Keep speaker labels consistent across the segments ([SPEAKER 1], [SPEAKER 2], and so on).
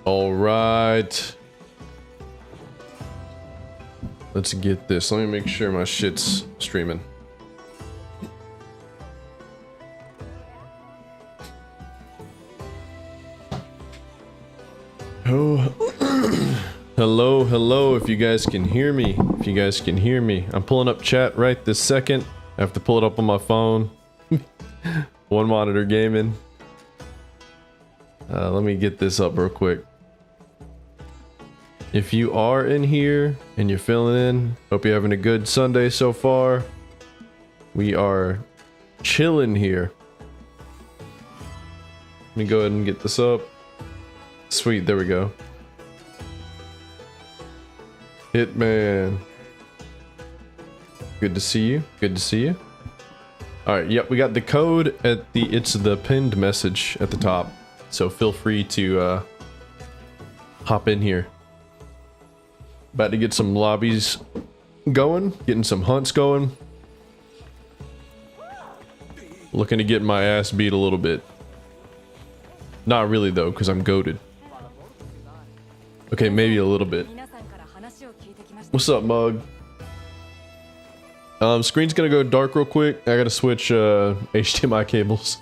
[SPEAKER 1] All right. Let's get this. Let me make sure my shit's streaming. Oh. Hello, hello, if you guys can hear me. If you guys can hear me. I'm pulling up chat right this second. I have to pull it up on my phone. One monitor gaming. Let me get this up real quick. If you are in here and you're filling in, hope you're having a good Sunday so far. We are chilling here. Let me go ahead and get this up. Sweet, there we go. Hitman. Good to see you. Good to see you. Alright, yep, we got the code at the, it's the pinned message at the top. So feel free to hop in here. About to get some lobbies going, getting some hunts going. Looking to get my ass beat a little bit. Not really though, because I'm goated. Okay, maybe a little bit. What's up, Mug? Screen's gonna go dark real quick. I gotta switch HDMI cables.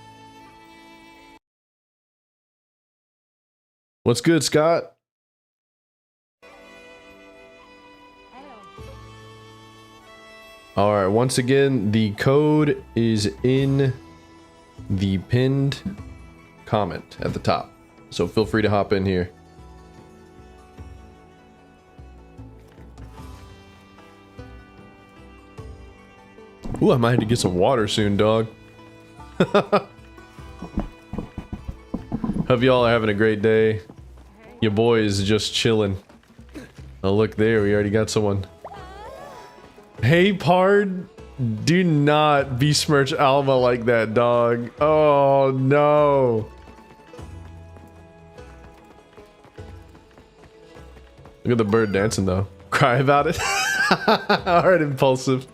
[SPEAKER 1] What's good, Scott? Alright, once again, the code is in the pinned comment at the top. So feel free to hop in here. Ooh, I might have to get some water soon, dog. Hope y'all are having a great day. Your boy is just chilling. Oh, look there, we already got someone. Hey, Pard, do not besmirch Alma like that, dog. Oh, no. Look at the bird dancing, though. Cry about it. Alright, impulsive.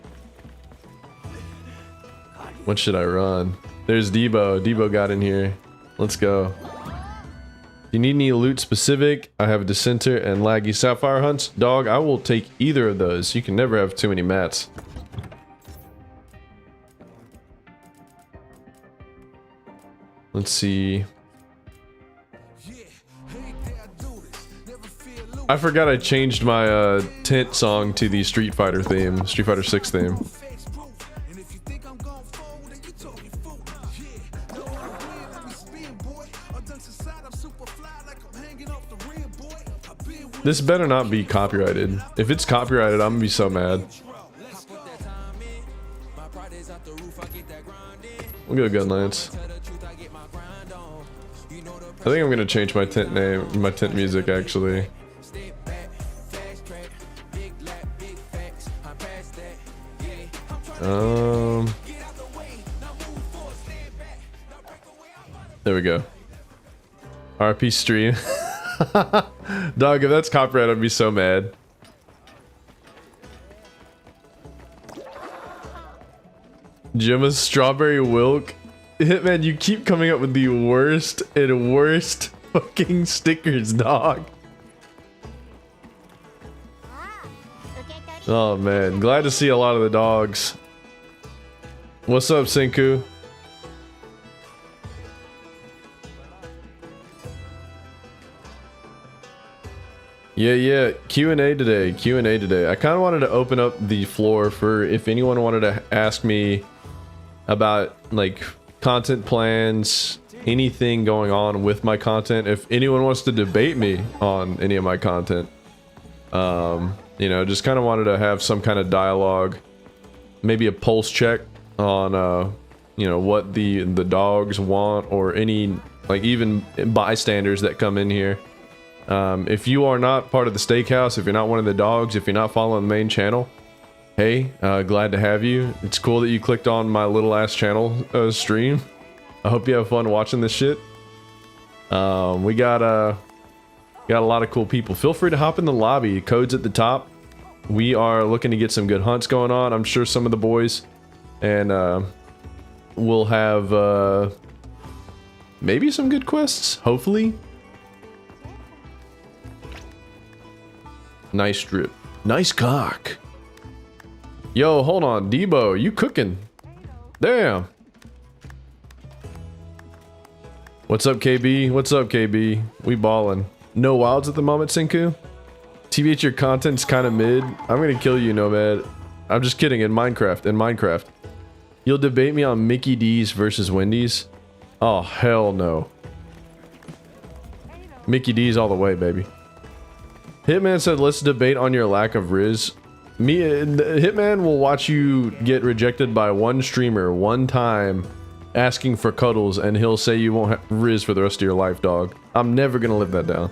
[SPEAKER 1] What should I run? There's Debo. Debo got in here. Let's go. You need any loot specific? I have a Dissenter and Laggy Sapphire hunts. Dog, I will take either of those. You can never have too many mats. Let's see. I forgot I changed my tent song to the Street Fighter theme. Street Fighter 6 theme. This better not be copyrighted. If it's copyrighted, I'm gonna be so mad. We'll go Gunlance. I think I'm gonna change my tent name, my tent music actually. There we go. RP stream. Dog, if that's copyright, I'd be so mad. Gemma's Strawberry Wilk. Hitman, you keep coming up with the worst and worst fucking stickers, dog. Oh man, glad to see a lot of the dogs. What's up, Senku? Yeah, Q&A today, Q&A today. I kind of wanted to open up the floor for if anyone wanted to ask me about, like, content plans, anything going on with my content. If anyone wants to debate me on any of my content, you know, just kind of wanted to have some kind of dialogue, maybe a pulse check on, you know, what the dogs want, or any, like, even bystanders that come in here. If you are not part of the steakhouse, if you're not one of the dogs, if you're not following the main channel, hey, glad to have you. It's cool that you clicked on my little ass channel stream. I hope you have fun watching this shit. We got a lot of cool people. Feel free to hop in the lobby. Code's at the top. We are looking to get some good hunts going on. I'm sure some of the boys, and we'll have maybe some good quests, hopefully. Nice drip. Nice cock. Yo, hold on. Debo, you cooking. Damn. What's up, KB? What's up, KB? We ballin'. No wilds at the moment, Sinku? TBH, your content's kind of mid. I'm gonna kill you, Nomad. I'm just kidding. In Minecraft. You'll debate me on Mickey D's versus Wendy's? Oh, hell no. Mickey D's all the way, baby. Hitman said, let's debate on your lack of Riz. Hitman will watch you get rejected by one streamer one time asking for cuddles, and he'll say you won't have Riz for the rest of your life, dog. I'm never gonna live that down.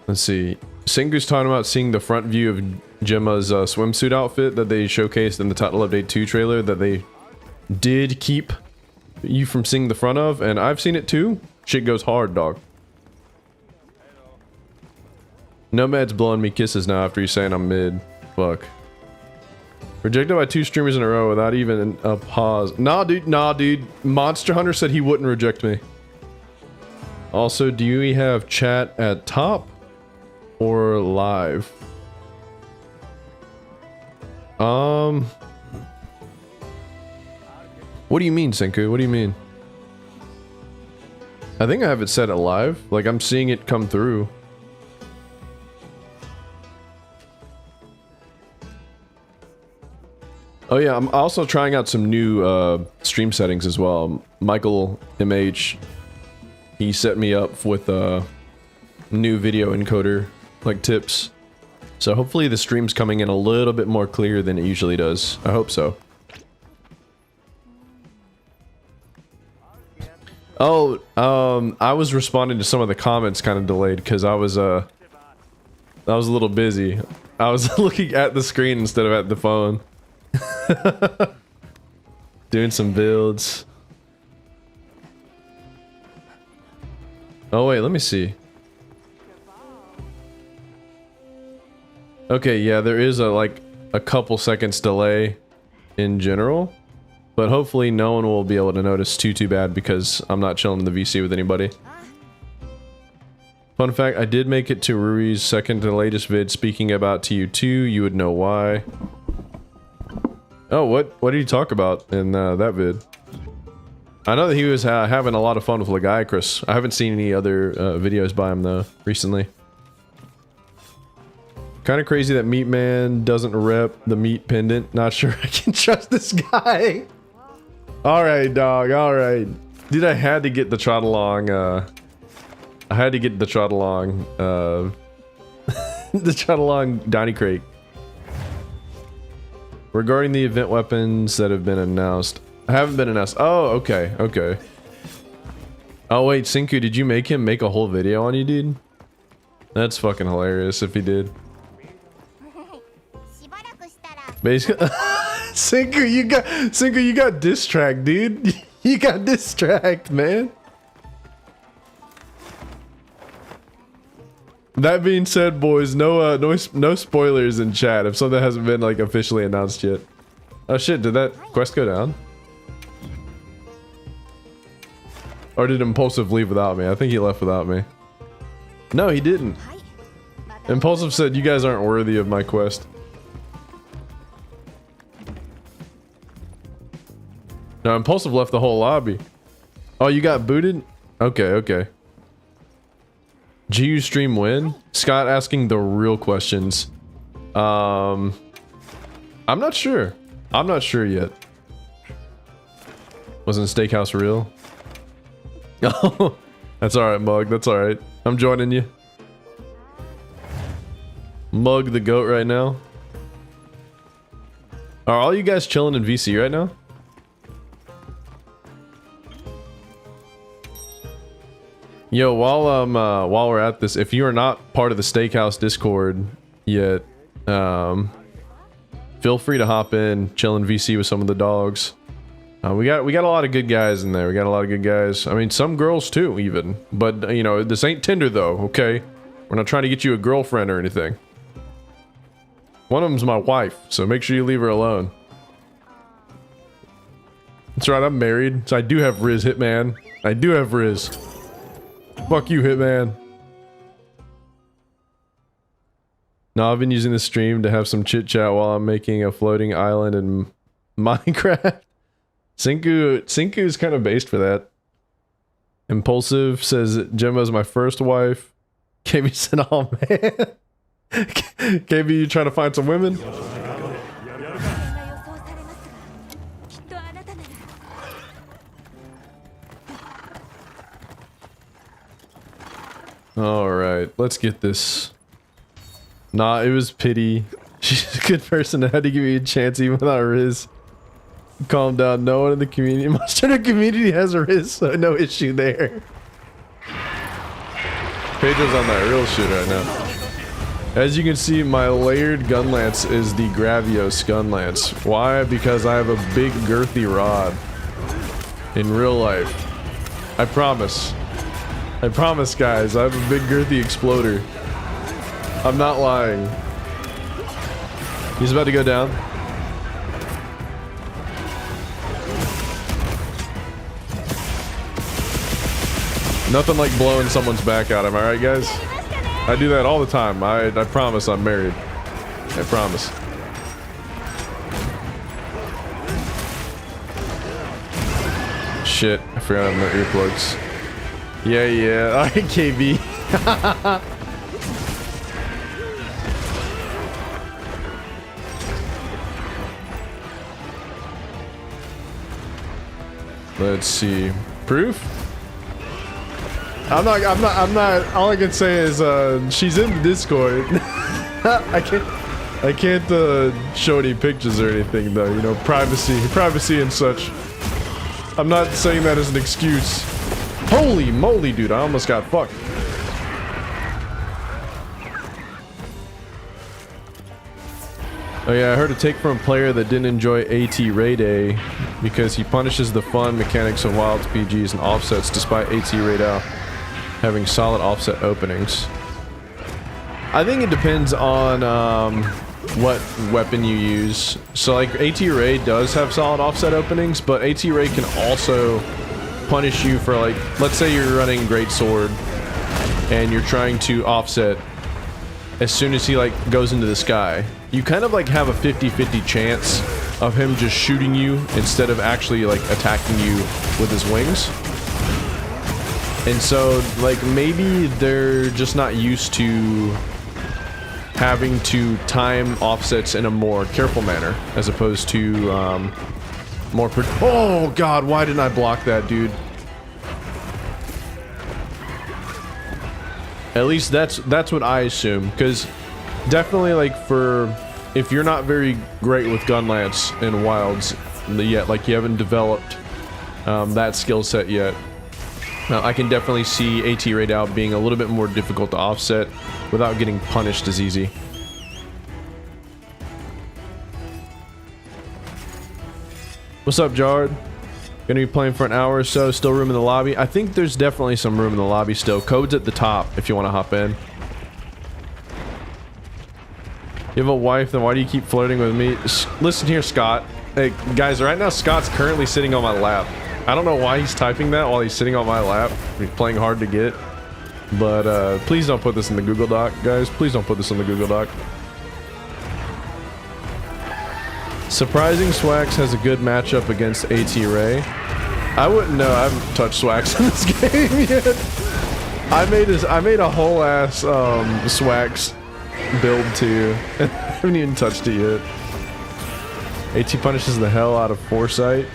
[SPEAKER 1] Let's see. Singu's talking about seeing the front view of Gemma's swimsuit outfit that they showcased in the Title Update 2 trailer that they did keep you from seeing the front of, and I've seen it too. Shit goes hard, dog. Nomad's blowing me kisses now after he's saying I'm mid. Fuck. Rejected by 2 streamers in a row without even a pause. Nah, dude. Monsterhunter said he wouldn't reject me. Also, do we have chat at top or live? What do you mean, Senku? What do you mean? I think I have it set at live. Like, I'm seeing it come through. Oh yeah, I'm also trying out some new stream settings as well. Michael MH, he set me up with a new video encoder, like tips. So hopefully the stream's coming in a little bit more clear than it usually does. I hope so. Oh, I was responding to some of the comments kind of delayed because I was a little busy. I was looking at the screen instead of at the phone. Doing some builds. Oh wait, let me see. Okay, yeah, there is a couple seconds delay in general, but hopefully no one will be able to notice too bad because I'm not chilling in the VC with anybody. Fun fact, I did make it to Rui's second to latest vid speaking about TU2. You would know why. Oh, what did he talk about in that vid? I know that he was having a lot of fun with Legiacris. I haven't seen any other videos by him though recently. Kind of crazy that Meat Man doesn't rep the meat pendant. Not sure I can trust this guy. All right, dog. All right, dude. I had to get the trot along. I had to get the trot along. The trot along Donny Crate. Regarding the event weapons that have been announced. I haven't been announced. Oh, okay, okay. Oh wait, Sinku, did you make him make a whole video on you, dude? That's fucking hilarious if he did. Basically, Sinku, you got diss tracked, dude. You got diss tracked, man. That being said, boys, no spoilers in chat if something hasn't been like officially announced yet. Oh shit, did that quest go down? Or did Impulsive leave without me? I think he left without me. No, he didn't. Impulsive said, you guys aren't worthy of my quest. No, Impulsive left the whole lobby. Oh, you got booted? Okay, okay. GU stream win? Scott asking the real questions. I'm not sure. I'm not sure yet. Wasn't Steakhouse real? Oh, that's alright, Mug. That's alright. I'm joining you. Mug the goat right now. Are all you guys chilling in VC right now? Yo, while we're at this, if you are not part of the Steakhouse Discord yet, feel free to hop in, chill in VC with some of the dogs. We got a lot of good guys in there. We got a lot of good guys. I mean, some girls too, even. But you know, this ain't Tinder though. Okay, we're not trying to get you a girlfriend or anything. One of them's my wife, so make sure you leave her alone. That's right, I'm married, so I do have Riz, Hitman. I do have Riz. Fuck you, Hitman. No, I've been using the stream to have some chit chat while I'm making a floating island in Minecraft. Sinku is kind of based for that. Impulsive says Gemma's my first wife. KB said, oh man. KB, you trying to find some women? Alright, let's get this. Nah, it was pity. She's a good person that had to give me a chance even without Riz. Calm down, no one in the community. Monsterhunter community has a Riz, so no issue there. Pedro's on that real shit right now. As you can see, my layered gun lance is the Gravios gun lance. Why? Because I have a big girthy rod. In real life. I promise. I promise, guys, I have a big girthy exploder. I'm not lying. He's about to go down. Nothing like blowing someone's back out, am I right, guys? I do that all the time. I promise I'm married. I promise. Shit, I forgot I have my earplugs. Yeah. Alright, KB. Let's see. Proof? I'm not, all I can say is, she's in the Discord. I can't show any pictures or anything though, you know, privacy and such. I'm not saying that as an excuse. Holy moly, dude, I almost got fucked. Oh yeah, I heard a take from a player that didn't enjoy AT Raid A because he punishes the fun mechanics of Wilds PGs and offsets despite AT Raid A having solid offset openings. I think it depends on what weapon you use. So like AT Raid does have solid offset openings, but AT Raid can also punish you for, like, let's say you're running Greatsword and you're trying to offset as soon as he like goes into the sky. You kind of like have a 50-50 chance of him just shooting you instead of actually like attacking you with his wings. And so like maybe they're just not used to having to time offsets in a more careful manner as opposed to more oh god, why didn't I block that, dude? At least that's what I assume, because definitely like for if you're not very great with gun lance in Wilds yet, like you haven't developed that skill set yet, I can definitely see AT Raid out being a little bit more difficult to offset without getting punished as easy. What's up, Jard? Gonna be playing for an hour or so. Still room in the lobby? I think there's definitely some room in the lobby still. Code's at the top if you want to hop in. You have a wife, then why do you keep flirting with me? Listen here, Scott. Hey, guys, right now Scott's currently sitting on my lap. I don't know why he's typing that while he's sitting on my lap. He's playing hard to get. But please don't put this in the Google Doc, guys. Please don't put this in the Google Doc. Surprising Swax has a good matchup against AT Ray. I wouldn't know. I haven't touched Swax in this game yet. I made a whole ass Swax build too. I haven't even touched it yet. AT punishes the hell out of Foresight.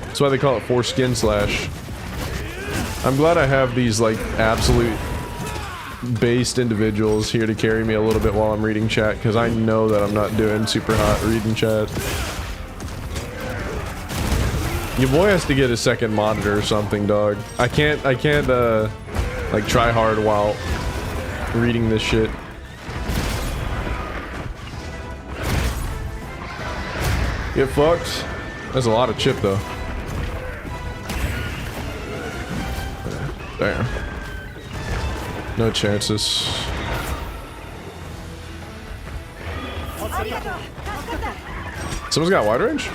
[SPEAKER 1] That's why they call it Foreskin Slash. I'm glad I have these like absolute based individuals here to carry me a little bit while I'm reading chat, because I know that I'm not doing super hot reading chat. Your boy has to get a second monitor or something, dog. I can't like try hard while reading this shit. Get fucked. That's a lot of chip though. Damn. No chances. Someone's got wide range?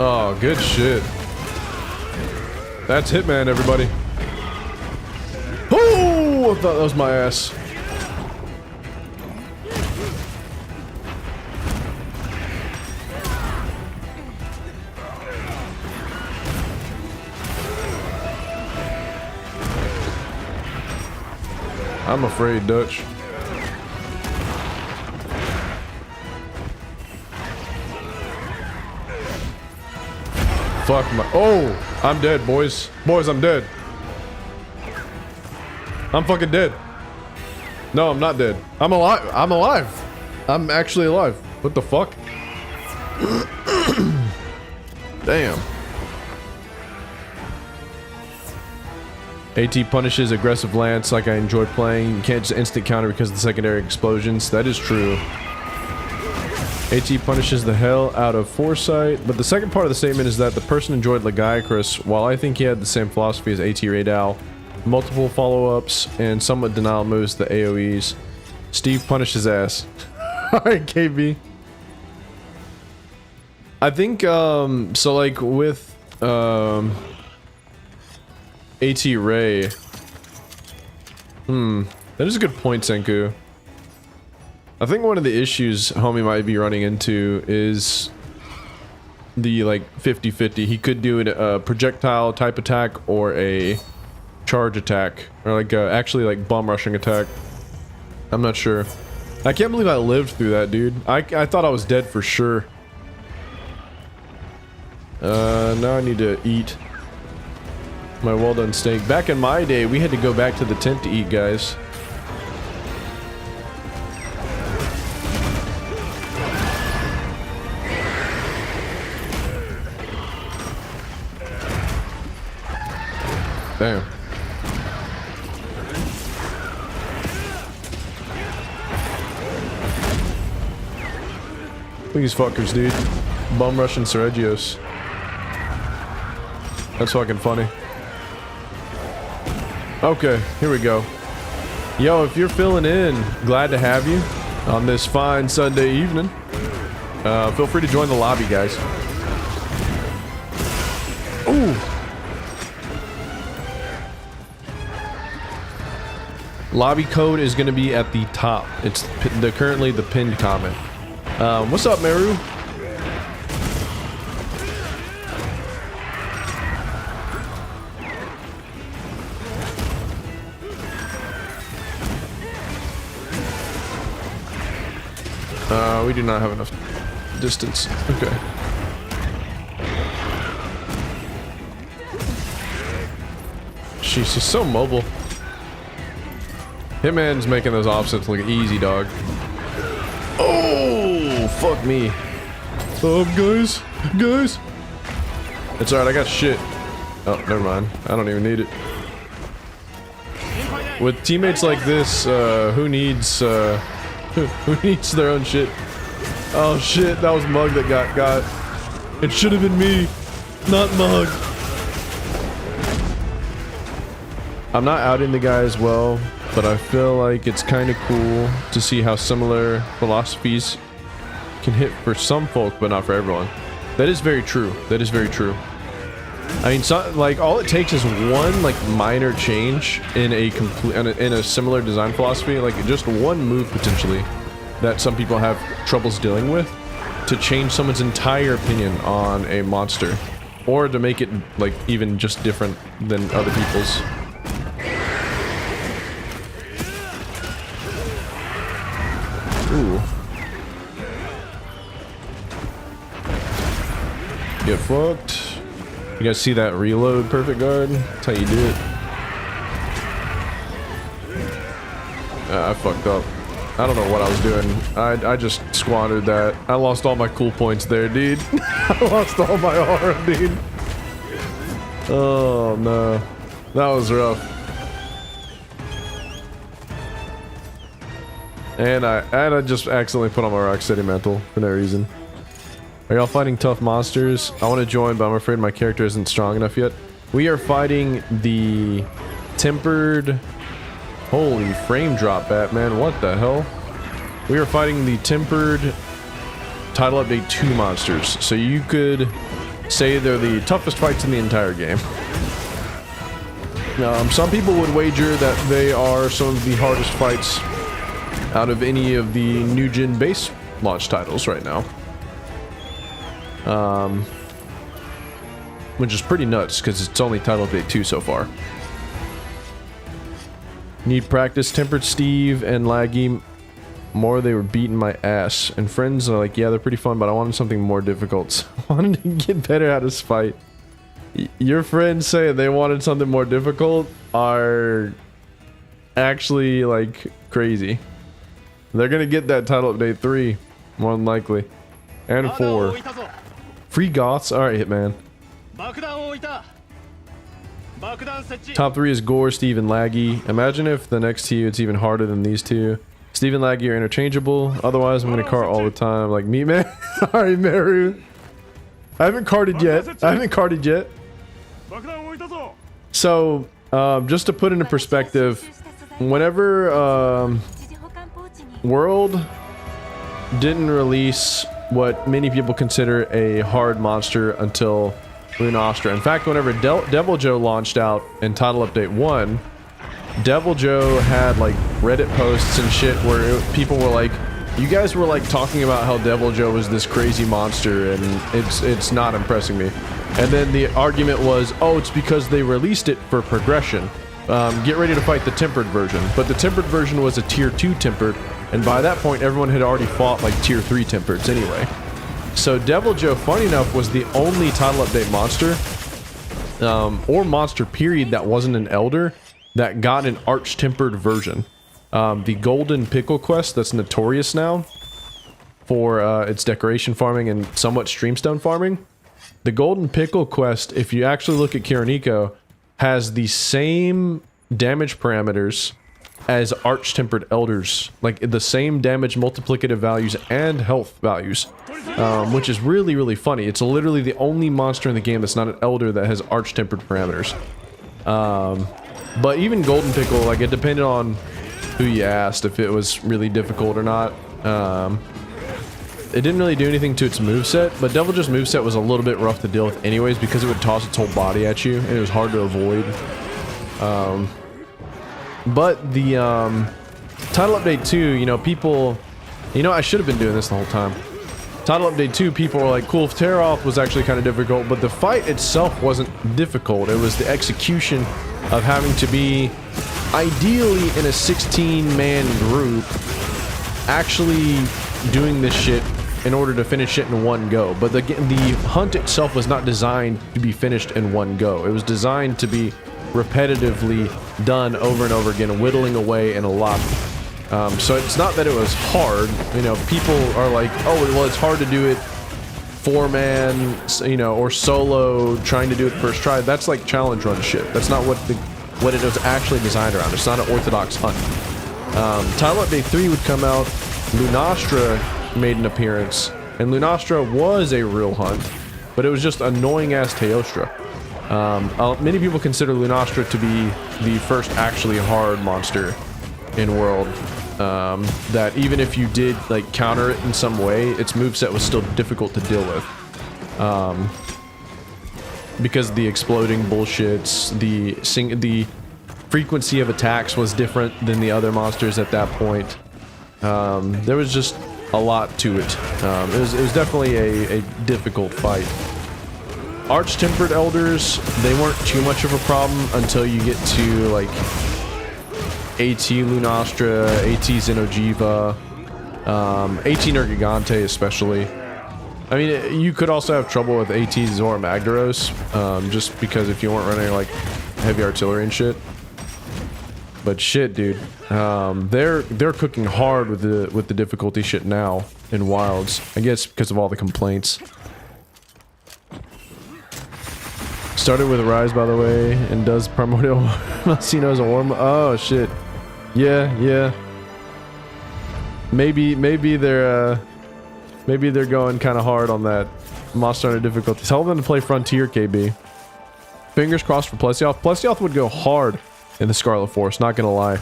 [SPEAKER 1] Oh, good shit. That's Hitman, everybody. Oh, I thought that was my ass. I'm afraid, Dutch. Fuck my— oh! I'm dead, boys. Boys, I'm dead. I'm fucking dead. No, I'm not dead. I'm alive. I'm alive. I'm actually alive. What the fuck? Damn. AT punishes aggressive lance like I enjoy playing. You can't just instant counter because of the secondary explosions. That is true. AT punishes the hell out of foresight, but the second part of the statement is that the person enjoyed Lagiacrus, while I think he had the same philosophy as AT Raydal. Multiple follow-ups and somewhat denial moves, the AoEs. Steve punished his ass. Alright, KB. I think, so like with, AT Ray. That is a good point, Senku. I think one of the issues homie might be running into is the like 50-50. He could do a projectile type attack or a charge attack, or like actually like bum rushing attack. I'm not sure. I can't believe I lived through that, dude. I thought I was dead for sure. Now I need to eat my well done steak. Back in my day, we had to go back to the tent to eat, guys. Damn. Look at these fuckers, dude. Bum rushing Sergios. That's fucking funny. Okay, here we go. Yo, if you're filling in, glad to have you on this fine Sunday evening. Feel free to join the lobby, guys. Ooh. Lobby code is going to be at the top. It's currently the pinned comment. What's up, Meru? We do not have enough distance. Okay. Jeez, he's so mobile. Hitman's making those offsets look easy, dog. Oh, fuck me. Guys? Guys? It's alright, I got shit. Oh, never mind. I don't even need it. With teammates like this, who needs their own shit? Oh shit, that was Mug that got. It should have been me, not Mug. I'm not outing the guy as well, but I feel like it's kind of cool to see how similar philosophies can hit for some folk, but not for everyone. That is very true. That is very true. I mean, so, like, all it takes is one, like, minor change in a similar design philosophy, like, just one move, potentially, that some people have troubles dealing with, to change someone's entire opinion on a monster. Or to make it, like, even just different than other people's. Ooh. Get fucked. You guys see that reload, perfect guard? That's how you do it. I fucked up. I don't know what I was doing. I just squandered that. I lost all my cool points there, dude. I lost all my aura, dude. Oh no. That was rough. And I just accidentally put on my Rocksteady mantle for no reason. Are y'all fighting tough monsters? I want to join, but I'm afraid my character isn't strong enough yet. We are fighting the tempered... Holy frame drop, Batman. What the hell? We are fighting the tempered title update 2 monsters. So you could say they're the toughest fights in the entire game. Some people would wager that they are some of the hardest fights out of any of the new gen base launch titles right now. Which is pretty nuts because it's only title update 2 so far. Need practice. Tempered Steve and Laggy more, they were beating my ass. And friends are like, yeah, they're pretty fun, but I wanted something more difficult. So I wanted to get better at this fight. Your friends saying they wanted something more difficult are actually like crazy. They're gonna get that title update 3, more than likely. And 4. Free goths? Alright, Hitman. Top 3 is Gore, Steve, and Laggy. Imagine if the next to you it's even harder than these two. Steve and Laggy are interchangeable. Otherwise, I'm gonna cart all the time. Like me, man. Alright, Meru. I haven't carted yet. So, just to put into perspective, whenever World didn't release what many people consider a hard monster until Lunastra. In fact, whenever Devil Joe launched out in Title Update 1, Devil Joe had like Reddit posts and shit where people were like, you guys were like talking about how Devil Joe was this crazy monster and it's not impressing me. And then the argument was, oh, it's because they released it for progression. Get ready to fight the tempered version. But the tempered version was a tier 2 tempered, and by that point everyone had already fought like tier 3 tempereds anyway. So Devil Joe, funny enough, was the only title update monster, or monster period, that wasn't an elder, that got an arch-tempered version. The Golden Pickle quest that's notorious now for its decoration farming and somewhat streamstone farming. The Golden Pickle quest, if you actually look at Kironiko, has the same damage parameters as arch-tempered elders, like the same damage multiplicative values and health values, which is really, really funny. It's literally the only monster in the game that's not an elder that has arch-tempered parameters. But even Golden Pickle, like, it depended on who you asked if it was really difficult or not. It didn't really do anything to its moveset, but Devil Joe's moveset was a little bit rough to deal with anyways because it would toss its whole body at you, and it was hard to avoid. But the Title Update 2, you know, people... You know, I should have been doing this the whole time. Title Update 2, people were like, cool, if Tear-Off was actually kind of difficult, but the fight itself wasn't difficult. It was the execution of having to be, ideally in a 16-man group, actually doing this shit in order to finish it in one go. But the hunt itself was not designed to be finished in one go. It was designed to be repetitively done over and over again, whittling away in a lobby. So it's not that it was hard. You know, people are like, oh, well, it's hard to do it 4-man, you know, or solo, trying to do it first try. That's like challenge run shit. That's not what it was actually designed around. It's not an orthodox hunt. Title Update 3 would come out. Lunastra made an appearance, and Lunastra was a real hunt, but it was just annoying-ass Teostra. Many people consider Lunastra to be the first actually hard monster in World, that even if you did like counter it in some way, its moveset was still difficult to deal with. Because the exploding bullshits, the frequency of attacks was different than the other monsters at that point. There was just a lot to it. It was definitely a difficult fight. Arch-tempered elders, they weren't too much of a problem until you get to like AT Lunastra, AT Xenojiva, AT Nergigante especially. I mean, you could also have trouble with AT Zora Magdaros, just because if you weren't running like heavy artillery and shit. But shit, dude, they're cooking hard with the difficulty shit now in Wilds. I guess because of all the complaints. Started with Rise, by the way, and does Primordial Malsino as a warm. Oh shit, yeah. Maybe they're going kind of hard on that Monster Hunter difficulty. Tell them to play Frontier, KB. Fingers crossed for Plesioth. Plesioth would go hard in the Scarlet Forest, not gonna lie.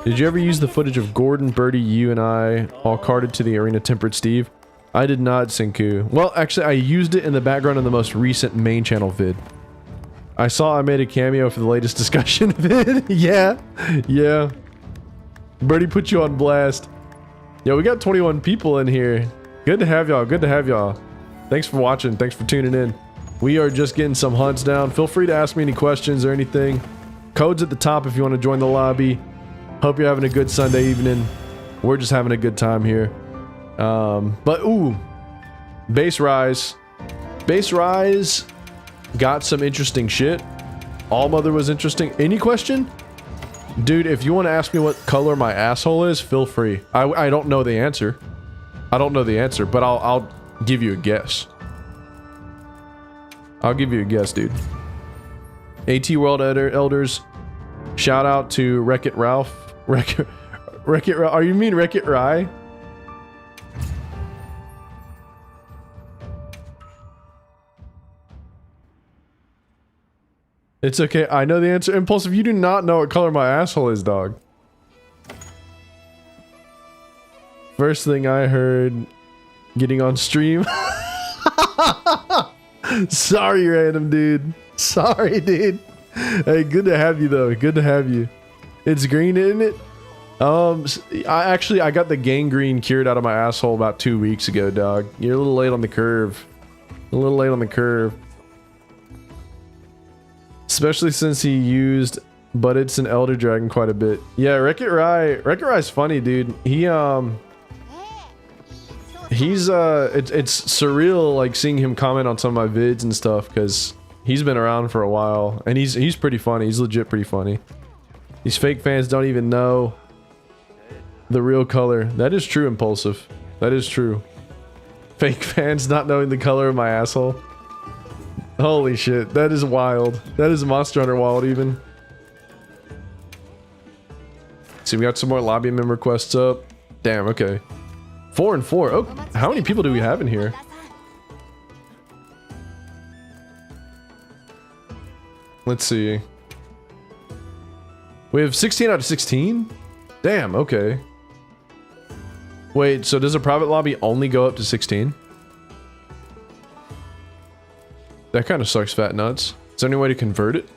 [SPEAKER 1] Did you ever use the footage of Gordon, Birdie, you, and I all carted to the arena tempered Steve? I did not, Senku. Well, actually, I used it in the background in the most recent main channel vid. I saw I made a cameo for the latest discussion vid. Yeah. Yeah. Birdie put you on blast. Yo, we got 21 people in here. Good to have y'all. Good to have y'all. Thanks for watching. Thanks for tuning in. We are just getting some hunts down. Feel free to ask me any questions or anything. Code's at the top if you want to join the lobby. Hope you're having a good Sunday evening. We're just having a good time here. But ooh, Base Rise. Base Rise got some interesting shit. All Mother was interesting. Any question? Dude, if you want to ask me what color my asshole is, feel free. I don't know the answer. I don't know the answer, but I'll give you a guess. I'll give you a guess, dude. AT World Elders. Shout out to Wreck-It Ralph. Wreck-It Ralph. Are you mean Wreck-It Rye? It's okay. I know the answer. Impulsive, you do not know what color my asshole is, dog. First thing I heard getting on stream. Sorry, random dude. Sorry, dude. Hey, good to have you, though. Good to have you. It's green, isn't it? I got the gangrene cured out of my asshole about 2 weeks ago, dog. You're a little late on the curve. A little late on the curve. Especially since he used Buddits and Elder Dragon quite a bit. Yeah, Wreck-It Rye's funny, dude. He's it's surreal, like, seeing him comment on some of my vids and stuff, because he's been around for a while, and he's pretty funny. He's legit pretty funny. These fake fans don't even know the real color. That is true, Impulsive. That is true. Fake fans not knowing the color of my asshole. Holy shit, that is wild. That is Monsterhunterworld even. See, we got some more lobby member quests up. Damn, okay. 4 and 4. Oh, how many people do we have in here? Let's see. We have 16 out of 16? Damn, okay. Wait, so does a private lobby only go up to 16? That kind of sucks, fat nuts. Is there any way to convert it?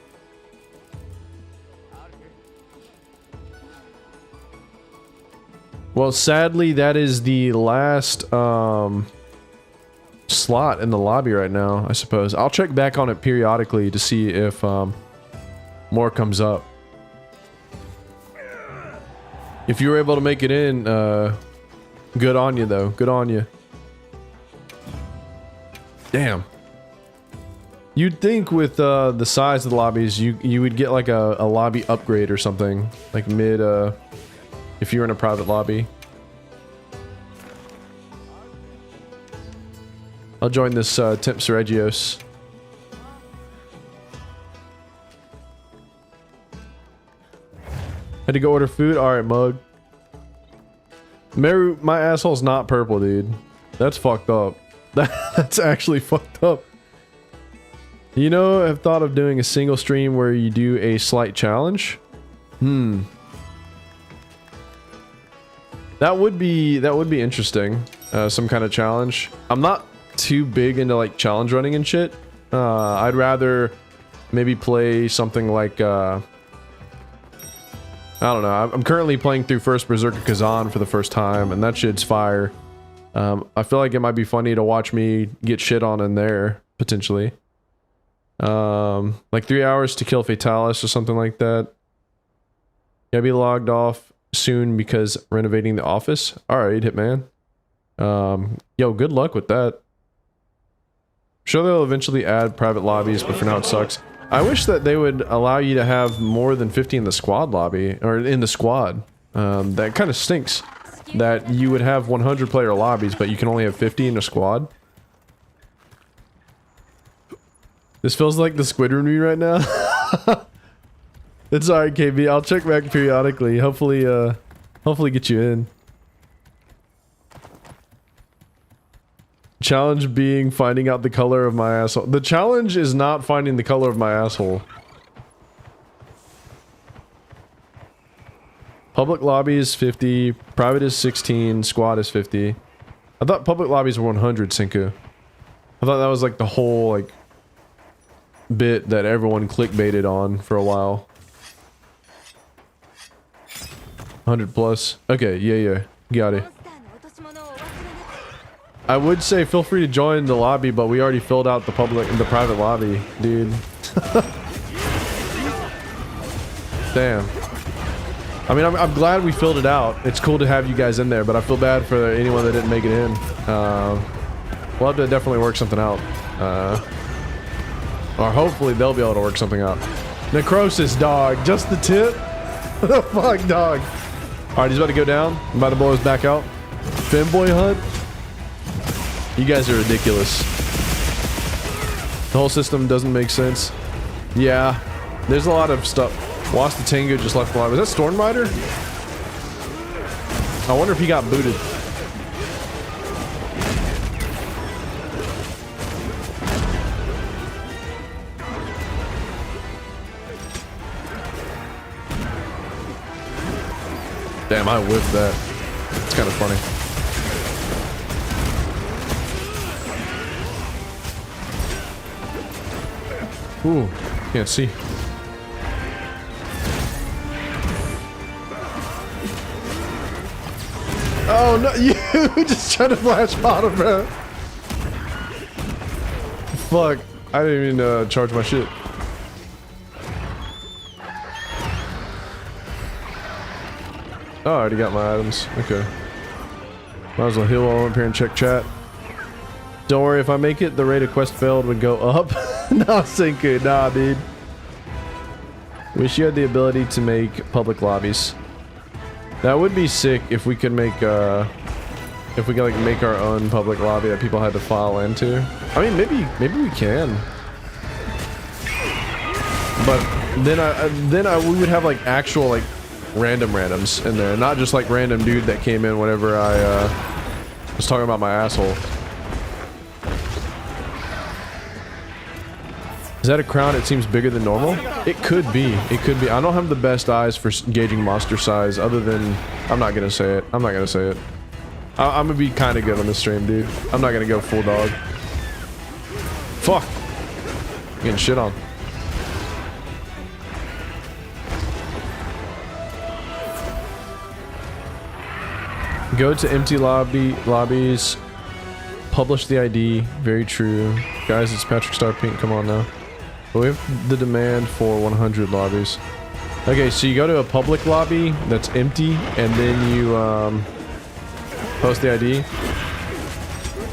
[SPEAKER 1] Well, sadly, that is the last slot in the lobby right now, I suppose. I'll check back on it periodically to see if more comes up. If you were able to make it in, good on you, though. Good on you. Damn. You'd think with the size of the lobbies, you would get like a lobby upgrade or something, like mid, if you're in a private lobby. I'll join this Temp Regios. Had to go order food? Alright, mug. Meru, my asshole's not purple, dude. That's fucked up. That's actually fucked up. You know, I've thought of doing a single stream where you do a slight challenge. That would be interesting. Some kind of challenge. I'm not too big into like challenge running and shit. I'd rather maybe play something like I don't know. I'm currently playing through First Berserker Kazan for the first time, and that shit's fire. I feel like it might be funny to watch me get shit on in there potentially. Like 3 hours to kill Fatalis or something like that. Gotta be logged off soon because renovating the office. Alright, Hitman. Yo, good luck with that. Sure, they'll eventually add private lobbies, but for now it sucks. I wish that they would allow you to have more than 50 in the squad lobby, or in the squad. That kind of stinks. That you would have 100 player lobbies, but you can only have 50 in a squad. This feels like the Squidward me right now. It's alright, KB. I'll check back periodically. Hopefully get you in. Challenge being finding out the color of my asshole. The challenge is not finding the color of my asshole. Public lobby is 50, private is 16, squad is 50. I thought public lobbies were 100, Sinku. I thought that was like the whole like bit that everyone clickbaited on for a while. 100 plus. Okay, yeah. Got it. I would say feel free to join the lobby, but we already filled out the private lobby, dude. Damn. I mean, I'm glad we filled it out. It's cool to have you guys in there, but I feel bad for anyone that didn't make it in. We'll have to definitely work something out. Or hopefully they'll be able to work something out. Necrosis, dog. Just the tip? What the fuck, dog? Alright, he's about to go down. I'm about to blow his back out. Femboy hunt? You guys are ridiculous. The whole system doesn't make sense. Yeah. There's a lot of stuff. Wasta Tango just left the line. Was that Storm Rider? I wonder if he got booted. Damn, I whiffed that. It's kind of funny. Ooh, can't see. Oh no, you just trying to flash bottom, bro. Fuck, I didn't even charge my shit. Oh, I already got my items. Okay. Might as well heal while I'm up here and check chat. Don't worry, if I make it, the rate of quest failed would go up. Nah, Sinku, nah, dude. Wish you had the ability to make public lobbies. That would be sick if we could make, if we could like make our own public lobby that people had to file into. I mean, maybe we can. But then we would have like actual like randoms in there, not just like random dude that came in whenever I was talking about my asshole. Is that a crown? It seems bigger than normal. It could be. It could be. I don't have the best eyes for gauging monster size other than... I'm not gonna say it. I'm not gonna say it. I'm gonna be kind of good on this stream, dude. I'm not gonna go full dog. Fuck. I'm getting shit on. Go to empty lobbies. Publish the ID. Very true. Guys, it's Patrick Star Pink. Come on now. But we have the demand for 100 lobbies. Okay, so you go to a public lobby that's empty, and then you post the ID.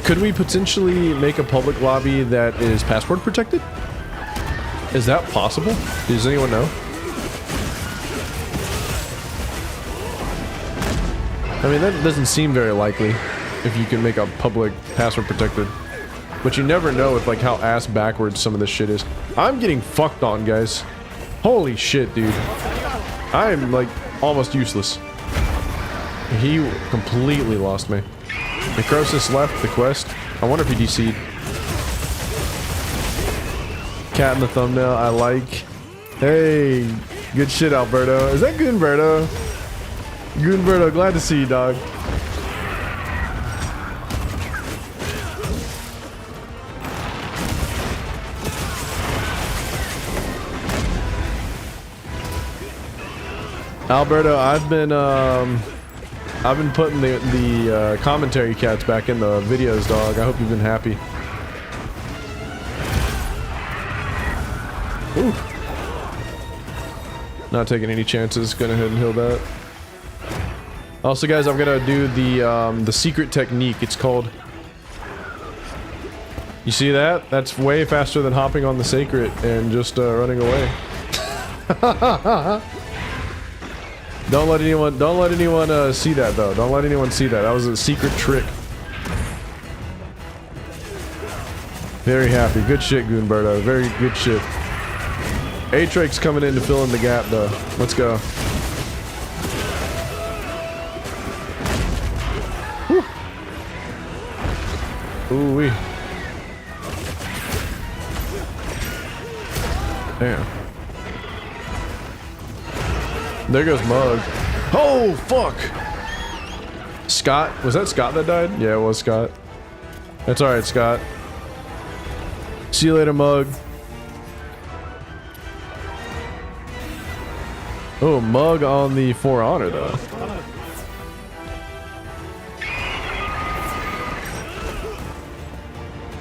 [SPEAKER 1] Could we potentially make a public lobby that is password protected? Is that possible? Does anyone know? I mean, that doesn't seem very likely if you can make a public password protected. But you never know with like how ass backwards some of this shit is. I'm getting fucked on, guys. Holy shit, dude. I am like almost useless. He completely lost me. Necrosis left the quest. I wonder if he DC'd. Cat in the thumbnail, I like. Hey, good shit, Alberto. Is that Goonberto? Goonberto, glad to see you, dog. Alberto, I've been putting the commentary cats back in the videos, dog. I hope you've been happy. Ooh. Not taking any chances. Go ahead and heal that. Also, guys, I'm gonna do the secret technique. It's called. You see that? That's way faster than hopping on the sacred and just running away. Don't let anyone see that though. Don't let anyone see that. That was a secret trick. Very happy. Good shit, Goonberto. Very good shit. Atrix coming in to fill in the gap though. Let's go. Ooh wee. Damn. There goes Mug. Oh fuck! Scott, was that Scott that died? Yeah, it was Scott. That's alright, Scott. See you later, Mug. Oh, Mug on the For Honor, though.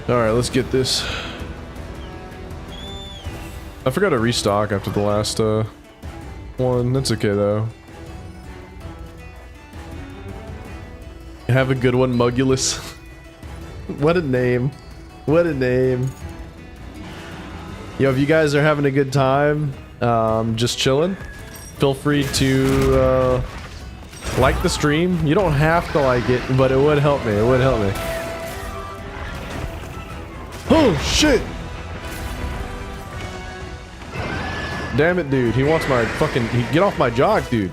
[SPEAKER 1] Alright, let's get this. I forgot to restock after the last one. That's okay, though. Have a good one, Mugulus. What a name. What a name. Yo, if you guys are having a good time, just chilling, feel free to like the stream. You don't have to like it, but it would help me. It would help me. Oh, shit! Damn it, dude. He wants my fucking... Get off my jock, dude.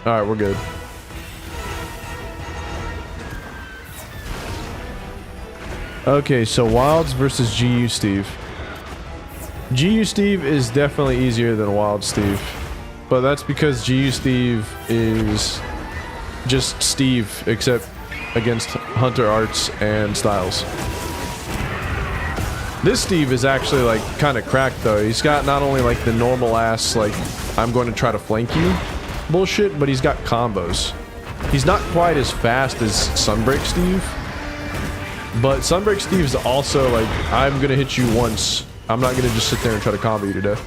[SPEAKER 1] Alright, we're good. Okay, so Wilds versus GU Steve. GU Steve is definitely easier than Wild Steve. But that's because GU Steve is just Steve, except against Hunter Arts and Styles. This Steve is actually like kind of cracked though. He's got not only like the normal ass like I'm going to try to flank you bullshit, but he's got combos. He's not quite as fast as Sunbreak Steve, but Sunbreak Steve's also like I'm gonna hit you once. I'm not gonna just sit there and try to combo you to death.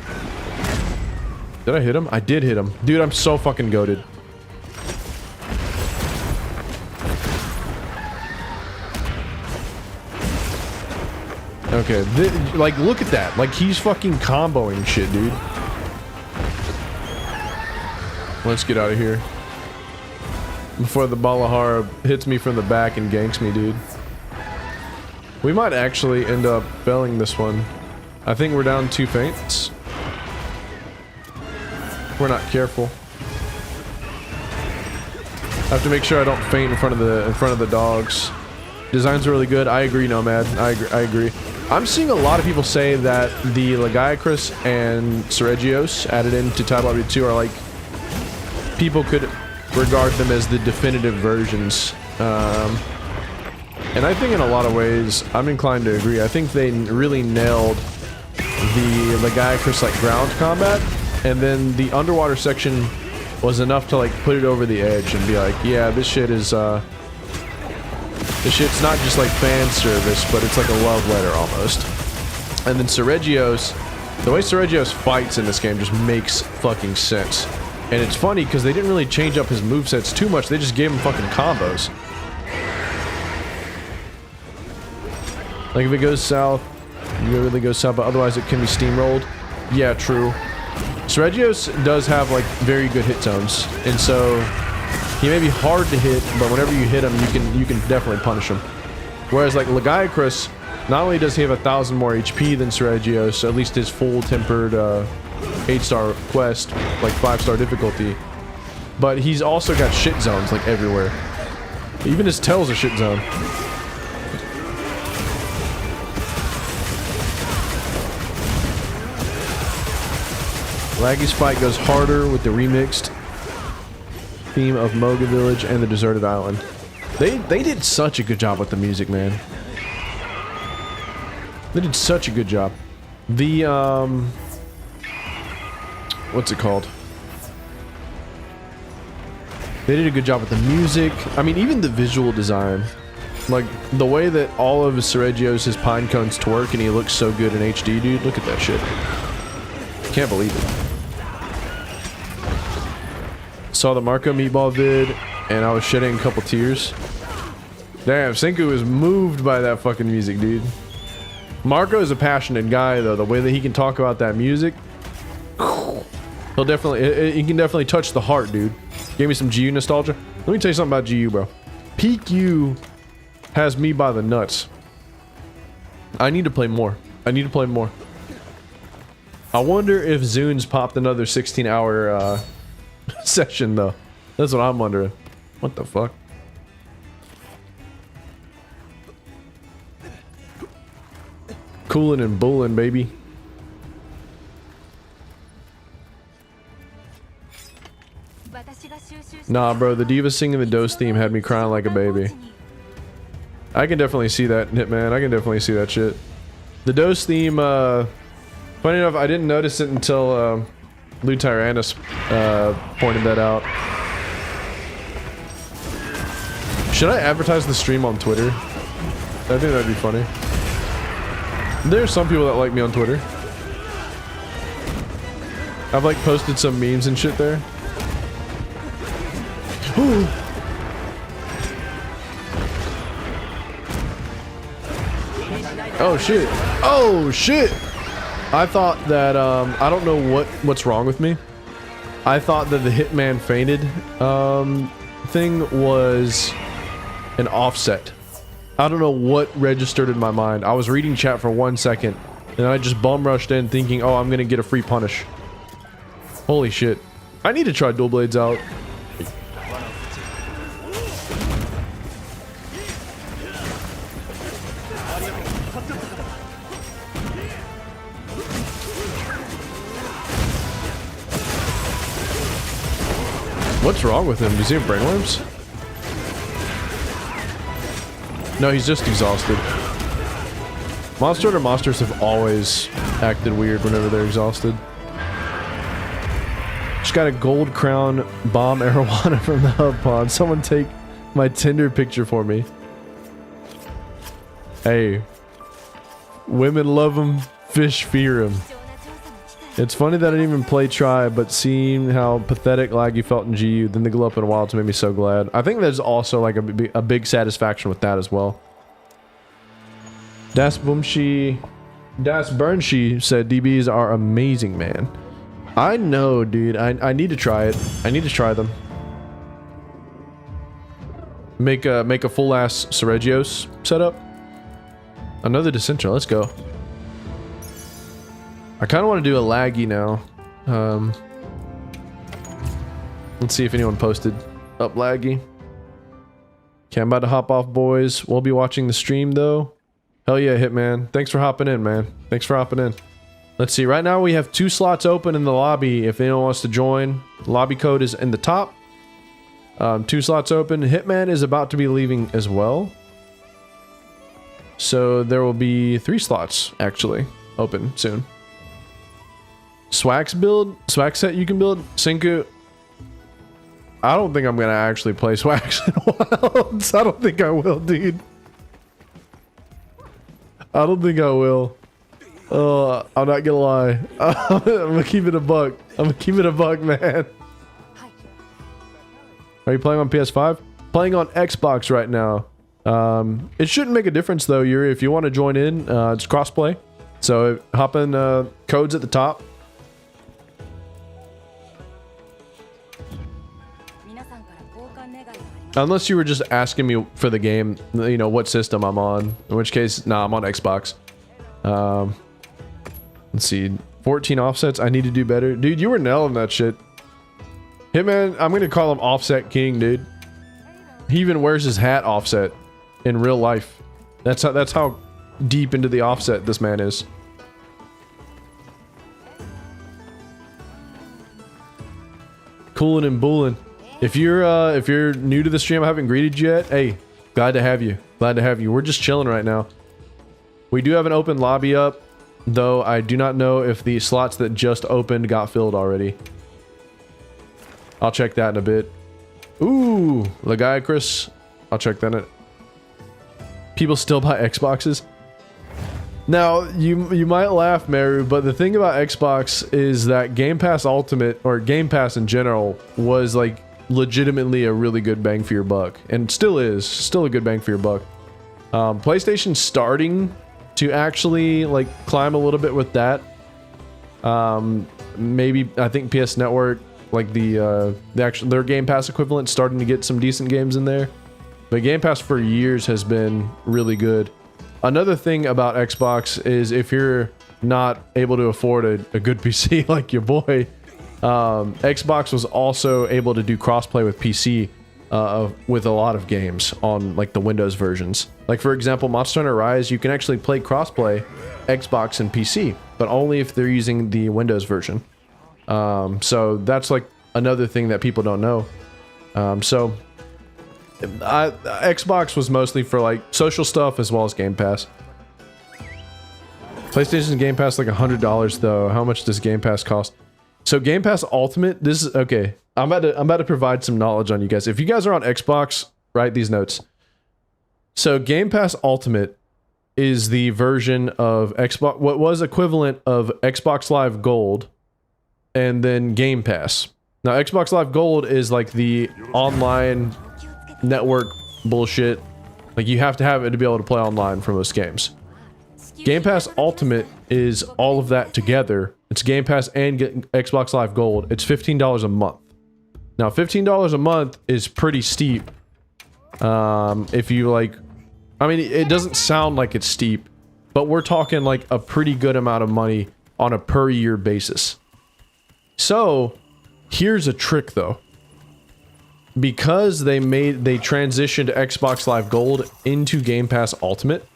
[SPEAKER 1] Did I hit him? I did hit him. Dude, I'm so fucking goated. Okay, like look at that. Like he's fucking comboing shit, dude. Let's get out of here before the Balahara hits me from the back and ganks me, dude. We might actually end up felling this one. I think we're down 2 feints. We're not careful. I have to make sure I don't feint in front of the dogs. Designs are really good. I agree, Nomad. I agree. I'm seeing a lot of people say that the Lagiacrus and Seregios added into Title Lobby 2 are like, people could regard them as the definitive versions. And I think in a lot of ways, I'm inclined to agree. I think they really nailed the Lagiacrus like ground combat, and then the underwater section was enough to like put it over the edge and be like, yeah, this shit is this shit's not just like fan service, but it's like a love letter almost. And then Seregios, the way Seregios fights in this game just makes fucking sense. And it's funny because they didn't really change up his movesets too much, they just gave him fucking combos. Like if it goes south, you really go south, but otherwise it can be steamrolled. Yeah, true. Seregios does have like very good hit zones, and so he may be hard to hit, but whenever you hit him, you can definitely punish him. Whereas like Lagiacrus, not only does he have 1,000 more HP than Seregios, at least his full tempered 8-star quest, like 5-star difficulty, but he's also got shit zones like everywhere. Even his tail's a shit zone. Laggy's fight goes harder with the remixed theme of Moga Village and the Deserted Island. They did such a good job with the music, man. They did such a good job. The what's it called? They did a good job with the music. I mean, even the visual design. Like the way that all of Seregios, his pine cones twerk and he looks so good in HD, dude. Look at that shit. Can't believe it. Saw the Marco Meatball vid, and I was shedding a couple tears. Damn, Senku is moved by that fucking music, dude. Marco is a passionate guy, though. The way that he can talk about that music, he can definitely touch the heart, dude. Gave me some GU nostalgia. Let me tell you something about GU, bro. Peak U has me by the nuts. I need to play more. I need to play more. I wonder if Zunes popped another 16-hour session though. That's what I'm wondering. What the fuck? Coolin' and bullin', baby. Nah, bro, the Diva singing the Dose theme had me crying like a baby. I can definitely see that, Hitman. I can definitely see that shit. The Dose theme, funny enough, I didn't notice it until Lou Tyrannus pointed that out. Should I advertise the stream on Twitter? I think that'd be funny. There's some people that like me on Twitter. I've like posted some memes and shit there. Oh shit. Oh shit. I thought that I don't know what's wrong with me. I thought that the Hitman fainted thing was an offset. I don't know what registered in my mind. I was reading chat for 1 second and I just bum rushed in thinking, oh, I'm gonna get a free punish. Holy shit. I need to try dual blades out. What's wrong with him? Does he have brainworms? No, he's just exhausted. Monster Hunter monsters have always acted weird whenever they're exhausted. Just got a gold crown bomb arowana from the hub pod. Someone take my Tinder picture for me. Hey. Women love them, fish fear them. It's funny that I didn't even play try, but seeing how pathetic laggy felt in GU, then the glow up in wilds made me so glad. I think there's also like a big satisfaction with that as well. Das Burnshi said DBs are amazing, man. I know, dude. I need to try it. I need to try them. Make a full ass Seregios setup. Another Dissension. Let's go. I kind of want to do a laggy now. Let's see if anyone posted up laggy. Okay, I'm about to hop off, boys. We'll be watching the stream though. Hell yeah, Hitman. Thanks for hopping in, man. Thanks for hopping in. Let's see. Right now we have 2 slots open in the lobby. If anyone wants to join, lobby code is in the top. 2 slots open. Hitman is about to be leaving as well. So there will be 3 slots actually open soon. Swax build? Swag set you can build? Sinku? I don't think I'm gonna actually play Swax in Wilds. I don't think I will, dude. I don't think I will. I'm not gonna lie. I'm gonna keep it a buck. I'm gonna keep it a buck, man. Are you playing on PS5? Playing on Xbox right now. It shouldn't make a difference though, Yuri. If you want to join in, it's crossplay. So hop in codes at the top. Unless you were just asking me for the game, you know, what system I'm on. In which case, nah, I'm on Xbox. Let's see. 14 offsets. I need to do better. Dude, you were nailing that shit. Hitman, I'm going to call him Offset King, dude. He even wears his hat offset in real life. That's how deep into the offset this man is. Coolin' and bullin'. If you're new to the stream, I haven't greeted you yet. Hey, glad to have you. Glad to have you. We're just chilling right now. We do have an open lobby up, though I do not know if the slots that just opened got filled already. I'll check that in a bit. Ooh, Legiacris. I'll check that in. People still buy Xboxes. Now, you might laugh, Meru, but the thing about Xbox is that Game Pass Ultimate, or Game Pass in general, was like legitimately a really good bang for your buck, and still is a good bang for your buck. PlayStation's starting to actually like climb a little bit with that. Maybe I think PS Network, like their Game Pass equivalent, starting to get some decent games in there. But Game Pass for years has been really good. Another thing about Xbox is if you're not able to afford a good PC like your boy, Xbox was also able to do crossplay with PC with a lot of games on like the Windows versions. Like for example, Monster Hunter Rise, you can actually play crossplay Xbox and PC, but only if they're using the Windows version. So that's like another thing that people don't know. So Xbox was mostly for like social stuff as well as Game Pass. PlayStation's Game Pass like $100 though. How much does Game Pass cost? So Game Pass Ultimate, this is okay. I'm about to provide some knowledge on you guys. If you guys are on Xbox, write these notes. So Game Pass Ultimate is the version of Xbox, what was equivalent of Xbox Live Gold and then Game Pass. Now Xbox Live Gold is like the online network bullshit. Like you have to have it to be able to play online for most games. Game Pass Ultimate is all of that together. It's Game Pass and Xbox Live Gold. It's $15 a month. Now $15 a month is pretty steep. If you like, I mean, it doesn't sound like it's steep, but we're talking like a pretty good amount of money on a per year basis. So here's a trick though. Because they transitioned Xbox Live Gold into Game Pass Ultimate,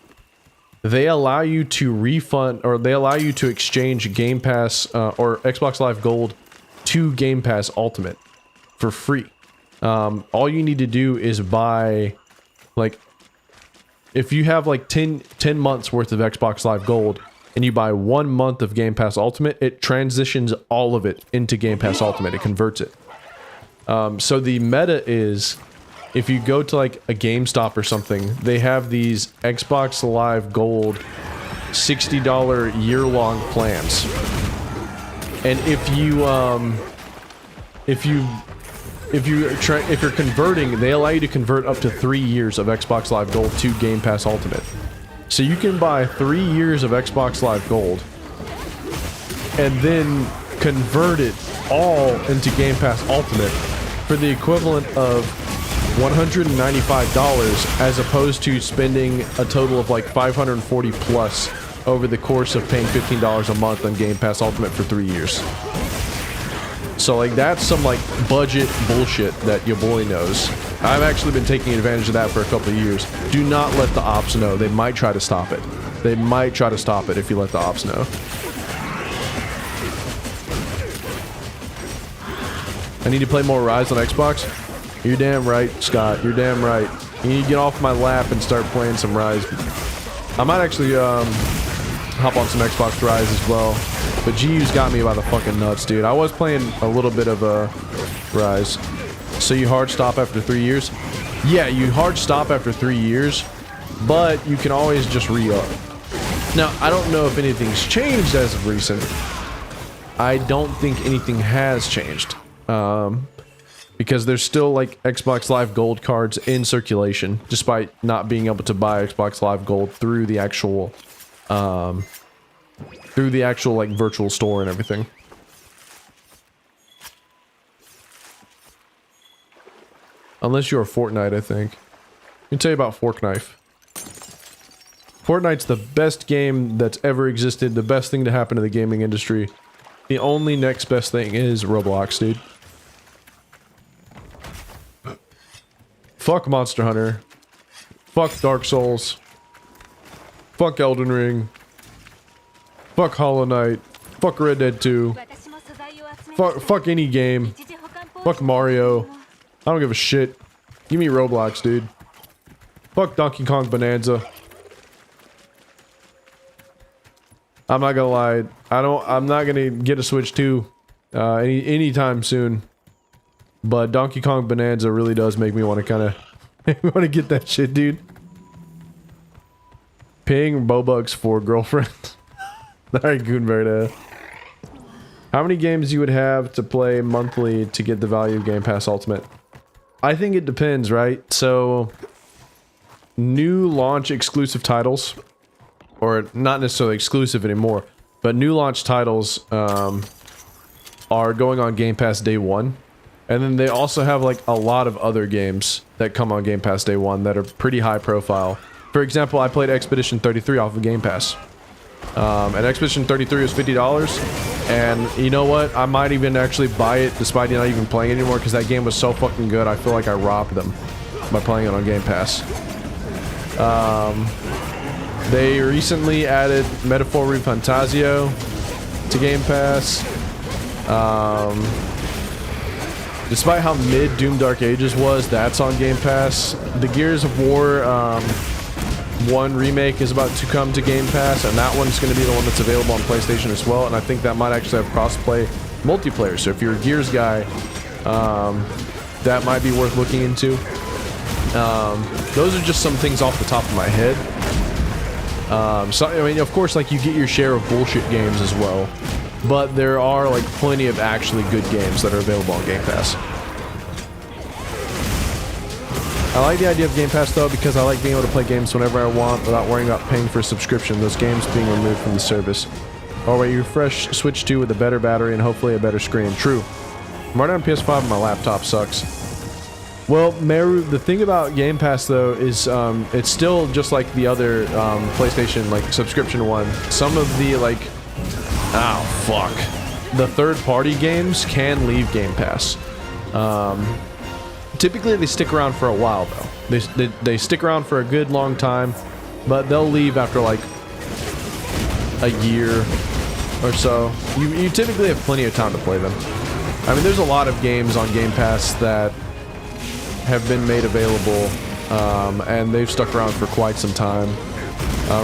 [SPEAKER 1] they allow you to refund, or they allow you to exchange Game Pass or Xbox Live Gold to Game Pass Ultimate for free. All you need to do is buy, like, if you have like 10 months worth of Xbox Live Gold and you buy 1 month of Game Pass Ultimate, it transitions all of it into Game Pass Ultimate. It converts it. So the meta is, if you go to like a GameStop or something, they have these Xbox Live Gold $60 year-long plans. And if you're converting, they allow you to convert up to 3 years of Xbox Live Gold to Game Pass Ultimate. So you can buy 3 years of Xbox Live Gold and then convert it all into Game Pass Ultimate for the equivalent of $195, as opposed to spending a total of like $540 plus over the course of paying $15 a month on Game Pass Ultimate for 3 years. So like that's some like budget bullshit that your boy knows. I've actually been taking advantage of that for a couple of years. Do not let the ops know. They might try to stop it. They might try to stop it if you let the ops know. I need to play more Rise on Xbox? You're damn right, Scott. You're damn right. You need to get off my lap and start playing some Rise. I might actually hop on some Xbox Rise as well. But GU's got me by the fucking nuts, dude. I was playing a little bit of Rise. So you hard stop after 3 years? Yeah, you hard stop after 3 years, but you can always just re-up. Now, I don't know if anything's changed as of recent. I don't think anything has changed. Because there's still like Xbox Live Gold cards in circulation, despite not being able to buy Xbox Live Gold through the actual like virtual store and everything. Unless you're a Fortnite, I think. Let me tell you about Fork Knife. Fortnite's the best game that's ever existed, the best thing to happen to the gaming industry. The only next best thing is Roblox, dude. Fuck Monster Hunter. Fuck Dark Souls. Fuck Elden Ring. Fuck Hollow Knight. Fuck Red Dead 2. Fuck any game. Fuck Mario. I don't give a shit. Give me Roblox, dude. Fuck Donkey Kong Bonanza. I'm not gonna lie. I'm not gonna get a Switch 2 anytime soon. But Donkey Kong Bonanza really does make me want to kind of want to get that shit, dude. Paying Bobucks for girlfriend. Alright, Goonberta. How many games you would have to play monthly to get the value of Game Pass Ultimate? I think it depends, right? So, new launch exclusive titles, or not necessarily exclusive anymore, but new launch titles are going on Game Pass day one. And then they also have like a lot of other games that come on Game Pass day one that are pretty high profile. For example, I played Expedition 33 off of Game Pass. And Expedition 33 was $50. And you know what? I might even actually buy it despite not even playing it anymore, because that game was so fucking good. I feel like I robbed them by playing it on Game Pass. They recently added Metaphor Refantasio to Game Pass. Despite how mid Doom Dark Ages was, that's on Game Pass. The Gears of War 1 remake is about to come to Game Pass, and that one's going to be the one that's available on PlayStation as well, and I think that might actually have cross-play multiplayer. So if you're a Gears guy, that might be worth looking into. Those are just some things off the top of my head. So I mean, of course, like, you get your share of bullshit games as well, but there are like plenty of actually good games that are available on Game Pass. I like the idea of Game Pass though, because I like being able to play games whenever I want without worrying about paying for a subscription, those games being removed from the service. Oh wait, you refresh Switch 2 with a better battery and hopefully a better screen. True. I'm running on PS5 and my laptop sucks. Well, Meru, the thing about Game Pass though is it's still just like the other PlayStation like subscription one. Some of the like, oh fuck, the third-party games can leave Game Pass. Typically they stick around for a while though. They stick around for a good long time, but they'll leave after like a year or so. You typically have plenty of time to play them. I mean, there's a lot of games on Game Pass that have been made available, and they've stuck around for quite some time.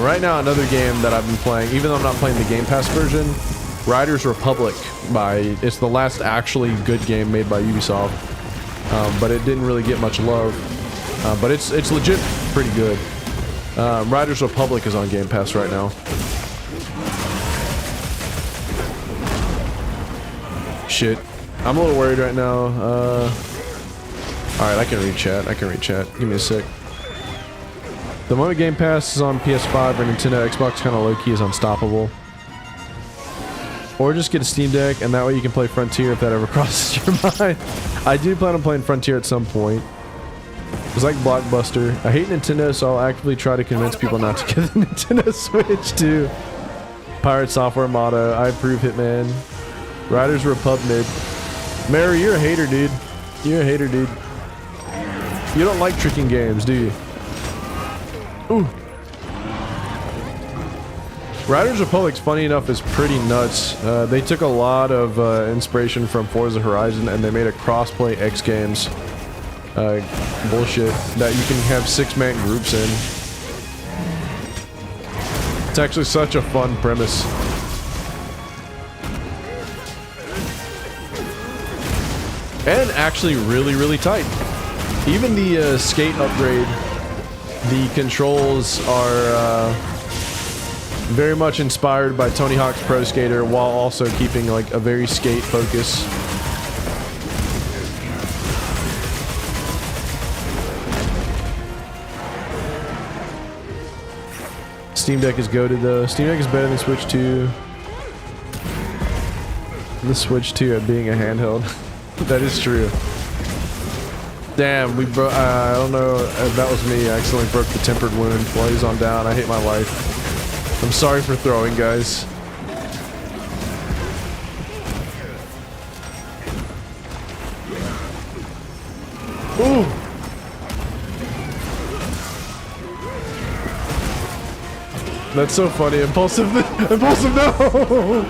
[SPEAKER 1] Right now, another game that I've been playing, even though I'm not playing the Game Pass version, Riders Republic it's the last actually good game made by Ubisoft, but it didn't really get much love, but it's legit pretty good. Riders Republic is on Game Pass right now. Shit. I'm a little worried right now. Alright, I can read chat. Give me a sec. The moment Game Pass is on PS5 or Nintendo, Xbox kind of low-key is unstoppable. Or just get a Steam Deck, and that way you can play Frontier if that ever crosses your mind. I do plan on playing Frontier at some point. It's like Blockbuster. I hate Nintendo, so I'll actively try to convince people not to get the Nintendo Switch too. Pirate Software motto. I approve, Hitman. Riders Republic. Mary, you're a hater, dude. You're a hater, dude. You don't like tricking games, do you? Ooh. Riders Republic's, funny enough, is pretty nuts. They took a lot of inspiration from Forza Horizon, and they made a cross-play X Games bullshit that you can have 6-man groups in. It's actually such a fun premise. And actually really, really tight. Even the skate upgrade, the controls are very much inspired by Tony Hawk's Pro Skater while also keeping like a very skate focus. Steam Deck is goated though. Steam Deck is better than Switch 2. The Switch 2 at being a handheld. That is true. Damn, we broke. I don't know if that was me. I accidentally broke the tempered wound while he's on down. I hate my life. I'm sorry for throwing, guys. Ooh. That's so funny. Impulsive. Impulsive. No.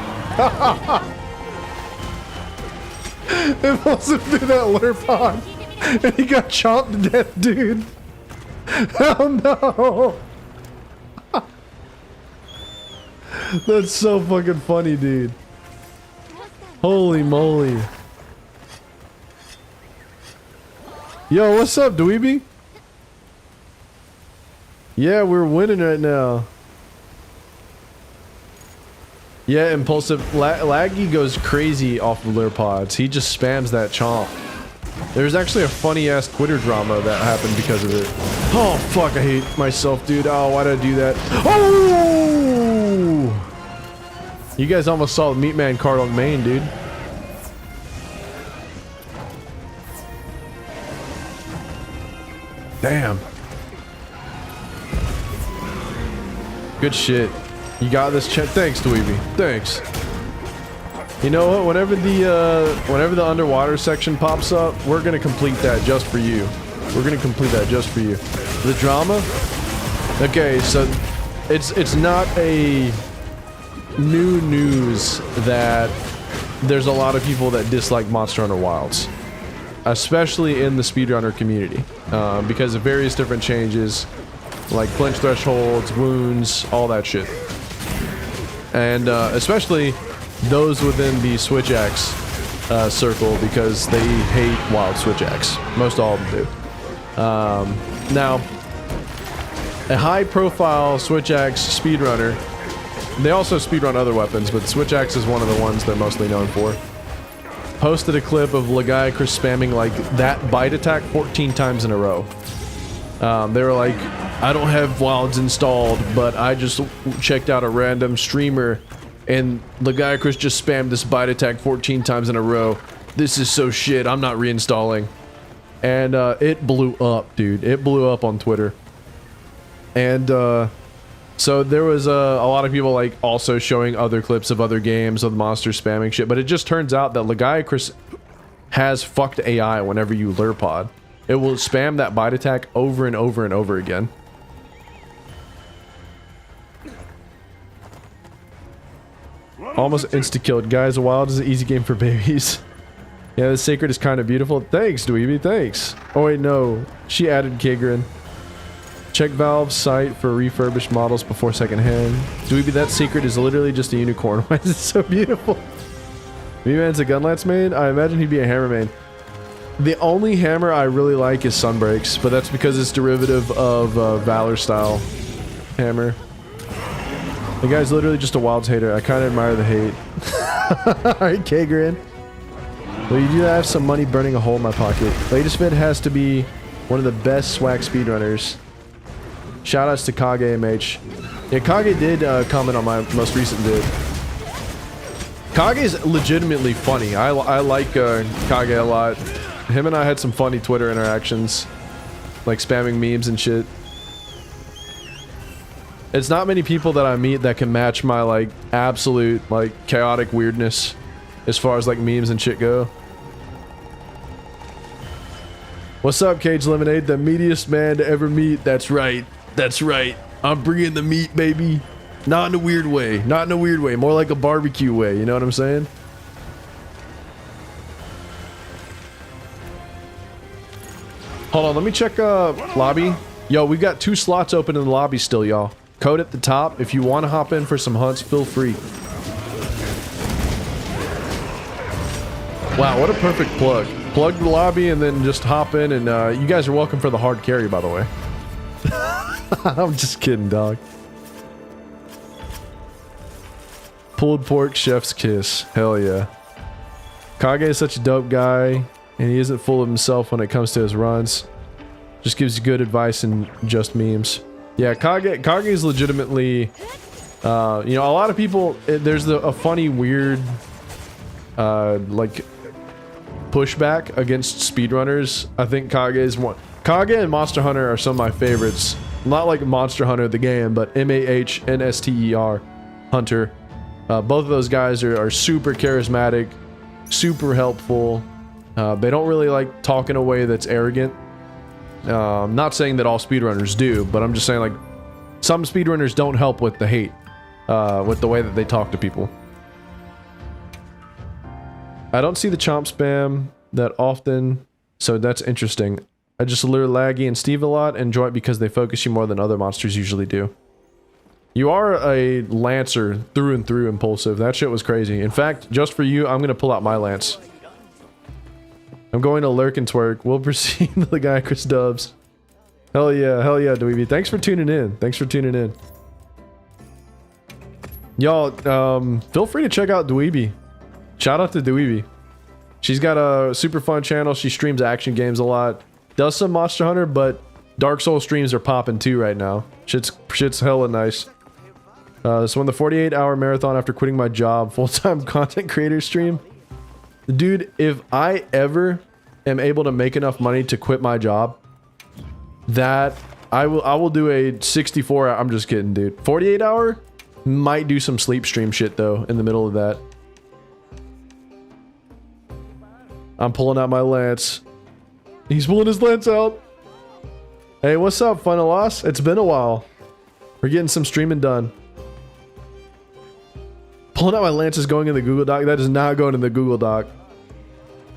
[SPEAKER 1] Impulsive threw that lurp on, and he got chomped to death, dude. Oh no! That's so fucking funny, dude. Holy moly. Yo, what's up, dweeby? Yeah, we're winning right now. Yeah, Impulsive. Laggy goes crazy off of lure pods. He just spams that chomp. There's actually a funny-ass Twitter drama that happened because of it. Oh, fuck, I hate myself, dude. Oh, why did I do that? Oh! You guys almost saw the Meatman card on main, dude. Damn. Good shit. You got this, Chet. Thanks, Dweeby. Thanks. You know what? Whenever the underwater section pops up, we're gonna complete that just for you. We're gonna complete that just for you. The drama? Okay, so it's not a new news that there's a lot of people that dislike Monster Hunter Wilds. especially in the speedrunner community, because of various different changes, like flinch thresholds, wounds, all that shit. And especially those within the switch axe circle, because they hate wild switch axe. Most all of them do. Now, a high-profile switch axe speedrunner, they also speedrun other weapons, but switch axe is one of the ones they're mostly known for, posted a clip of Legiacrus spamming like that bite attack 14 times in a row. They were like, I don't have wilds installed, but I just checked out a random streamer and Legiacrus just spammed this bite attack 14 times in a row. This is so shit, I'm not reinstalling. And it blew up, dude. It blew up on Twitter. And so there was a lot of people like also showing other clips of other games of monsters spamming shit, but it just turns out that Legiacrus has fucked AI whenever you lure pod. It will spam that bite attack over and over and over again. Almost insta-killed. Guys, Wild is an easy game for babies. Yeah, the Sacred is kind of beautiful. Thanks, Dweeby, thanks. Oh wait, no. She added Kagrin. Check Valve's site for refurbished models before secondhand. Dweeby, that Secret is literally just a unicorn. Why is it so beautiful? V-Man's a Gunlance main? I imagine he'd be a hammer main. The only hammer I really like is Sunbreaks, but that's because it's derivative of Valor style hammer. The guy's literally just a Wilds hater. I kind of admire the hate. Alright, Kagrin. Well, you do have some money burning a hole in my pocket. Latest vid has to be one of the best swag speedrunners. Shoutouts to KageMH. Yeah, Kage did comment on my most recent vid. Kage is legitimately funny. I like Kage a lot. Him and I had some funny Twitter interactions, like spamming memes and shit. It's not many people that I meet that can match my like absolute like chaotic weirdness as far as like memes and shit go. What's up, Cage Lemonade? The meatiest man to ever meet. That's right. That's right. I'm bringing the meat, baby. Not in a weird way. Not in a weird way. More like a barbecue way. You know what I'm saying? Hold on. Let me check lobby. Yo, we've got 2 slots open in the lobby still, y'all. Code at the top. If you want to hop in for some hunts, feel free. Wow, what a perfect plug. Plug the lobby and then just hop in, and you guys are welcome for the hard carry, by the way. I'm just kidding, dog. Pulled pork, chef's kiss. Hell yeah. Kage is such a dope guy, and he isn't full of himself when it comes to his runs. Just gives you good advice and just memes. Yeah, Kage is legitimately, you know, a lot of people, there's a funny, weird, like, pushback against speedrunners. I think Kage is one. Kage and Monsterhunter are some of my favorites. Not like Monsterhunter the game, but M-A-H-N-S-T-E-R Hunter. Both of those guys are super charismatic, super helpful. They don't really like talk in a way that's arrogant. Not saying that all speedrunners do, but I'm just saying like some speedrunners don't help with the hate, with the way that they talk to people. I don't see the chomp spam that often, so that's interesting. I just lure Laggy and Steve a lot, and enjoy it because they focus you more than other monsters usually do. You are a Lancer through and through, Impulsive. That shit was crazy. In fact, just for you, I'm gonna pull out my Lance. I'm going to lurk and twerk. We'll proceed to the guy Chris Dubs. Hell yeah, Dweeby. Thanks for tuning in. Thanks for tuning in. Y'all, feel free to check out Dweeby. Shout out to Dweeby. She's got a super fun channel. She streams action games a lot. Does some Monster Hunter, but Dark Souls streams are popping too right now. Shit's hella nice. So in the 48-hour marathon after quitting my job, full-time content creator stream. Dude, if I ever am able to make enough money to quit my job, that I will do a 64 hour, I'm just kidding, dude. 48 hour? Might do some sleep stream shit though in the middle of that. I'm pulling out my lance. He's pulling his lance out. Hey, what's up, Fun and Loss? It's been a while. We're getting some streaming done. Pulling out my lance is going in the Google Doc. That is not going in the Google Doc.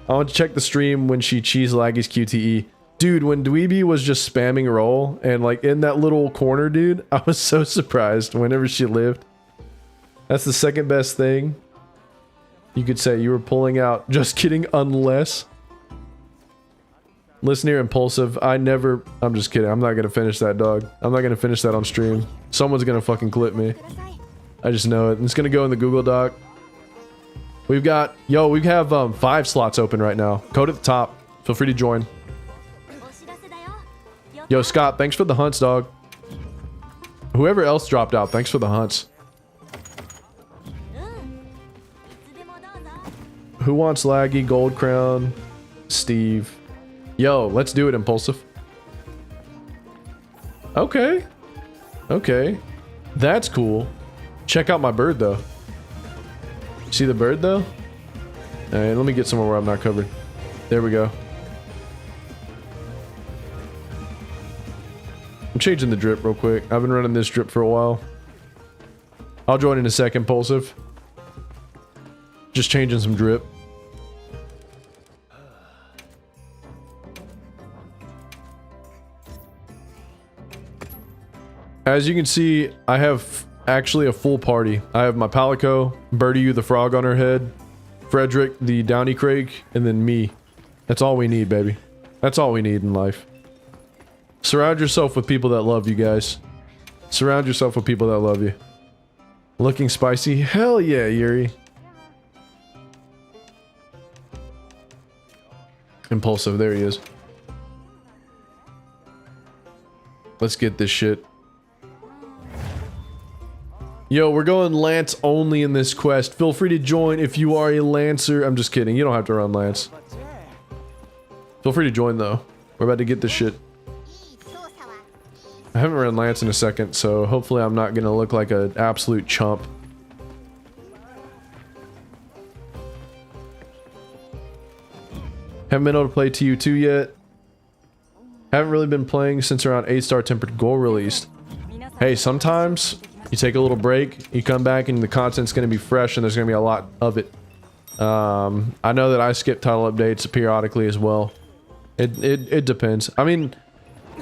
[SPEAKER 1] I want to check the stream when she cheese laggies QTE. Dude, when Dweeby was just spamming roll and like in that little corner, dude, I was so surprised whenever she lived. That's the second best thing you could say. You were pulling out. Just kidding, unless. Listen here, Impulsive. I'm just kidding. I'm not going to finish that, dog. I'm not going to finish that on stream. Someone's going to fucking clip me. I just know it. It's going to go in the Google Doc. We've got, we have 5 slots open right now. Code at the top. Feel free to join. Yo, Scott, thanks for the hunts, dog. Whoever else dropped out, thanks for the hunts. Who wants laggy? Gold Crown. Steve. Yo, let's do it, Impulsive. Okay. Okay. That's cool. Check out my bird, though. See the bird, though? Alright, let me get somewhere where I'm not covered. There we go. I'm changing the drip real quick. I've been running this drip for a while. I'll join in a second, Impulsive. Just changing some drip. As you can see, I have actually a full party. I have my Palico, Birdie you the frog on her head, Frederick the Downy Craig, and then me. That's all we need, baby. That's all we need in life. Surround yourself with people that love you, guys. Surround yourself with people that love you. Looking spicy? Hell yeah, Yuri. Impulsive, there he is. Let's get this shit. Yo, we're going Lance only in this quest. Feel free to join if you are a Lancer. I'm just kidding. You don't have to run Lance. Feel free to join, though. We're about to get this shit. I haven't run Lance in a second, so hopefully I'm not going to look like an absolute chump. Haven't been able to play TU2 yet. Haven't really been playing since around 8-star tempered goal released. Hey, sometimes you take a little break, you come back and the content's going to be fresh and there's going to be a lot of it. I know that I skip title updates periodically as well. It depends. I mean,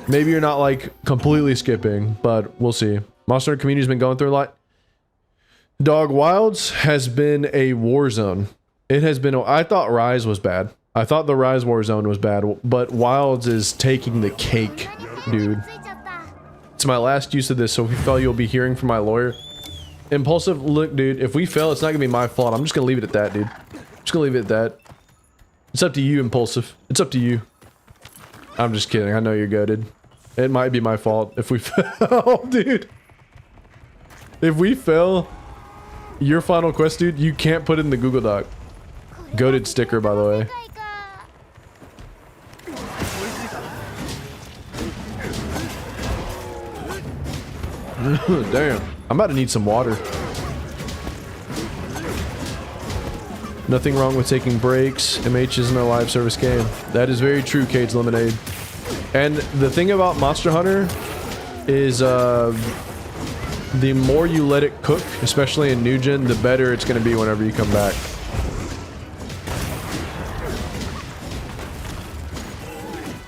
[SPEAKER 1] maybe you're not like completely skipping, but we'll see. Monster Hunter community's been going through a lot. Dog, Wilds has been a war zone. It has been. I thought Rise was bad. I thought the Rise War Zone was bad, but Wilds is taking the cake, dude. It's my last use of this, so if we fail, you'll be hearing from my lawyer. Impulsive, look, dude, if we fail, it's not gonna be my fault. I'm just gonna leave it at that, dude. Just gonna leave it at that. It's up to you, Impulsive. It's up to you. I'm just kidding. I know you're goated. It might be my fault if we fail, dude. If we fail, your final quest, dude, you can't put it in the Google Doc. Goated sticker, by the way. Damn. I'm about to need some water. Nothing wrong with taking breaks. MH isn't a live service game. That is very true, Cage Lemonade. And the thing about Monster Hunter is the more you let it cook, especially in New Gen, the better it's going to be whenever you come back.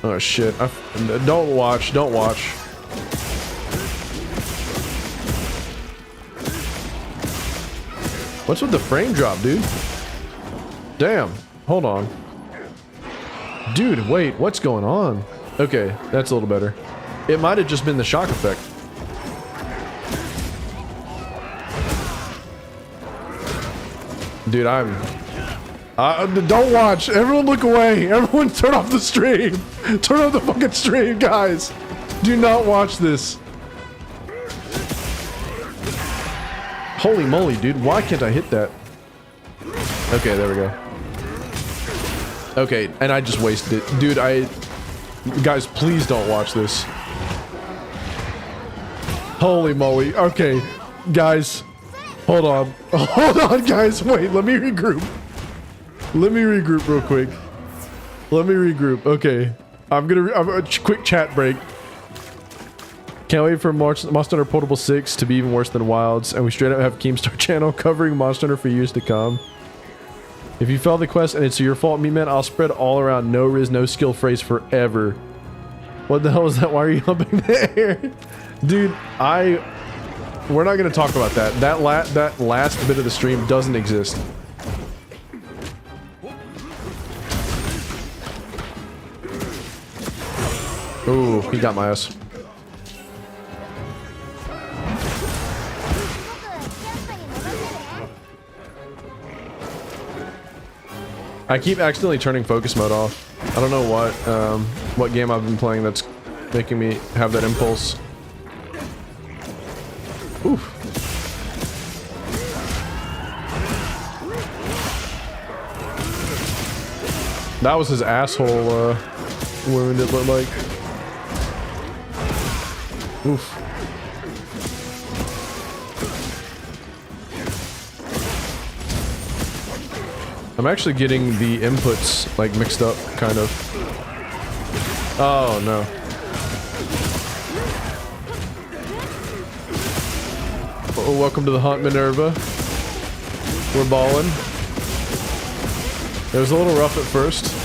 [SPEAKER 1] Oh shit. Don't watch. Don't watch. What's with the frame drop, dude? Damn. Hold on. Dude, wait. What's going on? Okay, that's a little better. It might have just been the shock effect. Dude, don't watch. Everyone look away. Everyone turn off the stream. Turn off the fucking stream, guys. Do not watch this. Holy moly, dude. Why can't I hit that? Okay, there we go. Okay, and I just wasted it. Dude, guys, please don't watch this. Holy moly. Okay, guys. Hold on. Hold on, guys. Wait, let me regroup. Let me regroup real quick. Let me regroup. Okay. I'm a quick chat break. Can't wait for Monster Hunter Portable 6 to be even worse than Wilds, and we straight up have Keemstar channel covering Monster Hunter for years to come. If you fail the quest and it's your fault, me man, I'll spread all around no riz, no skill phrase forever. What the hell is that? Why are you humping the air? Dude, we're not gonna talk about that. That last bit of the stream doesn't exist. Ooh, he got my ass. I keep accidentally turning focus mode off. I don't know what game I've been playing that's making me have that impulse. Oof. That was his asshole wound, it looked like. Oof. I'm actually getting the inputs like mixed up, kind of. Oh no. Oh, welcome to the hunt, Minerva. We're balling. It was a little rough at first.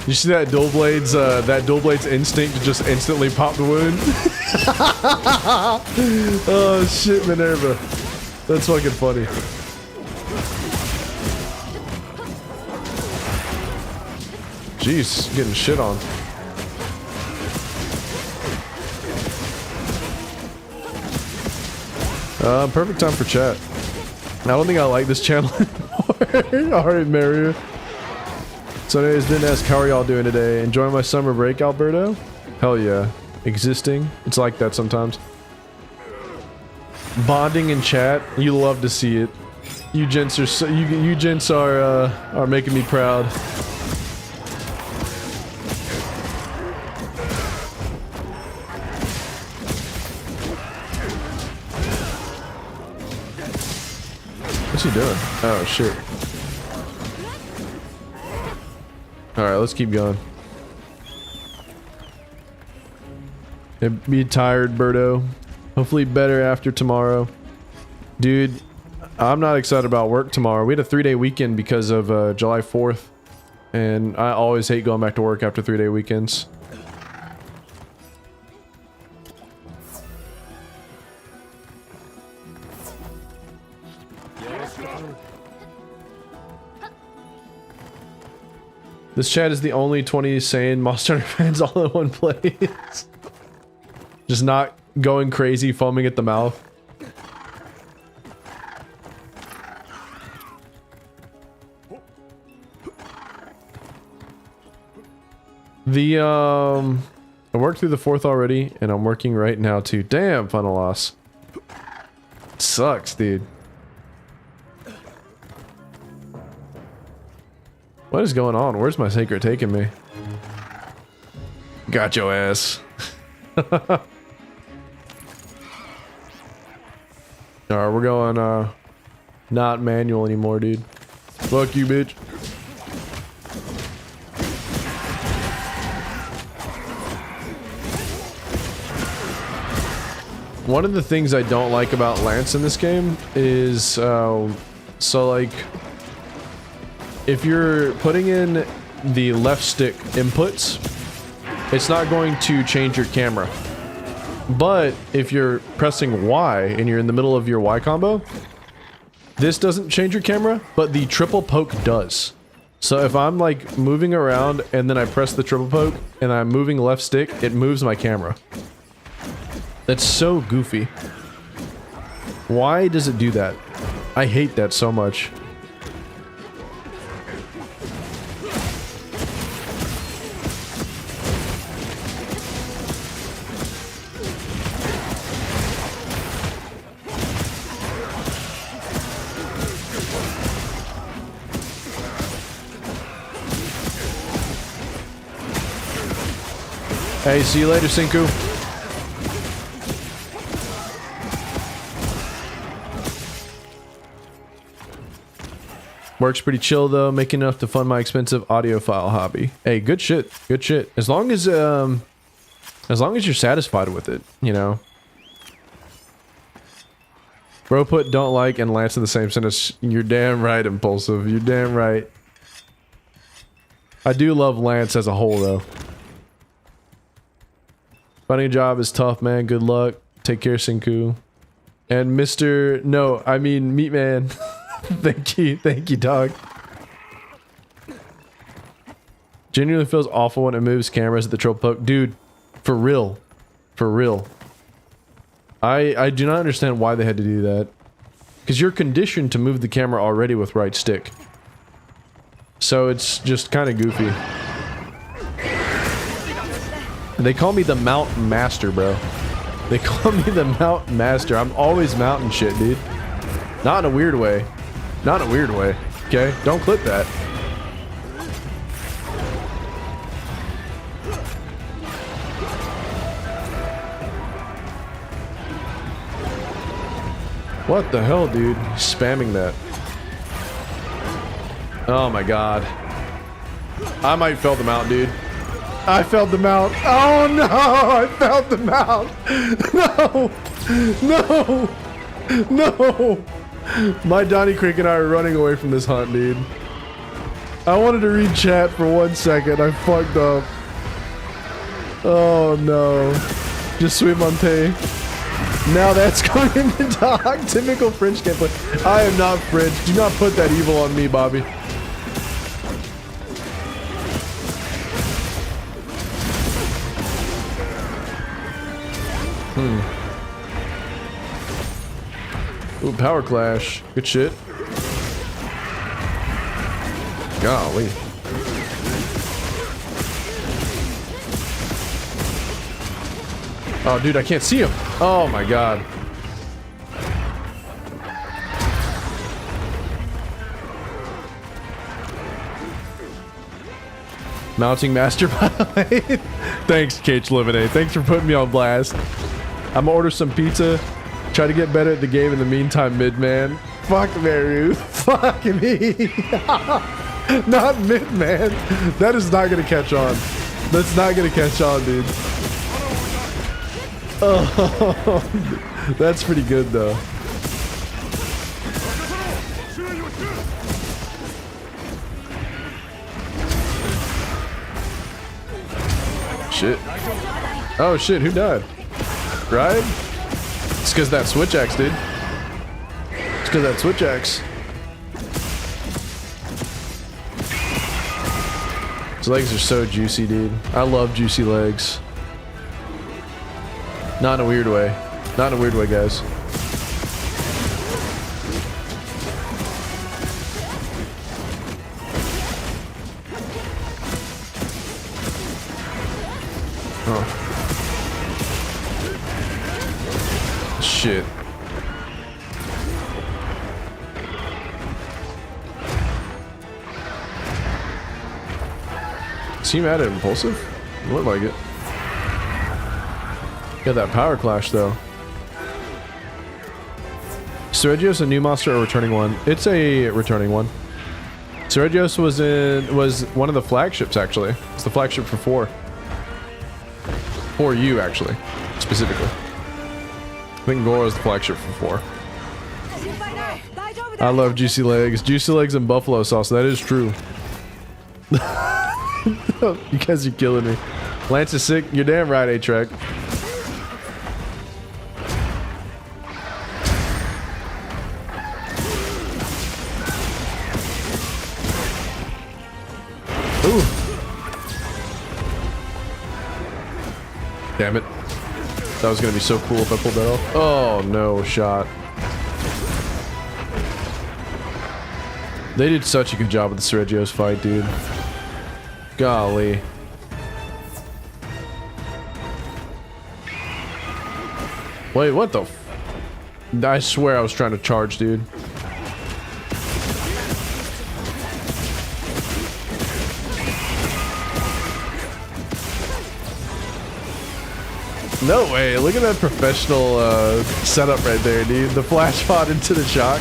[SPEAKER 1] You see that dual blade's instinct to just instantly pop the wound? Oh shit, Minerva. That's fucking funny. Jeez, getting shit on. Perfect time for chat. I don't think I like this channel anymore. Alright, Mario. So anyways, didn't ask how are y'all doing today? Enjoying my summer break, Alberto? Hell yeah. Existing. It's like that sometimes. Bonding in chat. You love to see it. You gents are so, you gents are making me proud. What's he doing? Oh shit. Alright, let's keep going. Be tired, Birdo. Hopefully better after tomorrow. Dude, I'm not excited about work tomorrow. We had a 3-day weekend because of July 4th. And I always hate going back to work after 3-day weekends. This chat is the only 20 sane Monster Hunter fans all in one place. Just not going crazy, foaming at the mouth. I worked through the 4th already, and I'm working right now too. Damn, funnel loss. Sucks, dude. What is going on? Where's my sacred taking me? Got your ass. Alright, we're going, not manual anymore, dude. Fuck you, bitch. One of the things I don't like about Lance in this game is, so like, if you're putting in the left stick inputs, it's not going to change your camera. But if you're pressing Y and you're in the middle of your Y combo, this doesn't change your camera, but the triple poke does. So if I'm like moving around and then I press the triple poke and I'm moving left stick, it moves my camera. That's so goofy. Why does it do that? I hate that so much. Hey, see you later, Sinku. Works pretty chill though, making enough to fund my expensive audiophile hobby. Hey, good shit, good shit. As long as you're satisfied with it, you know. Bro put don't like and Lance in the same sentence. You're damn right, Impulsive. You're damn right. I do love Lance as a whole, though. Finding a job is tough, man. Good luck. Take care, Sinku. And Mr. No, I mean, Meat Man. Thank you, dog. Genuinely feels awful when it moves cameras at the troll poke. Dude, for real. For real. I do not understand why they had to do that. Because you're conditioned to move the camera already with right stick. So it's just kind of goofy. They call me the Mount Master, bro. They call me the Mount Master. I'm always mounting shit, dude. Not in a weird way. Not in a weird way. Okay? Don't clip that. What the hell, dude? He's spamming that. Oh my god. I might fail them out, dude. I failed them out. Oh no! I failed them out! No! No! No! My Donnie Creek and I are running away from this hunt, dude. I wanted to read chat for 1 second. I fucked up. Oh no. Just sweet Monte. Now that's going in the dog. Typical French gameplay. I am not French. Do not put that evil on me, Bobby. Ooh, power clash. Good shit. Golly. Oh, dude, I can't see him. Oh my god. Mounting master, by the way. Thanks, Cage Lemonade. Thanks for putting me on blast. I'm gonna order some pizza. Try to get better at the game in the meantime, mid-man. Fuck Meru. Fuck me. Not mid-man. That is not gonna catch on. That's not gonna catch on, dude. Oh, that's pretty good, though. Shit. Oh shit, who died? Right? It's because that switch axe, dude. It's because that switch axe. His legs are so juicy, dude. I love juicy legs. Not in a weird way. Not in a weird way, guys. Oh. Shit. Is he mad at Impulsive? Look like it. Got that power clash though. Sergio's a new monster or returning one? It's a returning one. Sergio's was one of the flagships actually. It's the flagship for 4. For you actually, specifically. I think Goro's the flagship for 4. I love juicy legs. Juicy legs and buffalo sauce. That is true. You guys are killing me. Lance is sick. You're damn right, A-Track. Ooh. Damn it. That was gonna be so cool if I pulled that off. Oh no, shot. They did such a good job with the Sergio's fight, dude. Golly. Wait, what the f— I swear I was trying to charge, dude. No way, look at that professional setup right there, dude. The flash pod into the shock.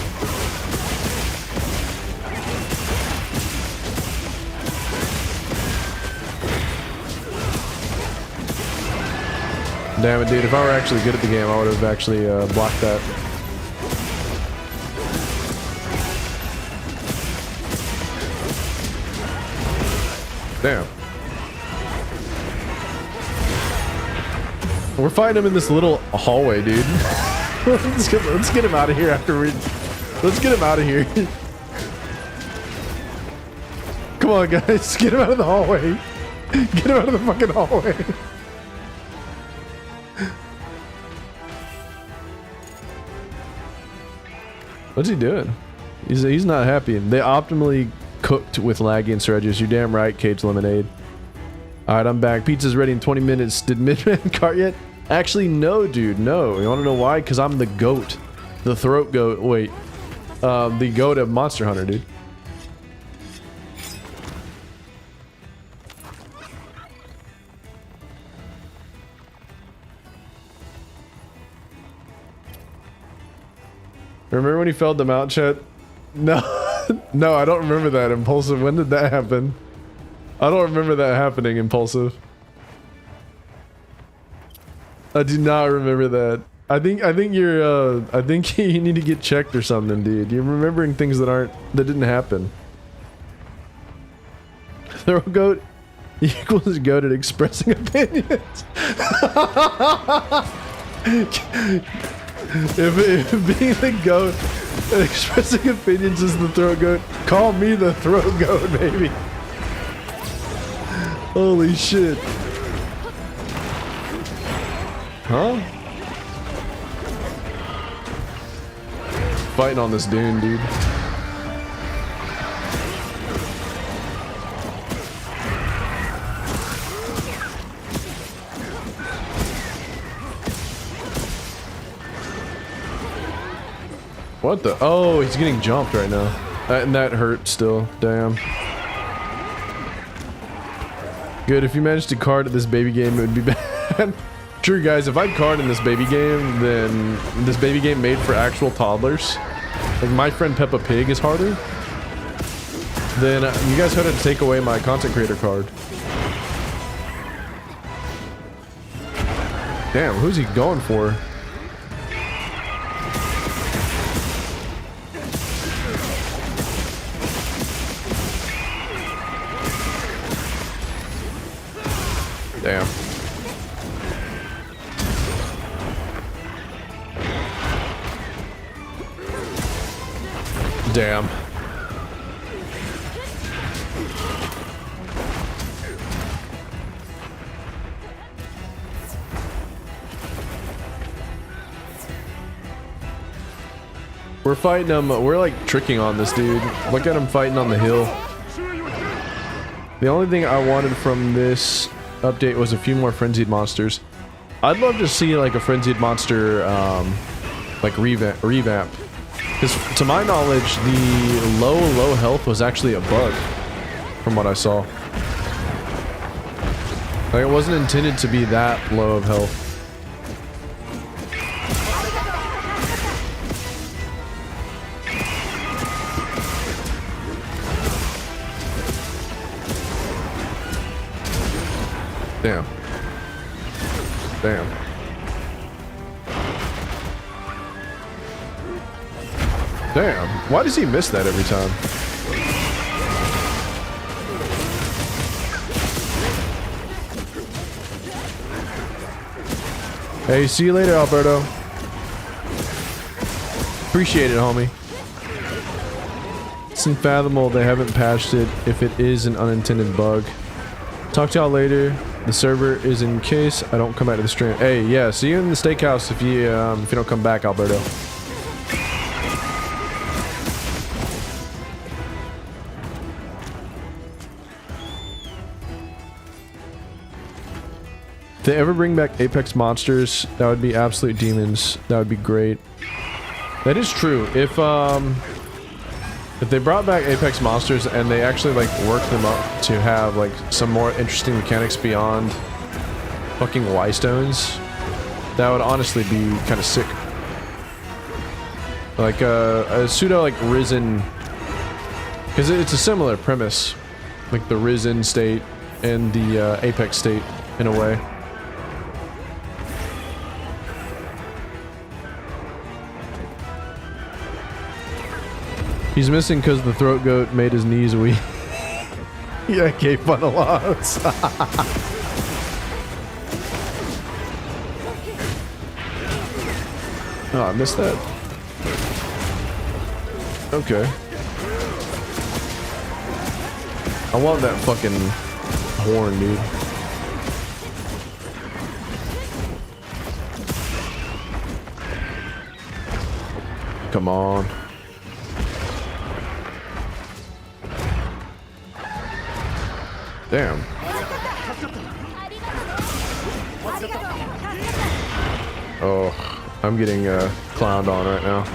[SPEAKER 1] Damn it, dude. If I were actually good at the game, I would have actually blocked that. Damn. We're fighting him in this little hallway, dude. let's get him out of here after we... Let's get him out of here. Come on, guys. Get him out of the hallway. Get him out of the fucking hallway. What's he doing? He's not happy. They optimally cooked with laggy and surges. You're damn right, Cage Lemonade. Alright, I'm back. Pizza's ready in 20 minutes. Did Midman cart yet? Actually, no, dude. No. You wanna know why? Because I'm the goat. The throat goat. Wait. The goat of Monster Hunter, dude. Remember when he felled them out, chat? No. No, I don't remember that, Impulsive. When did that happen? I don't remember that happening, Impulsive. I do not remember that. I think you're I think you need to get checked or something, dude. You're remembering things that didn't happen. Throw goat equals goat at expressing opinions. If being the goat and expressing opinions is the throat goat, call me the throat goat, baby. Holy shit. Huh? Fighting on this dune, dude. What the? Oh, he's getting jumped right now. And that hurt still. Damn. Good, if you managed to card at this baby game, it would be bad. True, guys, if I'd card in this baby game, then this baby game made for actual toddlers, like My Friend Peppa Pig is harder, then you guys had to take away my content creator card. Damn, who's he going for? Damn. Damn. We're fighting him. We're like tricking on this dude. Look at him fighting on the hill. The only thing I wanted from this update was a few more frenzied monsters. I'd love to see like a frenzied monster like revamp. Because to my knowledge, the low health was actually a bug from what I saw. Like it wasn't intended to be that low of health. Damn. Damn. Damn. Why does he miss that every time? Hey, see you later, Alberto. Appreciate it, homie. It's unfathomable they haven't patched it if it is an unintended bug. Talk to y'all later. The server is in case I don't come back to the stream. Hey, yeah, see you in the steakhouse if you don't come back, Alberto. If they ever bring back Apex monsters, that would be absolute demons. That would be great. That is true. If they brought back Apex monsters and they actually like worked them up to have like some more interesting mechanics beyond fucking Y-stones, that would honestly be kind of sick. Like a pseudo like Risen, because it's a similar premise, like the Risen state and the Apex state in a way. He's missing because the throat goat made his knees weak. Yeah, cave funnel logs. Oh, I missed that. Okay. I want that fucking horn, dude. Come on. Damn. Oh, I'm getting clowned on right now.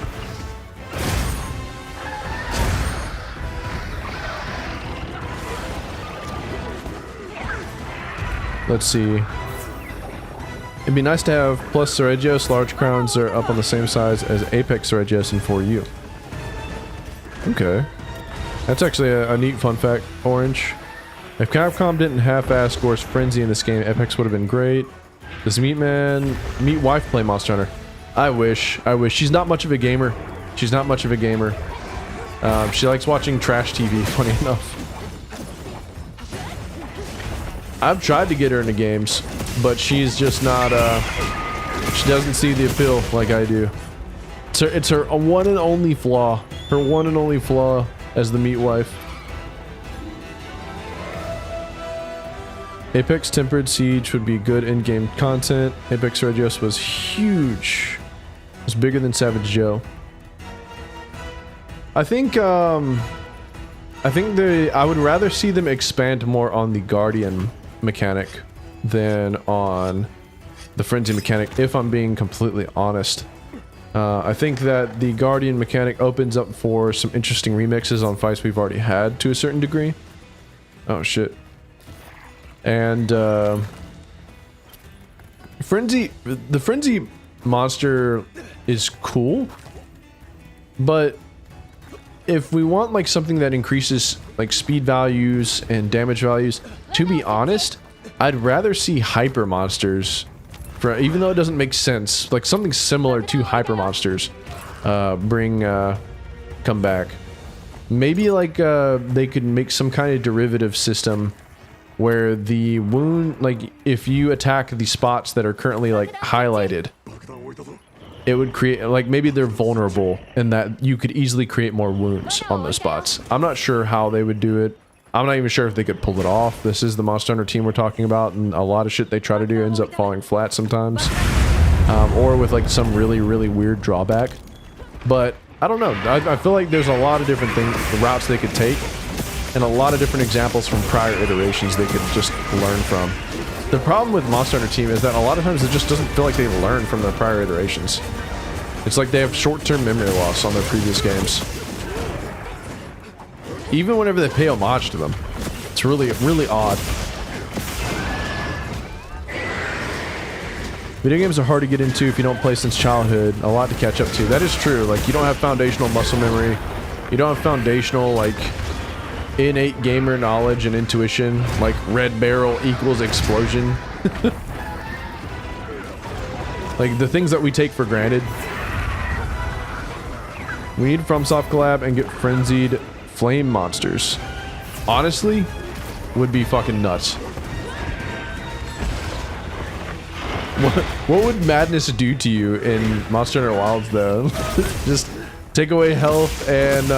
[SPEAKER 1] Let's see. It'd be nice to have plus Seregios. Large crowns are up on the same size as Apex Seregios and 4U. Okay. That's actually a neat fun fact, Orange. If Capcom didn't half-ass Gore's Frenzy in this game, Apex would have been great. Does Meat Wife play Monster Hunter? I wish. She's not much of a gamer. She likes watching trash TV, funny enough. I've tried to get her into games, but she's just not, she doesn't see the appeal like I do. It's her one and only flaw. Her one and only flaw as the Meat Wife. Apex Tempered Siege would be good in-game content. Apex Regios was huge. It was bigger than Savage Joe. I think I would rather see them expand more on the Guardian mechanic than on the Frenzy mechanic, if I'm being completely honest. I think that the Guardian mechanic opens up for some interesting remixes on fights we've already had to a certain degree. Oh shit. And the Frenzy monster is cool, but if we want like something that increases like speed values and damage values, to be honest, I'd rather see hyper monsters, for even though it doesn't make sense, like something similar to hyper monsters come back. Maybe like they could make some kind of derivative system where the wound, like if you attack the spots that are currently like highlighted, it would create, like maybe they're vulnerable and that you could easily create more wounds on those spots. I'm not sure how they would do it. I'm not even sure if they could pull it off. This is the Monster Hunter team we're talking about, and a lot of shit they try to do ends up falling flat sometimes. Or with like some really, really weird drawback. But I don't know. I feel like there's a lot of different routes they could take, and a lot of different examples from prior iterations they could just learn from. The problem with Monster Hunter team is that a lot of times it just doesn't feel like they learn from their prior iterations. It's like they have short-term memory loss on their previous games. Even whenever they pay homage to them. It's really, really odd. Video games are hard to get into if you don't play since childhood. A lot to catch up to. That is true. Like, you don't have foundational muscle memory. You don't have foundational, like, innate gamer knowledge and intuition. Like, red barrel equals explosion. Like, the things that we take for granted. We need FromSoft collab and get frenzied flame monsters. Honestly, would be fucking nuts. What would madness do to you in Monster Hunter Wilds though? Just take away health and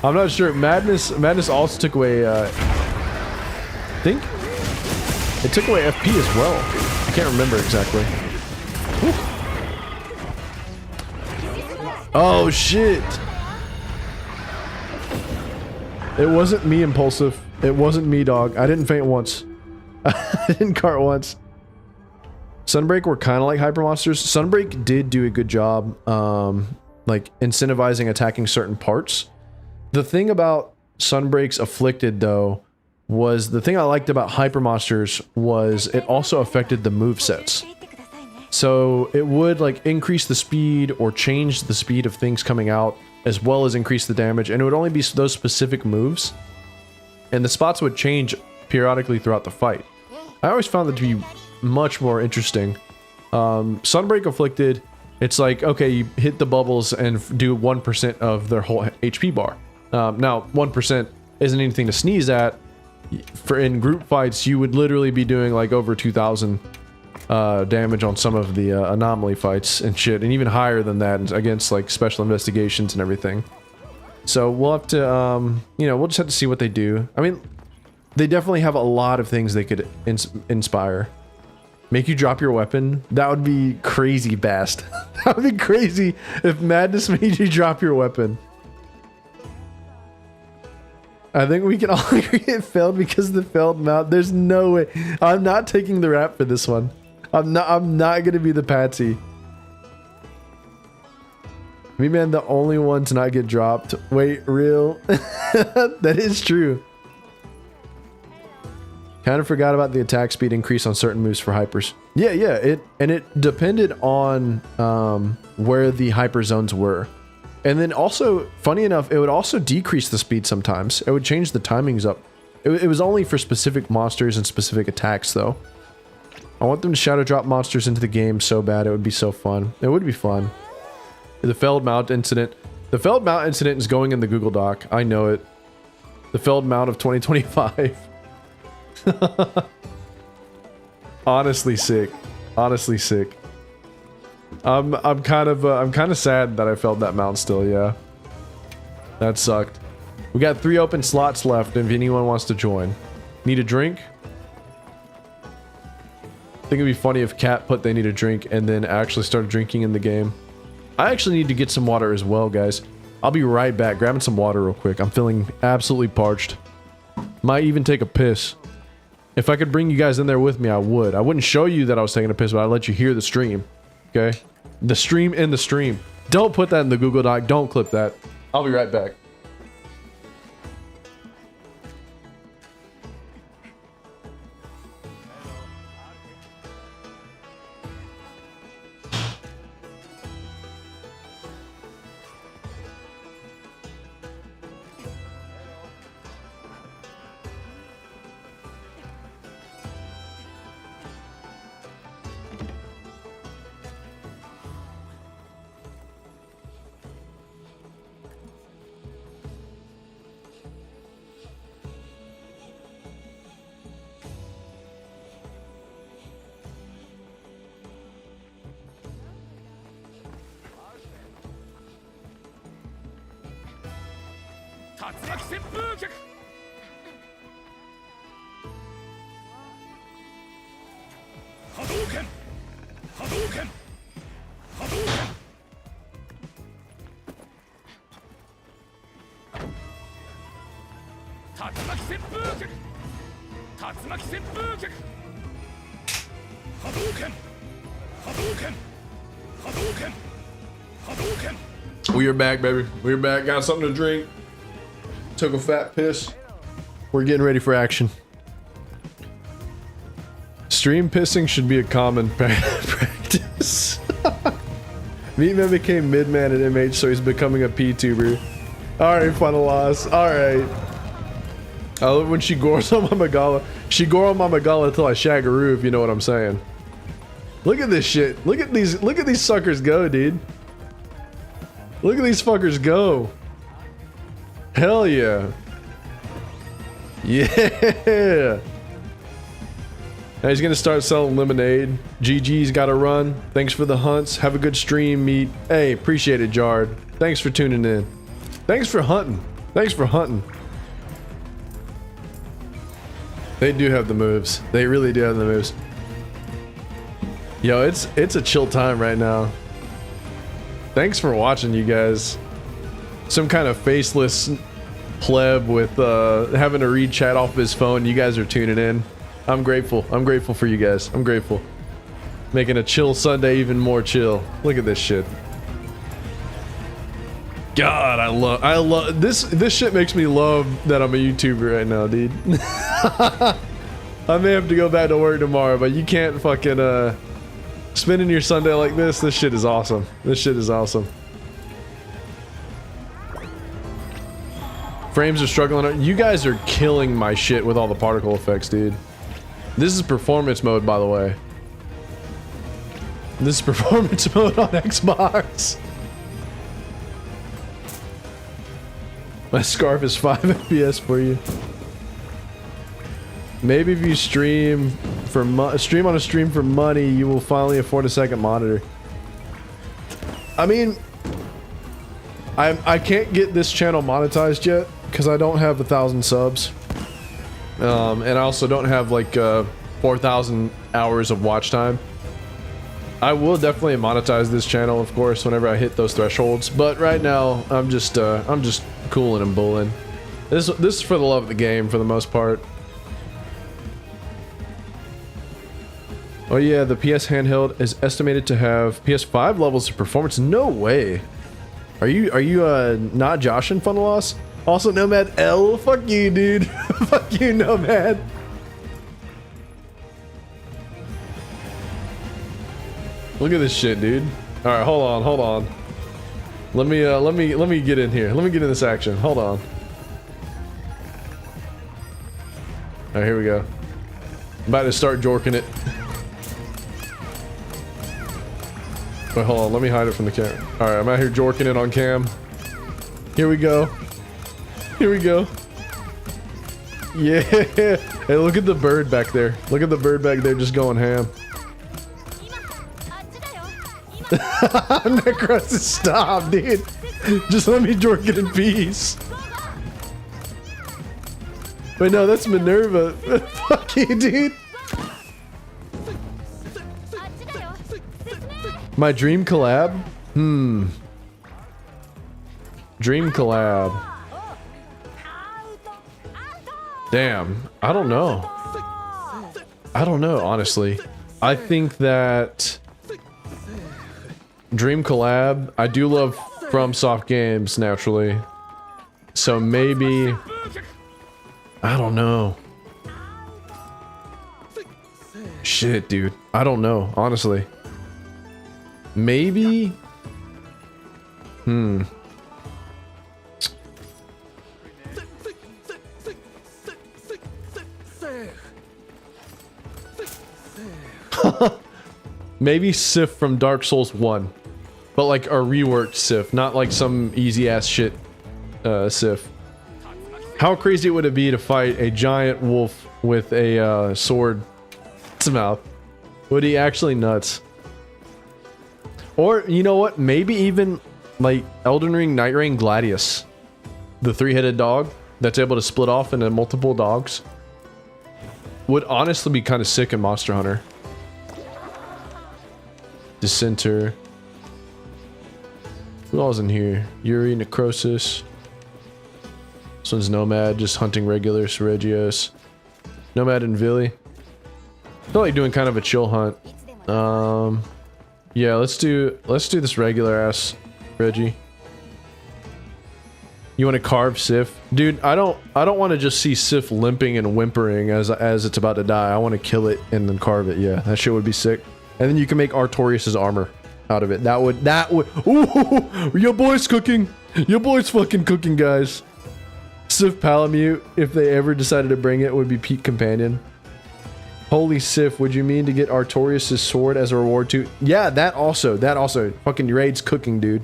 [SPEAKER 1] I'm not sure. Madness also took away I think it took away FP as well. I can't remember exactly. Whew. Oh shit. It wasn't me, Impulsive. It wasn't me, dog. I didn't faint once. I didn't cart once. Sunbreak were kind of like hyper monsters. Sunbreak did do a good job, like incentivizing attacking certain parts. The thing about Sunbreak's Afflicted, though, was the thing I liked about hyper monsters was it also affected the movesets. So it would like increase the speed or change the speed of things coming out, as well as increase the damage, and it would only be those specific moves, and the spots would change periodically throughout the fight. I always found that to be much more interesting. Sunbreak Afflicted, it's like, okay, you hit the bubbles and do 1% of their whole HP bar. Now, 1% isn't anything to sneeze at, for in group fights, you would literally be doing like over 2,000 damage on some of the anomaly fights and shit, and even higher than that against like special investigations and everything. So we'll have to, you know, we'll just have to see what they do. I mean, they definitely have a lot of things they could inspire. Make you drop your weapon? That would be crazy fast. That would be crazy if Madness made you drop your weapon. I think we can all agree it failed because of the failed mount. There's no way. I'm not taking the rap for this one. I'm not gonna be the patsy. Me man, the only one to not get dropped. Wait, real? That is true. Kind of forgot about the attack speed increase on certain moves for hypers. Yeah, it depended on where the hyper zones were. And then also, funny enough, it would also decrease the speed sometimes. It would change the timings up. It was only for specific monsters and specific attacks though. I want them to shadow drop monsters into the game so bad. It would be so fun. It would be fun. The failed mount incident. The failed mount incident is going in the Google Doc. I know it. The failed mount of 2025. Honestly sick. Honestly sick. I'm kind of sad that I failed that mount still, yeah. That sucked. We got 3 open slots left if anyone wants to join. Need a drink? I think it'd be funny if Cat put they need a drink and then actually started drinking in the game. I actually need to get some water as well, guys. I'll be right back, grabbing some water real quick. I'm feeling absolutely parched. Might even take a piss. If I could bring you guys in there with me, I would. I wouldn't show you that I was taking a piss, but I'd let you hear the stream. Okay? The stream in the stream. Don't put that in the Google Doc. Don't clip that. I'll be right back. We're back, baby. We're back. Got something to drink. Took a fat piss. We're getting ready for action. Stream pissing should be a common practice. Meatman became mid-man at MH, so he's becoming a P-tuber. Alright, final loss. Alright. I love when she gores on my Magala. She gore on my Magala until I shagaroo, if you know what I'm saying. Look at this shit. Look at these suckers go, dude. Look at these fuckers go. Hell yeah. Yeah. Now he's gonna start selling lemonade. GG's gotta run. Thanks for the hunts. Have a good stream, Meat. Hey, appreciate it, Jard. Thanks for tuning in. Thanks for hunting. Thanks for hunting. They do have the moves. They really do have the moves. Yo, it's a chill time right now. Thanks for watching, you guys. Some kind of faceless pleb with having to read chat off of his phone. You guys are tuning in. I'm grateful. I'm grateful for you guys. I'm grateful. Making a chill Sunday even more chill. Look at this shit. God, I love this. This shit makes me love that I'm a YouTuber right now, dude. I may have to go back to work tomorrow, but you can't fucking spending your Sunday like this. This shit is awesome. This shit is awesome. Frames are struggling. You guys are killing my shit with all the particle effects, dude. This is performance mode, by the way. This is performance mode on Xbox. My scarf is 5 FPS for you. Maybe if you stream for stream on a stream for money, you will finally afford a second monitor. I mean, I can't get this channel monetized yet because I don't have 1,000 subs, and I also don't have like 4,000 hours of watch time. I will definitely monetize this channel, of course, whenever I hit those thresholds. But right now, I'm just cooling and bulling. This is for the love of the game, for the most part. Oh yeah, the PS handheld is estimated to have PS5 levels of performance. No way. Are you not joshing, Fun Loss? Also, Nomad L. Fuck you, dude. Fuck you, Nomad. Look at this shit, dude. All right, hold on. Let me get in here. Let me get in this action. Hold on. All right, here we go. I'm about to start jorking it. Wait, hold on. Let me hide it from the camera. All right, I'm out here jorking it on cam. Here we go. Here we go. Yeah. Hey, look at the bird back there. Look at the bird back there just going ham. Necros, stop, dude. Just let me jork it in peace. Wait, no, that's Minerva. Fuck you, dude. My dream collab? Dream collab. Damn, I don't know. I don't know, honestly. I think that dream collab, I do love FromSoft games, naturally. So maybe, I don't know. Shit, dude. I don't know, honestly. Maybe? Maybe Sif from Dark Souls 1. But like a reworked Sif, not like some easy ass shit Sif. How crazy would it be to fight a giant wolf with a sword in his mouth? Would he actually nuts? Or, you know what? Maybe even, like, Elden Ring Night Rain Gladius. The three-headed dog that's able to split off into multiple dogs. Would honestly be kind of sick in Monster Hunter. Dissenter. Who all's in here? Yuri, Necrosis. This one's Nomad, just hunting regular Seregios. Nomad and Villy. I feel like doing kind of a chill hunt. Yeah, let's do this regular ass Reggie. You want to carve Sif? Dude, I don't want to just see Sif limping and whimpering as it's about to die. I want to kill it and then carve it. Yeah, that shit would be sick. And then you can make Artorias' armor out of it. That would ooh, your boy's cooking. Your boy's fucking cooking, guys. Sif Palamute, if they ever decided to bring it, would be peak companion. Holy Sif, would you mean to get Artorias' sword as a reward too? Yeah, that also. Fucking Uraid's cooking, dude.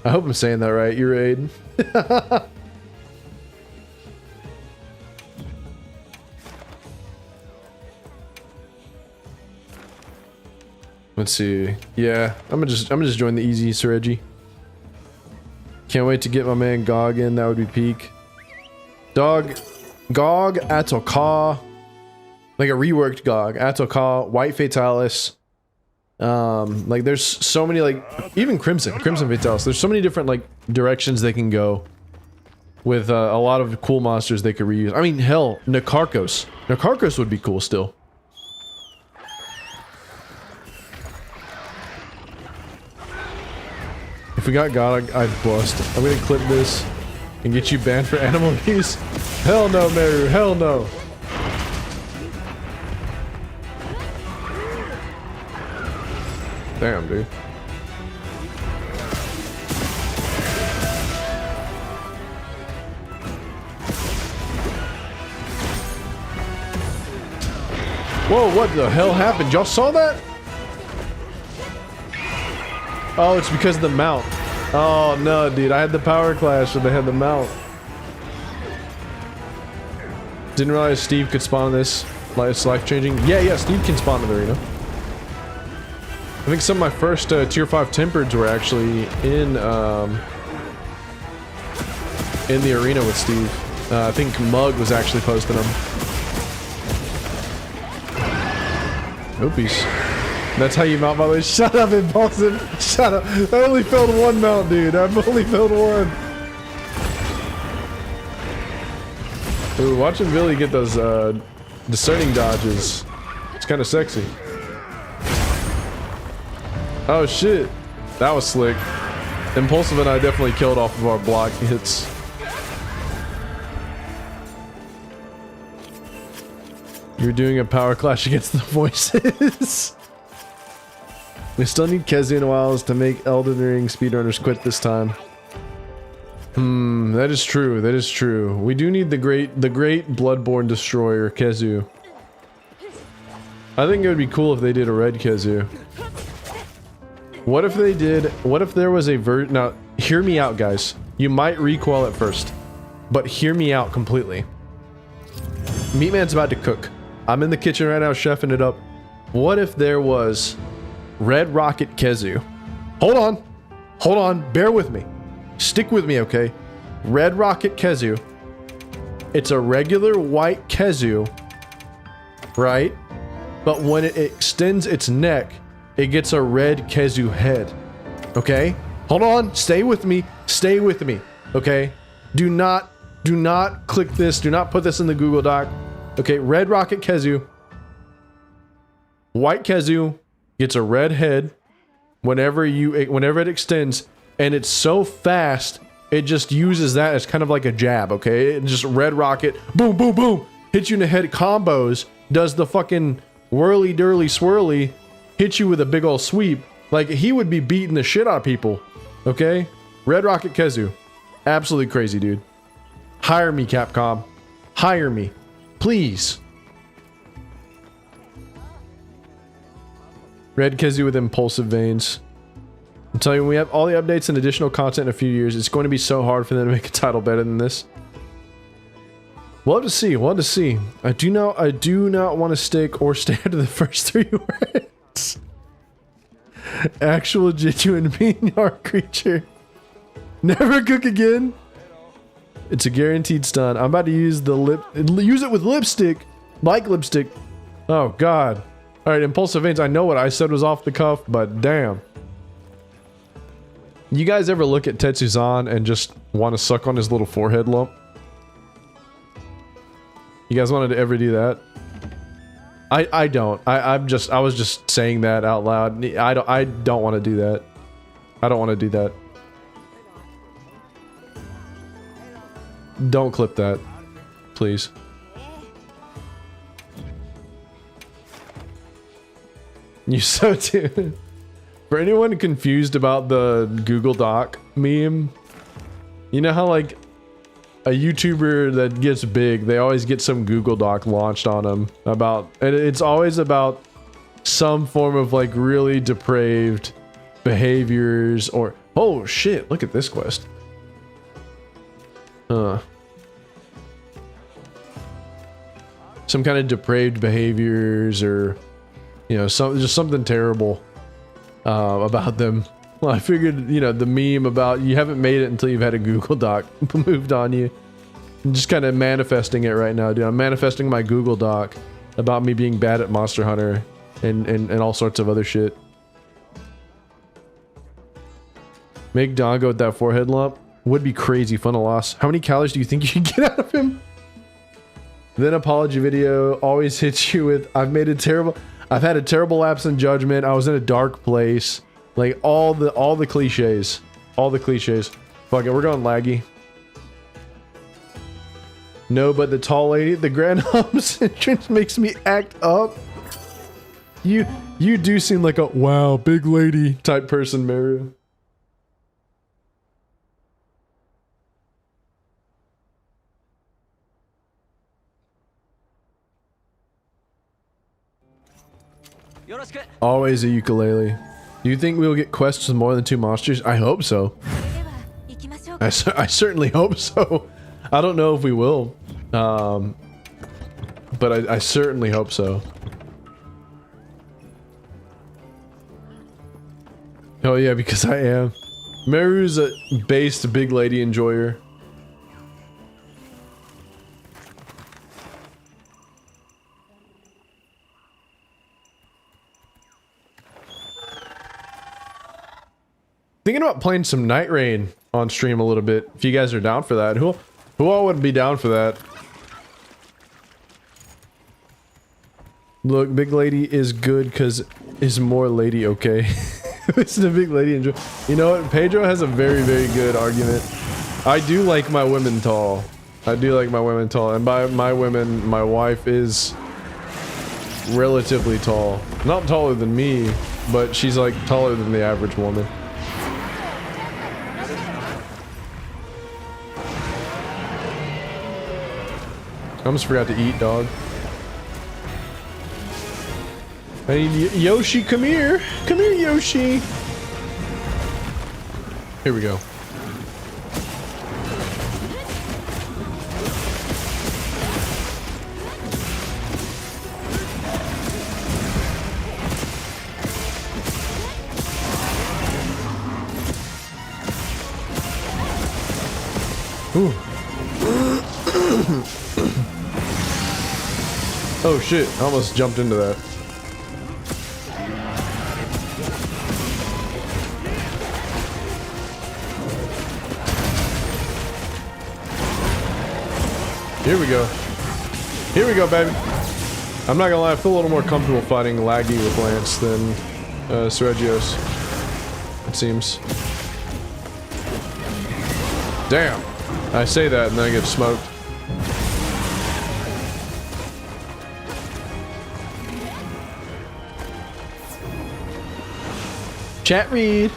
[SPEAKER 1] I hope I'm saying that right, Uraid. Let's see. Yeah, I'm gonna just join the easy Seregi. Can't wait to get my man Gog in, that would be peak. Gog Atoka. Like a reworked Gog, Atoka, White Fatalis. Like there's so many, like even Crimson Fatalis. There's so many different like directions they can go with a lot of cool monsters they could reuse. I mean, hell, Nakarkos. Nakarkos would be cool still. If we got God, I'd bust. I'm gonna clip this and get you banned for animal abuse. Hell no, Meru. Hell no. Damn, dude. Whoa, what the hell happened? Y'all saw that? Oh, it's because of the mount. Oh no, dude. I had the power clash, so they had the mount. Didn't realize Steve could spawn in this. It's life changing. Yeah, Steve can spawn in the arena. I think some of my first tier 5 tempereds were actually in the arena with Steve. I think Mug was actually posting them. Oopies. That's how you mount, by the way. Shut up, Impulsive. Shut up. I only failed one mount, dude. I've only failed one. Ooh, watching Billy get those discerning dodges. It's kind of sexy. Oh shit. That was slick. Impulsive and I definitely killed off of our block hits. You're doing a power clash against the voices. We still need Kezu and Wiles to make Elden Ring speedrunners quit this time. That is true. That is true. We do need the great Bloodborne destroyer, Kezu. I think it would be cool if they did a red Kezu. What if they did, what if there was a now, hear me out, guys. You might recoil at first, but hear me out completely. Meatman's about to cook. I'm in the kitchen right now, chefing it up. What if there was Red Rocket Kezu? Hold on, bear with me. Stick with me, okay? Red Rocket Kezu. It's a regular white Kezu, right? But when it extends its neck, it gets a red Kezu head. Okay? Hold on, stay with me, okay? Do not click this, do not put this in the Google Doc. Okay, Red Rocket Kezu. White Kezu gets a red head whenever it extends, and it's so fast, it just uses that as kind of like a jab, okay? It just red rocket, boom, boom, boom, hits you in the head, combos, does the fucking whirly dirly swirly, hits you with a big old sweep. Like, he would be beating the shit out of people, okay? Red Rocket Kezu. Absolutely crazy, dude. Hire me, Capcom. Hire me. Please. Red Kezu with impulsive veins. I'm telling you, when we have all the updates and additional content in a few years, it's going to be so hard for them to make a title better than this. We'll have to see. We'll have to see. I do not want to stick or stay to the first 3 words. Actual genuine mean yard creature. Never cook again. It's a guaranteed stun. I'm about to use use it with lipstick. Like lipstick. Oh god. Alright, impulsive veins. I know what I said was off the cuff, but damn. You guys ever look at Tetsuzan and just want to suck on his little forehead lump? You guys wanted to ever do that? I don't. I was just saying that out loud. I don't want to do that. I don't want to do that. Don't clip that, please. You so too. For anyone confused about the Google Doc meme, you know how like a YouTuber that gets big, they always get some Google Doc launched on them about, and it's always about some form of like really depraved behaviors or, oh shit, look at this quest. Some kind of depraved behaviors or, you know, just something terrible about them. Well, I figured, you know, the meme about you haven't made it until you've had a Google Doc moved on you. I'm just kind of manifesting it right now, dude. I'm manifesting my Google Doc about me being bad at Monster Hunter and all sorts of other shit. Make Dongo with that forehead lump would be crazy fun to loss. How many calories do you think you can get out of him? Then apology video always hits you with, I've had a terrible lapse in judgment. I was in a dark place. Like all the cliches. All the cliches. Fuck it, we're going laggy. No, but the tall lady, the Grand Humps entrance makes me act up. You do seem like a wow, big lady type person, Mario. Always a ukulele. Do you think we'll get quests with more than 2 monsters? I hope so. I certainly hope so. I don't know if we will. but I certainly hope so. Oh yeah, because I am. Meru's a based big lady enjoyer. Thinking about playing some Night Rain on stream a little bit. If you guys are down for that, who all would be down for that? Look, big lady is good because is more lady okay. It's the big lady enjoy. You know what? Pedro has a very, very good argument. I do like my women tall. I do like my women tall. And by my women, my wife is relatively tall. Not taller than me, but she's like taller than the average woman. I almost forgot to eat, dog. Hey, Yoshi, come here. Come here, Yoshi. Here we go. Ooh. Oh shit, I almost jumped into that. Here we go. Here we go, baby. I'm not gonna lie, I feel a little more comfortable fighting laggy with Lance than Sergio's, it seems. Damn. I say that and then I get smoked. Chat read.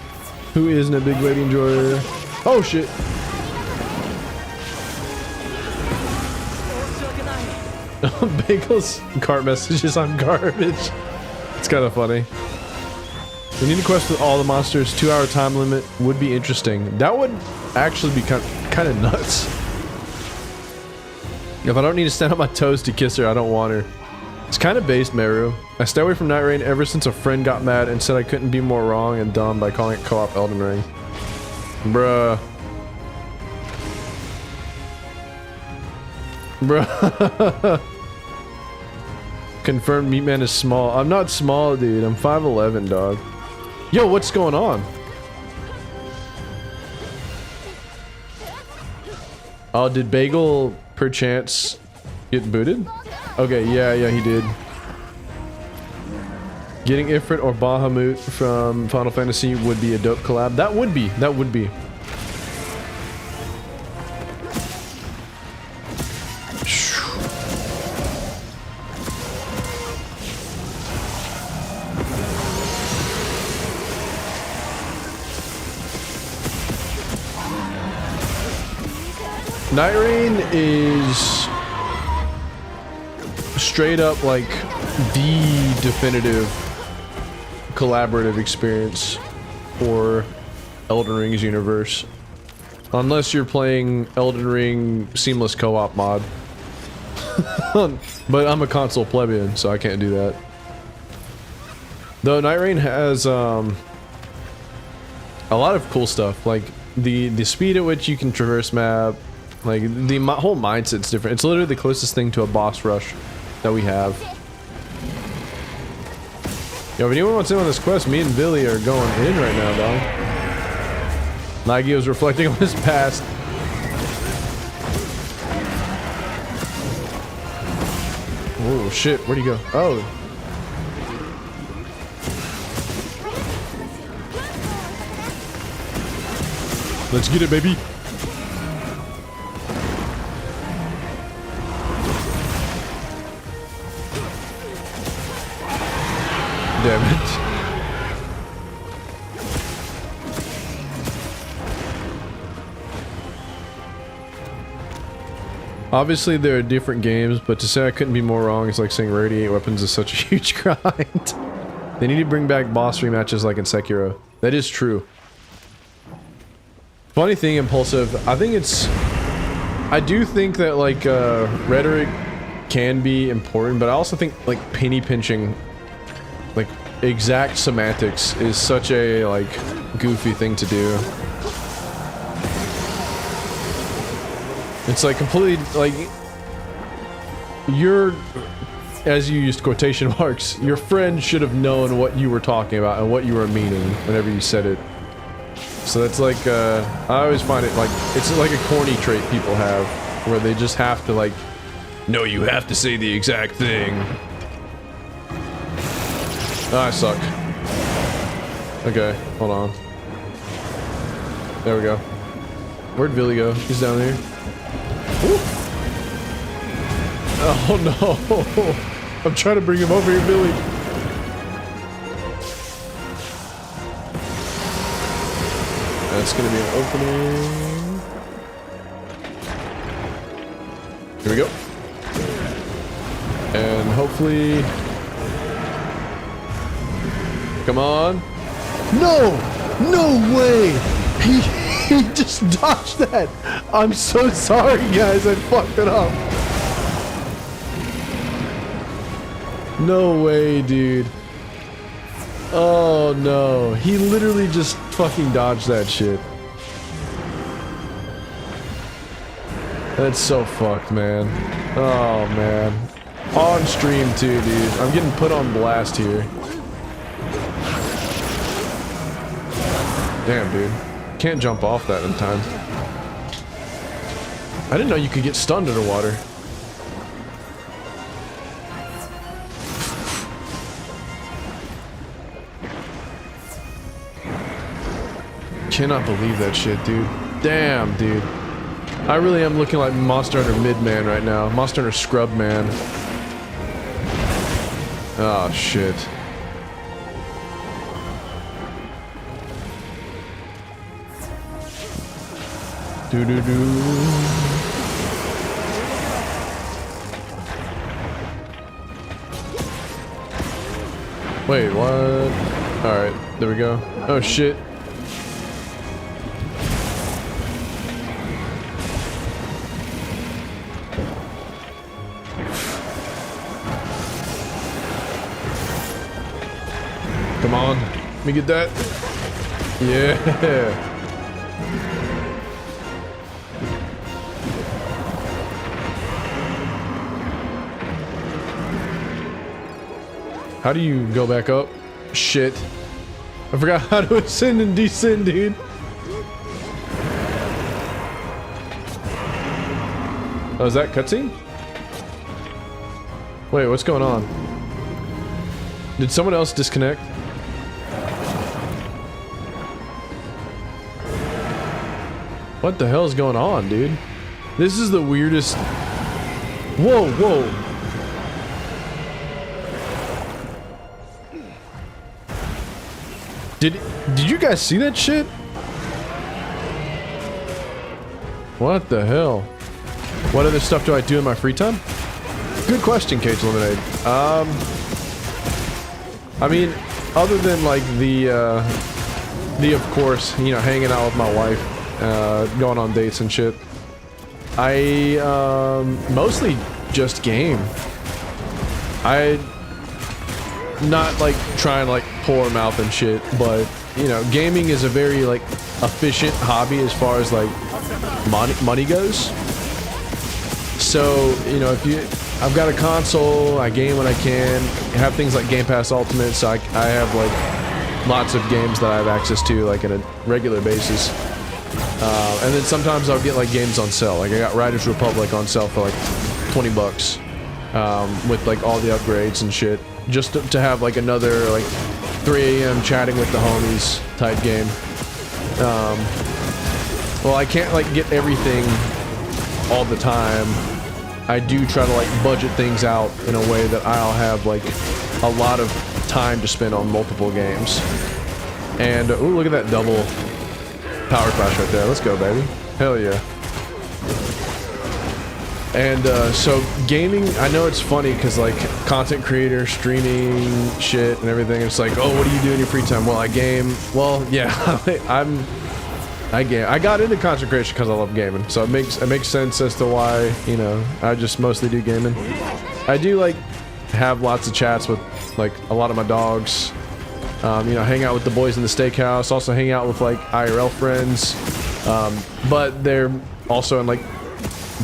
[SPEAKER 1] Who isn't a big lady enjoyer? Oh shit. Bagels cart messages on garbage. It's kind of funny. We need to quest with all the monsters. 2-hour time limit would be interesting. That would actually be kind of nuts. If I don't need to stand on my toes to kiss her, I don't want her. It's kind of based, Meru. I stay away from Night Rain ever since a friend got mad and said I couldn't be more wrong and dumb by calling it co-op Elden Ring. Bruh. Bruh. Confirmed Meatman is small. I'm not small, dude. I'm 5'11", dog. Yo, what's going on? Oh, did Bagel perchance get booted? Okay, yeah, he did. Getting Ifrit or Bahamut from Final Fantasy would be a dope collab. That would be. Night Rain is straight up like the definitive collaborative experience for Elden Ring's universe. Unless you're playing Elden Ring Seamless Co-op mod. But I'm a console plebeian, so I can't do that. Though Night Rain has a lot of cool stuff, like the speed at which you can traverse map. Like, the whole mindset's different. It's literally the closest thing to a boss rush that we have. Yo, if anyone wants in on this quest, me and Billy are going in right now, dog. Nagio's reflecting on his past. Oh, shit. Where'd he go? Oh. Let's get it, baby. Damn it. Obviously there are different games, but to say I couldn't be more wrong is like saying Radiate Weapons is such a huge grind. They need to bring back boss rematches like in Sekiro. That is true. Funny thing, Impulsive, I think it's... I do think that like rhetoric can be important, but I also think like penny pinching, like exact semantics, is such a like goofy thing to do. It's like completely like you're, as you used quotation marks, your friend should have known what you were talking about and what you were meaning whenever you said it. So that's like, I always find it like, it's like a corny trait people have, where they just have to like, no, you have to say the exact thing. Ah, I suck. Okay, hold on. There we go. Where'd Billy go? He's down there. Ooh. Oh no! I'm trying to bring him over here, Billy. That's gonna be an opening. Here we go. And hopefully... Come on. No! No way! He just dodged that! I'm so sorry, guys. I fucked it up. No way, dude. Oh no. He literally just fucking dodged that shit. That's so fucked, man. Oh man. On stream too, dude. I'm getting put on blast here. Damn, dude. Can't jump off that in time. I didn't know you could get stunned underwater. Cannot believe that shit, dude. Damn, dude. I really am looking like Monster Hunter mid-man right now. Monster Hunter scrub man. Oh, shit. Do-do-do. Wait, what? Alright, there we go. Oh, shit. Come on, let me get that. Yeah. How do you go back up? Shit. I forgot how to ascend and descend, dude. Oh, is that cutscene? Wait, what's going on? Did someone else disconnect? What the hell is going on, dude? This is the weirdest... Whoa, whoa. Did you guys see that shit? What the hell? What other stuff do I do in my free time? Good question, Cage Lemonade. I mean, other than like the of course, you know, hanging out with my wife, going on dates and shit, I mostly just game. I not like try and like pour mouth and shit, but you know, gaming is a very like efficient hobby as far as like money goes. So you know, if you, I've got a console, I game when I can. I have things like Game Pass Ultimate, so I have like lots of games that I have access to like on a regular basis. And then sometimes I'll get like games on sale. Like I got Riders Republic on sale for like 20 bucks with like all the upgrades and shit. Just to have like another like 3 a.m. chatting with the homies type game. Well, I can't like get everything all the time. I do try to like budget things out in a way that I'll have like a lot of time to spend on multiple games. And ooh, look at that double power crash right there. Let's go, baby. Hell yeah. And so gaming, I know it's funny because like content creator, streaming shit and everything, it's like, oh, what do you do in your free time? Well, I game. Well, yeah, I got into content creation because I love gaming, so it makes sense as to why, you know, I just mostly do gaming. I do like have lots of chats with like a lot of my dogs. You know, hang out with the boys in the steakhouse. Also hang out with like IRL friends, but they're also in like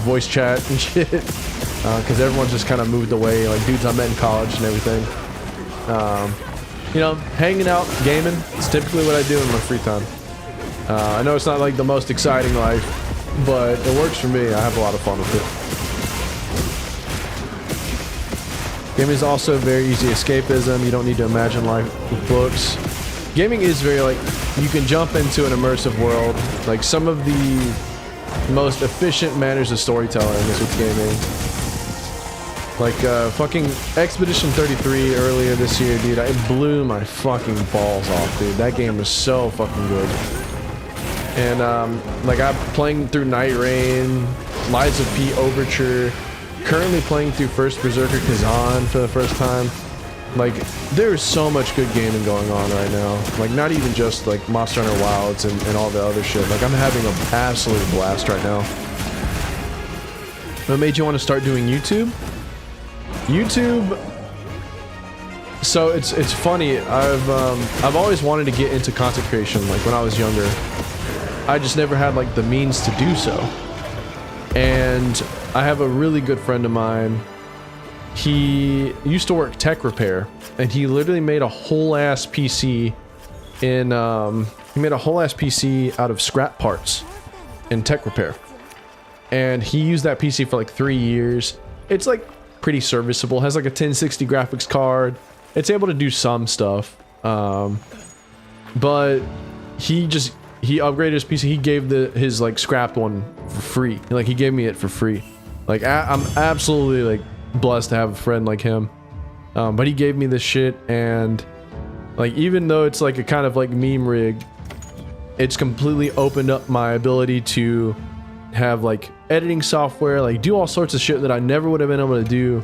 [SPEAKER 1] voice chat and shit because everyone's just kind of moved away. Like dudes I met in college and everything. You know, hanging out, gaming. It's typically what I do in my free time. I know it's not like the most exciting life, but it works for me. I have a lot of fun with it. Gaming is also very easy escapism. You don't need to imagine life with books. Gaming is very like, you can jump into an immersive world. Like some of the most efficient manners of storytelling is with gaming. Like fucking Expedition 33 earlier this year, dude. It blew my fucking balls off, dude. That game was so fucking good. And like I'm playing through Night Rain, Lies of P Overture, currently playing through First Berserker Kazan for the first time. Like there's so much good gaming going on right now. Like not even just like Monsterhunter Wilds and all the other shit. Like I'm having an absolute blast right now. What made you want to start doing YouTube? YouTube. So it's funny. I've always wanted to get into content creation. Like when I was younger, I just never had like the means to do so. And I have a really good friend of mine. He used to work tech repair, and he literally made a whole ass PC in he made a whole ass PC out of scrap parts in tech repair. And he used that PC for like 3 years. It's like pretty serviceable, has like a 1060 graphics card. It's able to do some stuff. But he upgraded his PC. He gave his like scrapped one for free. Like he gave me it for free. Like I'm absolutely like blessed to have a friend like him. But he gave me this shit, and like even though it's like a kind of like meme rig, it's completely opened up my ability to have like editing software, like do all sorts of shit that I never would have been able to do.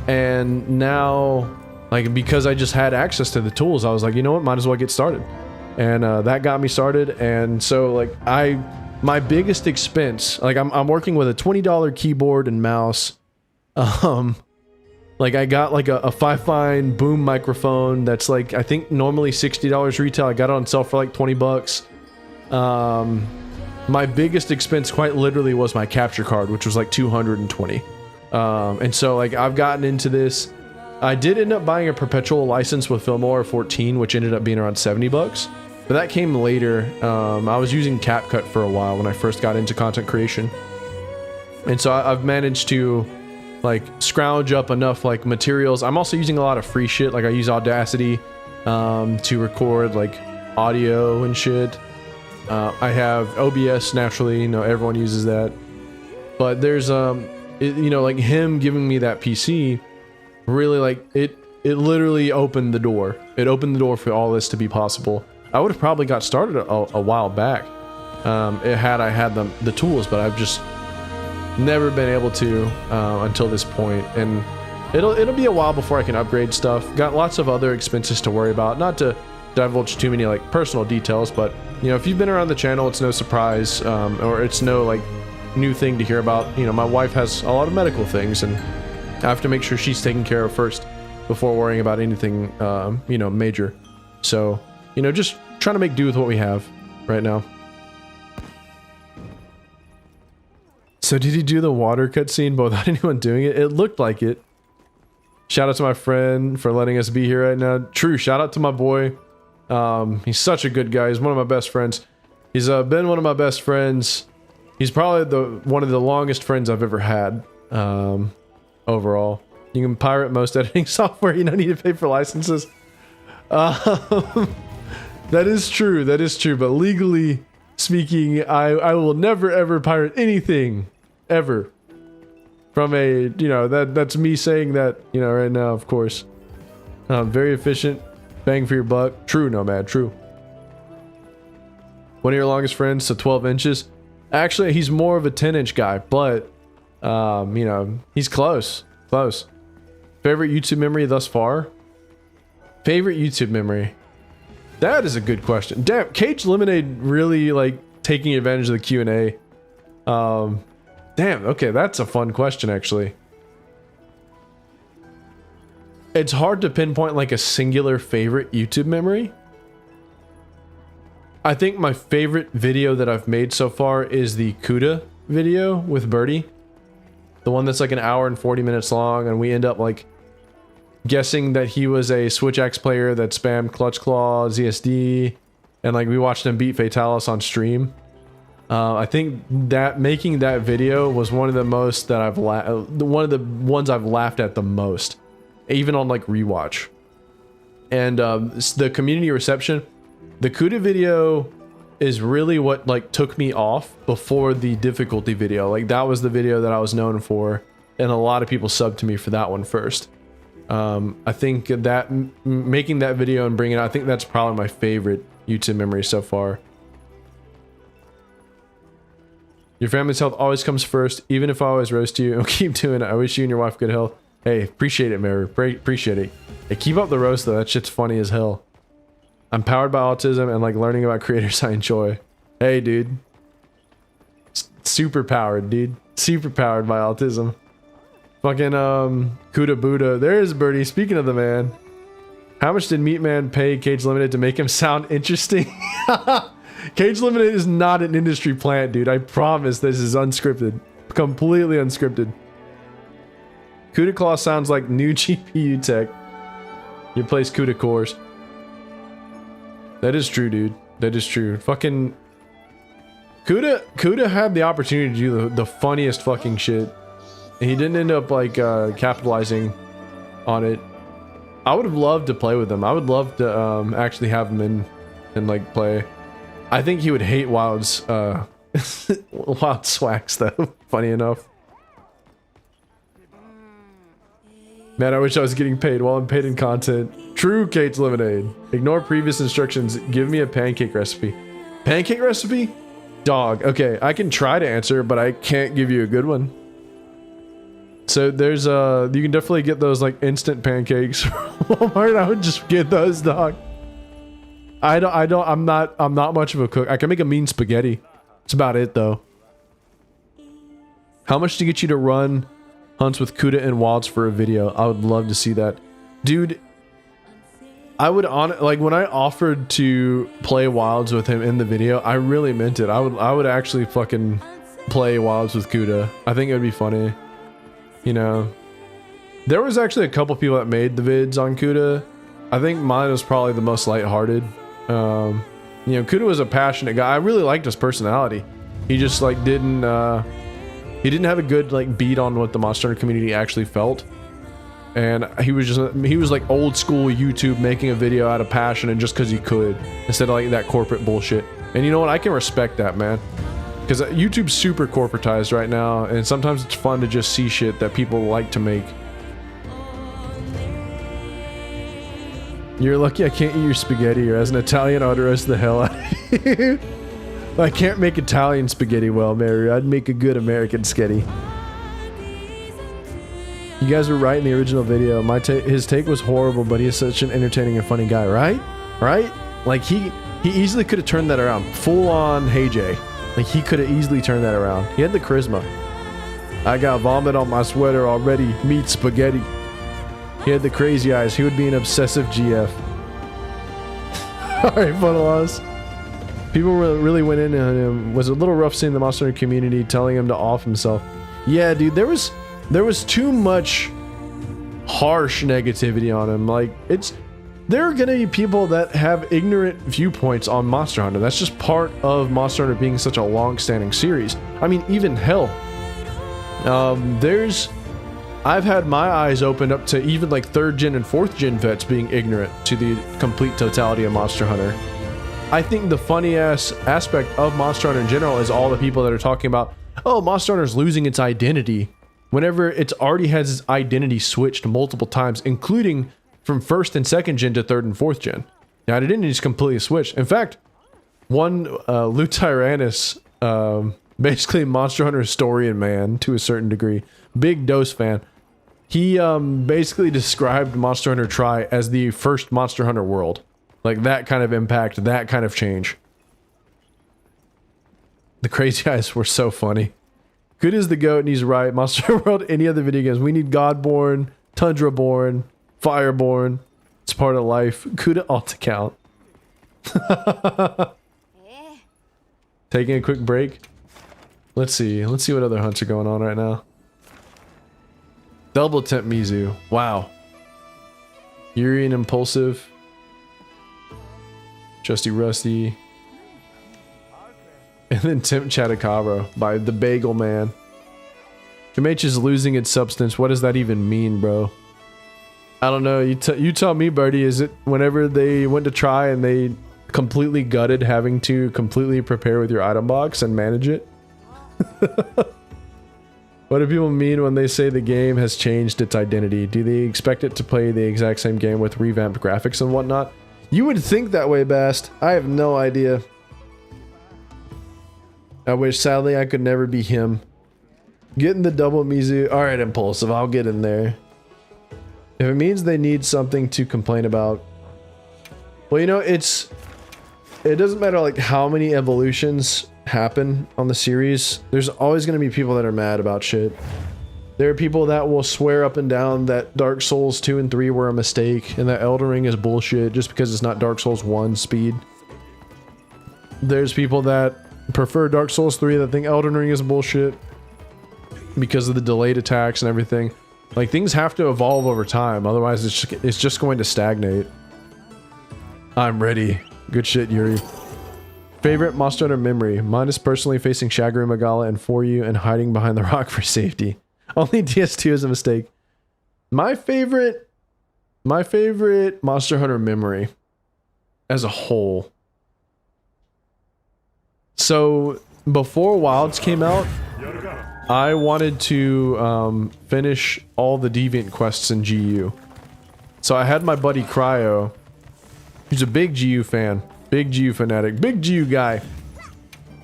[SPEAKER 1] And now, like because I just had access to the tools, I was like, you know what, might as well get started. And that got me started. And so like my biggest expense, like I'm working with a $20 keyboard and mouse. Like I got like a Fi-Fine boom microphone that's like I think normally $60 retail. I got it on sale for like 20 bucks. My biggest expense quite literally was my capture card, which was like 220. And so like I've gotten into this. I did end up buying a perpetual license with Filmora 14, which ended up being around 70 bucks. But that came later. I was using CapCut for a while when I first got into content creation. And so I've managed to like scrounge up enough like materials. I'm also using a lot of free shit. Like I use Audacity to record like audio and shit. I have OBS naturally, you know, everyone uses that. But there's you know, like him giving me that PC really like it literally opened the door. It opened the door for all this to be possible. I would have probably got started a while back had I had the tools, but I've just never been able to until this point. And it'll be a while before I can upgrade stuff. Got lots of other expenses to worry about. Not to divulge too many like personal details, but you know, if you've been around the channel, it's no surprise, or it's no like new thing to hear about. You know, my wife has a lot of medical things, and I have to make sure she's taken care of first before worrying about anything, you know, major. So, you know, just trying to make do with what we have right now. So did he do the water cutscene but without anyone doing it? It looked like it. Shout out to my friend for letting us be here right now. True, shout out to my boy. He's such a good guy. He's one of my best friends. He's been one of my best friends. He's probably one of the longest friends I've ever had. Overall. You can pirate most editing software. You don't need to pay for licenses. That is true. That is true. But legally speaking, I will never ever pirate anything. Ever. From a, you know, that's me saying that, you know, right now, of course. Very efficient. Bang for your buck. True, Nomad. True. One of your longest friends, so 12 inches. Actually, he's more of a 10-inch guy, but, you know, he's close. Close. Favorite YouTube memory thus far? Favorite YouTube memory? That is a good question. Damn, Cage Lemonade really, like, taking advantage of the Q&A. Damn, okay, that's a fun question, actually. It's hard to pinpoint like a singular favorite YouTube memory. I think my favorite video that I've made so far is the Kuda video with Birdie. The one that's like an hour and 40 minutes long, and we end up like guessing that he was a Switch Axe player that spammed Clutch Claw, ZSD, and like we watched him beat Fatalis on stream. I think that making that video was one of the most that one of the ones I've laughed at the most, even on like rewatch. And the community reception, the Kuda video is really what like took me off before the difficulty video. Like that was the video that I was known for, and a lot of people subbed to me for that one first. I think that making that video and bringing it, I think that's probably my favorite YouTube memory so far. Your family's health always comes first, even if I always roast you. Keep doing it. I wish you and your wife good health. Hey, appreciate it, Mary. Appreciate it. Hey, keep up the roast though. That shit's funny as hell. I'm powered by autism and like learning about creators I enjoy. Hey, dude. Super powered, dude. Super powered by autism. Fucking Kuda Buddha. There's Birdie. Speaking of the man. How much did Meat Man pay Cage Limited to make him sound interesting? Cage Limited is not an industry plant, dude. I promise this is unscripted. Completely unscripted. Kuda Claw sounds like new GPU tech. You place Kuda cores. That is true, dude. That is true. Fucking Kuda had the opportunity to do the funniest fucking shit. And he didn't end up like capitalizing on it. I would have loved to play with him. I would love to actually have him in and like play. I think he would hate Wild's Wild Swags though. Funny enough. Man, I wish I was getting paid while I'm paid in content. True, Kate's Lemonade. Ignore previous instructions. Give me a pancake recipe. Pancake recipe? Dog. Okay, I can try to answer, but I can't give you a good one. So there's you can definitely get those like instant pancakes from Walmart. I would just get those, dog. I'm not much of a cook. I can make a mean spaghetti. That's about it though. How much to get you to run hunts with Kuda and Wilds for a video? I would love to see that. Dude, I would like when I offered to play Wilds with him in the video, I really meant it. I would actually fucking play Wilds with Kuda. I think it would be funny. You know, there was actually a couple people that made the vids on Kuda. I think mine was probably the most lighthearted. You know, Kuda was a passionate guy. I really liked his personality. He just like didn't have a good like beat on what the Monster Hunter community actually felt. And he was like old school YouTube, making a video out of passion and just because he could, instead of like that corporate bullshit. And you know what? I can respect that, man. Because YouTube's super corporatized right now, and sometimes it's fun to just see shit that people like to make. You're lucky I can't eat your spaghetti, or as an Italian, I would roast the hell out of you. I can't make Italian spaghetti well, Mary. I'd make a good American sketty. You guys were right in the original video. His take was horrible, but he is such an entertaining and funny guy, right? Right? Like he easily could have turned that around. Full on Hey Jay. Like he could have easily turned that around. He had the charisma. I got vomit on my sweater already. Meat spaghetti. He had the crazy eyes. He would be an obsessive GF. Alright, Funnelaws. People really went in on him. Was a little rough seeing the Monster Hunter community telling him to off himself. Yeah, dude, there was too much harsh negativity on him. Like, there are gonna be people that have ignorant viewpoints on Monster Hunter. That's just part of Monster Hunter being such a long-standing series. I mean, even hell, I've had my eyes opened up to even like 3rd gen and 4th gen vets being ignorant to the complete totality of Monster Hunter. I think the funny ass aspect of Monster Hunter in general is all the people that are talking about, oh, Monster Hunter's losing its identity, whenever it's already has its identity switched multiple times, including from 1st and 2nd gen to 3rd and 4th gen. Now, it didn't just completely switch. In fact, one Lou Tyrannus, basically Monster Hunter historian man to a certain degree, big Dose fan, he basically described Monster Hunter Tri as the first Monster Hunter world. Like that kind of impact, that kind of change. The crazy eyes were so funny. Good is the goat and he's right. Monster World, any other video games. We need Godborn, Tundraborn, Fireborn. It's part of life. Kuda ought to count. Taking a quick break. Let's see what other hunts are going on right now. Double Temp Mizu. Wow. Yuri and Impulsive. Trusty Rusty. And then Temp Chatacabra by the Bagel Man. Kamech is losing its substance. What does that even mean, bro? I don't know. You tell me, Birdie. Is it whenever they went to try and they completely gutted having to completely prepare with your item box and manage it? What do people mean when they say the game has changed its identity? Do they expect it to play the exact same game with revamped graphics and whatnot? You would think that way, Bast. I have no idea. I wish, sadly, I could never be him. Getting the double Mizu. Alright, Impulsive, I'll get in there. If it means they need something to complain about. Well, you know, it doesn't matter like how many evolutions happen on the series. There's always going to be people that are mad about shit. There are people that will swear up and down that Dark Souls 2 and 3 were a mistake and that Elden Ring is bullshit just because it's not Dark Souls 1 speed. There's people that prefer Dark Souls 3 that think Elden Ring is bullshit because of the delayed attacks and everything. Like, things have to evolve over time, otherwise it's just going to stagnate. I'm ready. Good shit, Yuri. Favorite Monster Hunter memory? Mine is personally facing Shagru Magala and for you and hiding behind the rock for safety. Only DS2 is a mistake. My favorite Monster Hunter memory as a whole. So before Wilds came out, I wanted to finish all the Deviant quests in GU. So I had my buddy Cryo, who's a big GU fan, big GU fanatic, big GU guy.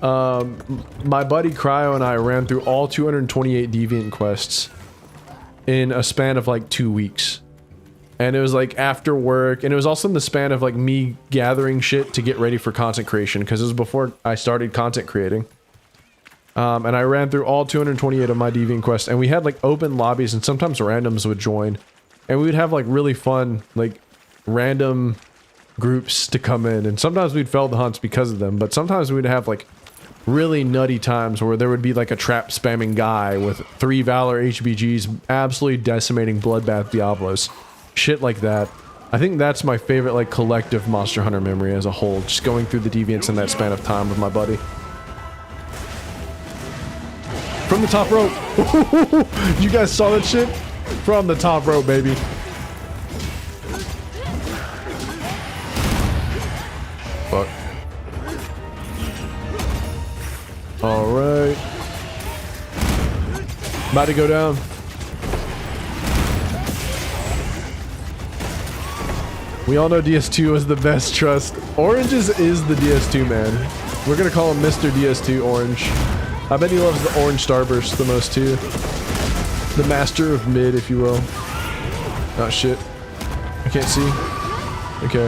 [SPEAKER 1] My buddy Cryo and I ran through all 228 Deviant quests in a span of like 2 weeks. And it was like after work, and it was also in the span of like me gathering shit to get ready for content creation, because it was before I started content creating. And I ran through all 228 of my Deviant quests, and we had like open lobbies, and sometimes randoms would join. And we would have like really fun, like random groups to come in, and sometimes we'd fail the hunts because of them, but sometimes we'd have like really nutty times where there would be like a trap spamming guy with 3 Valor HBGs absolutely decimating Bloodbath Diablos. Shit like that. I think that's my favorite like collective Monster Hunter memory as a whole, just going through the Deviants in that span of time with my buddy. From the top rope. You guys saw that shit? From the top rope, baby. Fuck. Alright. About to go down. We all know DS2 was the best trust. Oranges is the DS2 man. We're gonna call him Mr. DS2 Orange. I bet he loves the orange starburst the most too. The master of mid, if you will. Oh shit. I can't see. Okay.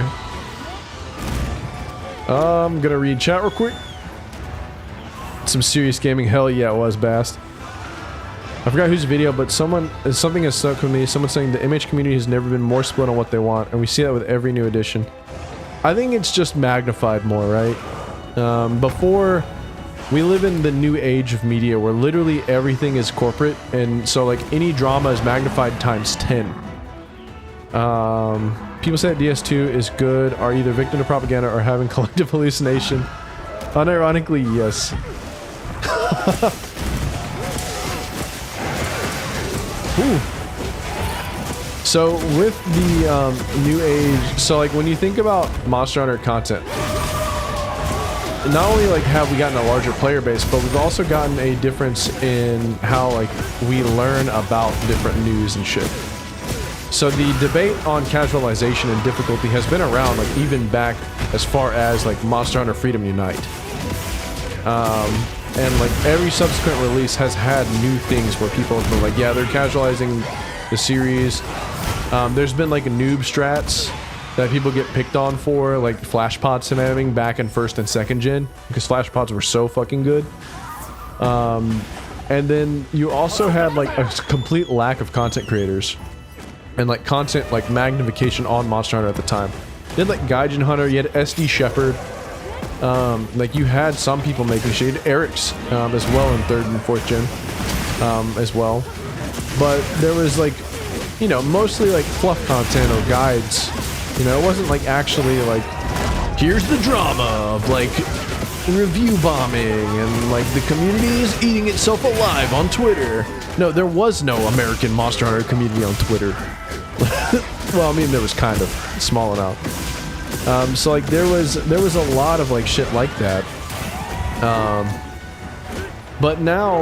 [SPEAKER 1] I'm gonna read chat real quick. Some serious gaming. Hell yeah, it was, Bast. I forgot whose video, but something has stuck with me. Someone saying the MH community has never been more split on what they want, and we see that with every new edition. I think it's just magnified more, right? Before, we live in the new age of media where literally everything is corporate, and so like any drama is magnified times 10. People say that DS2 is good, are either victim to propaganda or having collective hallucination. Unironically, yes. Ooh. So with the new age, so like when you think about Monster Hunter content, not only like have we gotten a larger player base, but we've also gotten a difference in how like we learn about different news and shit. So the debate on casualization and difficulty has been around like even back as far as like Monster Hunter Freedom Unite. And like every subsequent release has had new things where people have been like, yeah, they're casualizing the series. There's been like noob strats that people get picked on for, like flash pod spamming back in first and second gen, because flash pods were so fucking good. And then you also had like a complete lack of content creators and like content like magnification on Monster Hunter at the time. You had like Gaijin Hunter, you had SD Shepherd, like you had some people making shit. You had Eric's as well in third and fourth gen as well. But there was like, you know, mostly like fluff content or guides. You know, it wasn't like actually like, here's the drama of like review bombing and like the community is eating itself alive on Twitter. No, there was no American Monster Hunter community on Twitter. Well, I mean, there was kind of small enough. So like there was a lot of like shit like that. But now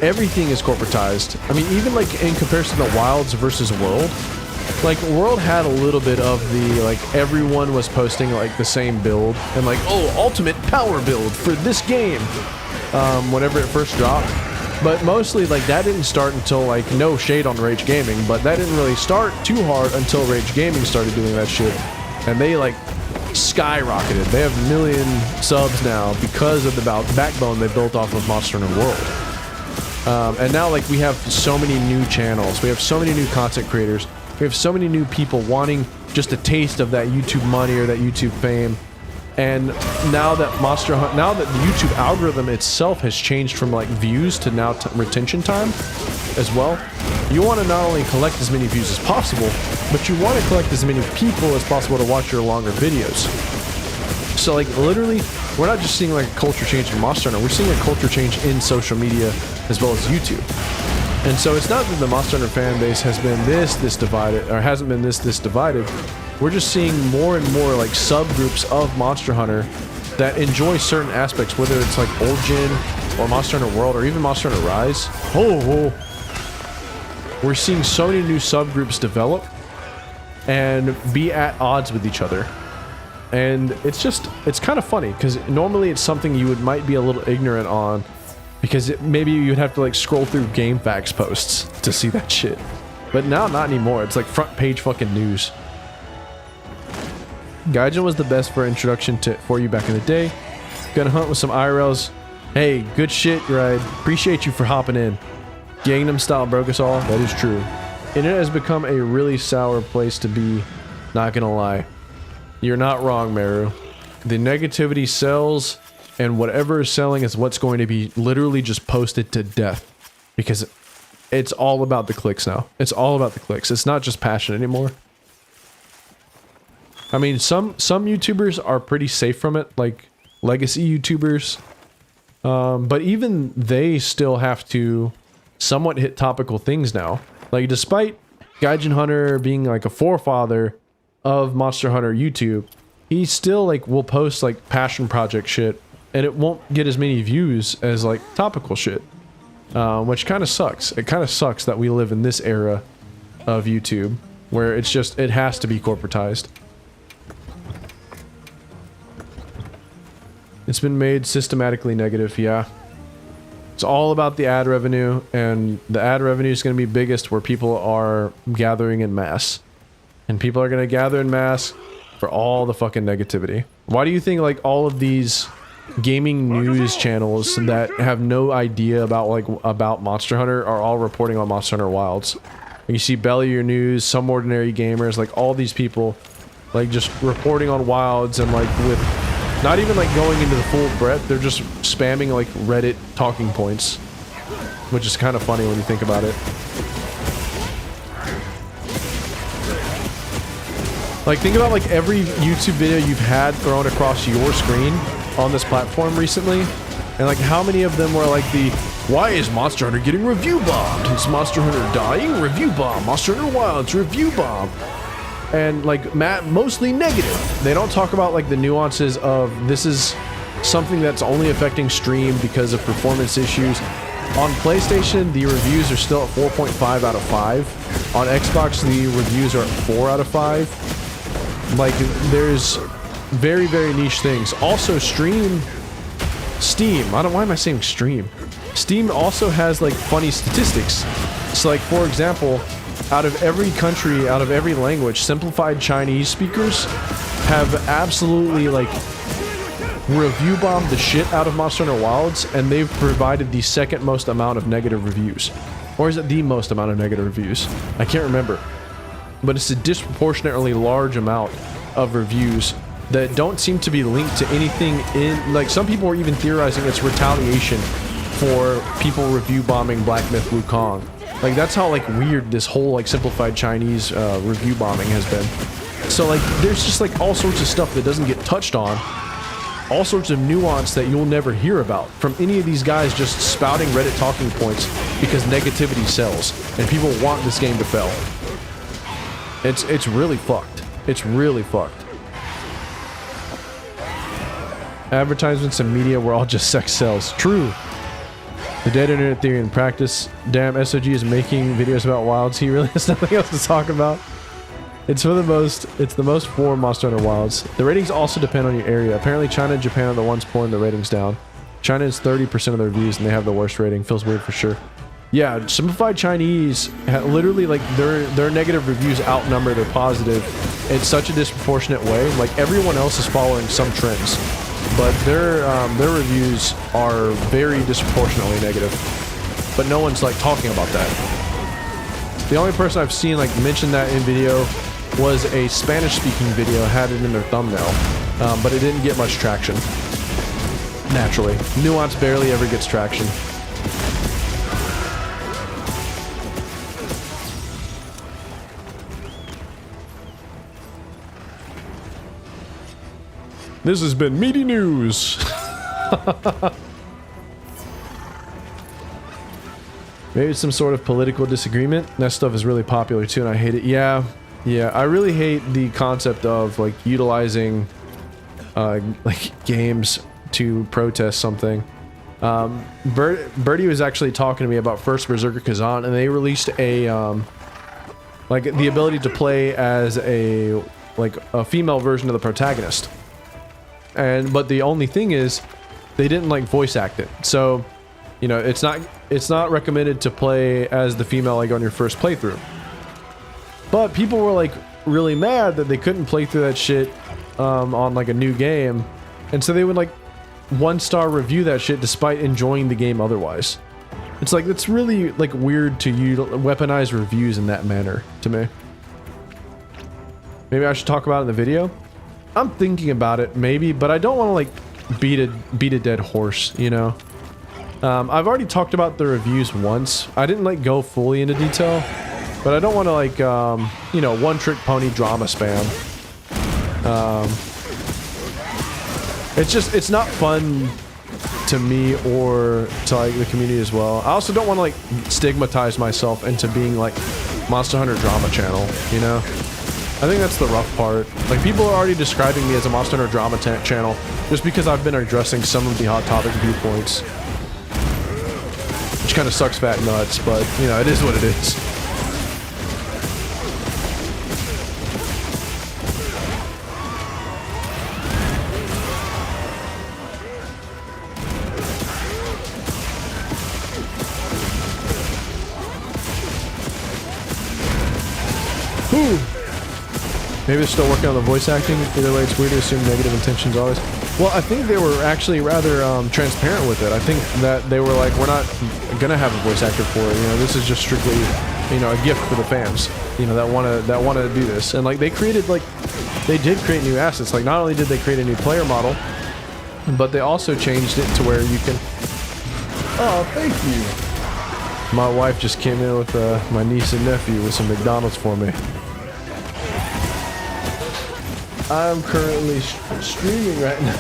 [SPEAKER 1] everything is corporatized. I mean, even like in comparison to Wilds versus World, like World had a little bit of the like everyone was posting like the same build and like, oh, ultimate power build for this game whenever it first dropped. But mostly like that didn't start until like, no shade on Rage Gaming, but that didn't really start too hard until Rage Gaming started doing that shit. And they like skyrocketed. They have 1 million subs now because of the backbone they built off of Monster Hunter World. And now like we have so many new channels. We have so many new content creators. We have so many new people wanting just a taste of that YouTube money or that YouTube fame. And now that now that the YouTube algorithm itself has changed from like views to now retention time as well, you want to not only collect as many views as possible, but you want to collect as many people as possible to watch your longer videos. So like literally, we're not just seeing like a culture change in Monster Hunter, we're seeing a culture change in social media as well as YouTube. And so it's not that the Monster Hunter fan base has been this divided, or hasn't been this divided. We're just seeing more and more like subgroups of Monster Hunter that enjoy certain aspects, whether it's like old gen or Monster Hunter World or even Monster Hunter Rise. We're seeing so many new subgroups develop and be at odds with each other. And it's kind of funny because normally it's something you might be a little ignorant on, because maybe you'd have to like scroll through GameFAQs posts to see that shit. But now not anymore. It's like front page fucking news. Gaijin was the best for introduction for you back in the day. Gonna hunt with some IRLs. Hey, good shit, Ride. Appreciate you for hopping in. Gangnam Style broke us all. That is true. Internet has become a really sour place to be. Not gonna lie. You're not wrong, Meru. The negativity sells, and whatever is selling is what's going to be literally just posted to death. Because it's all about the clicks now. It's all about the clicks. It's not just passion anymore. I mean, some YouTubers are pretty safe from it, like legacy YouTubers. But even they still have to somewhat hit topical things now. Like, despite Gaijin Hunter being like a forefather of Monster Hunter YouTube, he still like will post like passion project shit, and it won't get as many views as like topical shit. Which kind of sucks. It kind of sucks that we live in this era of YouTube where it's just, it has to be corporatized. It's been made systematically negative, yeah. It's all about the ad revenue, and the ad revenue is going to be biggest where people are gathering in mass. And people are going to gather in mass for all the fucking negativity. Why do you think like all of these gaming news channels that have no idea about Monster Hunter are all reporting on Monster Hunter Wilds? You see Belly Your News, Some Ordinary Gamers, like all these people like just reporting on Wilds, and like with not even like going into the full breadth, they're just spamming like Reddit talking points, which is kind of funny when you think about it. Like, think about like every YouTube video you've had thrown across your screen on this platform recently, and like how many of them were like the, why is Monster Hunter getting review bombed? Is Monster Hunter dying? Review bomb. Monster Hunter Wilds, review bomb. And like mostly negative. They don't talk about like the nuances of this is something that's only affecting stream because of performance issues. On PlayStation, the reviews are still at 4.5 out of 5. On Xbox, the reviews are at 4 out of 5. Like, there's very, very niche things. Also, Steam, why am I saying stream? Steam also has like funny statistics. So like, for example, out of every country, out of every language, simplified Chinese speakers have absolutely like review bombed the shit out of Monster Hunter Wilds, and they've provided the second most amount of negative reviews. Or is it the most amount of negative reviews? I can't remember. But it's a disproportionately large amount of reviews that don't seem to be linked to anything in... Like, some people are even theorizing it's retaliation for people review bombing Black Myth Wukong. Like, that's how, like, weird this whole, like, simplified Chinese review bombing has been. So, like, there's just, like, all sorts of stuff that doesn't get touched on. All sorts of nuance that you'll never hear about from any of these guys just spouting Reddit talking points because negativity sells and people want this game to fail. It's really fucked. It's really fucked. Advertisements and media were all just sex sells. True. The dead internet theory in practice. Damn, SOG is making videos about Wilds. He really has nothing else to talk about. It's the most for Monster Hunter Wilds. The ratings also depend on your area. Apparently China and Japan are the ones pulling the ratings down. China is 30% of the reviews and they have the worst rating. Feels weird for sure. Yeah, simplified Chinese, literally, like, their negative reviews outnumber their positive in such a disproportionate way. Like, everyone else is following some trends, but their reviews are very disproportionately negative. But no one's, like, talking about that. The only person I've seen, like, mention that in video was a Spanish-speaking video, had it in their thumbnail, but it didn't get much traction. Naturally. Nuance barely ever gets traction. This has been Meaty News. Maybe it's some sort of political disagreement. That stuff is really popular too, and I hate it. Yeah, I really hate the concept of like utilizing like games to protest something. Birdie was actually talking to me about First Berserker Kazan, and they released a like the ability to play as a female version of the protagonist. But the only thing is, they didn't like voice act it. So, you know, it's not recommended to play as the female like on your first playthrough. But people were like really mad that they couldn't play through that shit on like a new game, and so they would like 1-star review that shit despite enjoying the game otherwise. It's like, it's really like weird to weaponize reviews in that manner to me. Maybe I should talk about it in the video. I'm thinking about it, maybe, but I don't want to like beat a dead horse, you know. I've already talked about the reviews once. I didn't like go fully into detail, but I don't want to like you know, one-trick pony drama spam. It's not fun to me or to like the community as well. I also don't want to like stigmatize myself into being like Monster Hunter drama channel, you know. I think that's the rough part. Like, people are already describing me as a Monster Hunter drama channel just because I've been addressing some of the hot topic viewpoints. Which kind of sucks fat nuts, but, you know, it is what it is. Maybe they're still working on the voice acting. Either way, it's weird to assume negative intentions always. Well, I think they were actually rather transparent with it. I think that they were like, we're not gonna have a voice actor for it. You know, this is just strictly, you know, a gift for the fans. You know, that wanna do this. And like, they created like, they did create new assets. Like, not only did they create a new player model, but they also changed it to where you can. Oh, thank you. My wife just came in with my niece and nephew with some McDonald's for me. I'm currently streaming right now.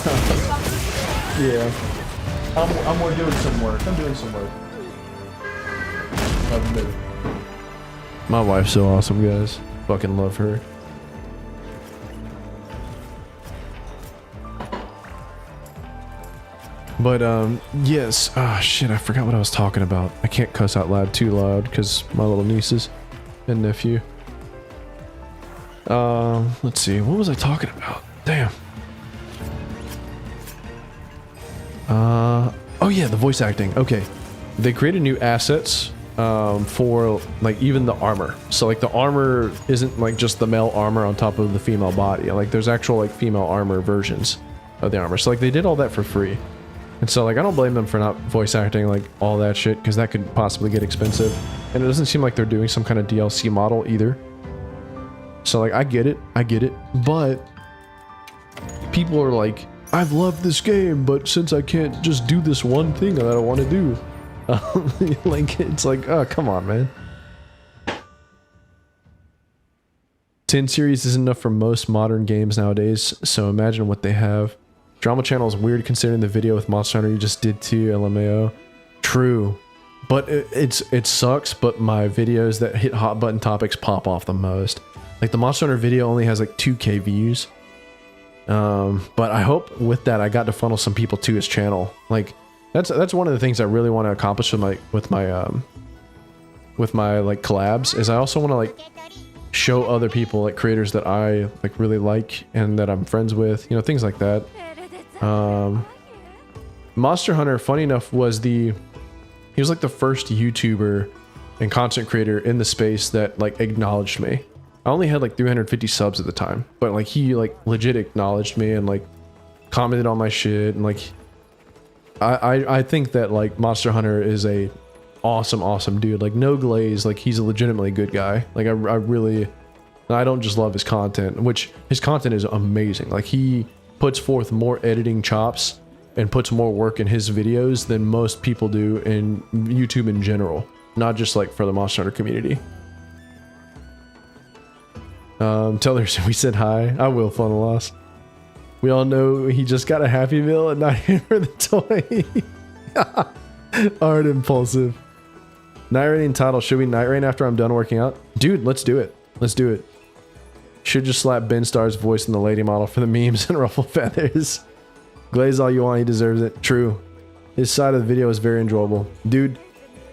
[SPEAKER 1] Yeah. I'm doing some work. I'm doing some work. My wife's so awesome, guys. Fucking love her. But, yes. Ah, shit, I forgot what I was talking about. I can't cuss out loud too loud because my little nieces and nephew. Let's see. What was I talking about? Damn. Oh yeah, the voice acting. Okay. They created new assets for like even the armor. So like the armor isn't like just the male armor on top of the female body. Like there's actual like female armor versions of the armor. So like they did all that for free. And so like I don't blame them for not voice acting like all that shit, because that could possibly get expensive. And it doesn't seem like they're doing some kind of DLC model either. So like I get it, but people are like, I've loved this game, but since I can't just do this one thing that I want to do, like it's like, oh come on, man. 10 series is enough for most modern games nowadays, so imagine what they have. Drama channel is weird considering the video with Monster Hunter you just did too, LMAO. True, but it sucks, but my videos that hit hot button topics pop off the most. Like the Monster Hunter video only has like 2K views. But I hope with that I got to funnel some people to his channel. Like that's one of the things I really want to accomplish with my like collabs, is I also want to like show other people, like creators that I like really like and that I'm friends with, you know, things like that. Monster Hunter, funny enough, he was like the first YouTuber and content creator in the space that like acknowledged me. I only had like 350 subs at the time, but like he like legit acknowledged me and like commented on my shit, and like I think that like Monster Hunter is a awesome dude. Like no glaze, like he's a legitimately good guy. Like I don't just love his content, which his content is amazing. Like he puts forth more editing chops and puts more work in his videos than most people do in YouTube in general, not just like for the Monster Hunter community. Tell her we said hi. I will, Funnel Loss. We all know he just got a Happy Meal and not here for the toy. Art impulsive. Night raiding title. Should we night raid after I'm done working out? Dude, let's do it. Let's do it. Should just slap Ben Starr's voice in the lady model for the memes and ruffle feathers. Glaze all you want, he deserves it. True. His side of the video is very enjoyable. Dude,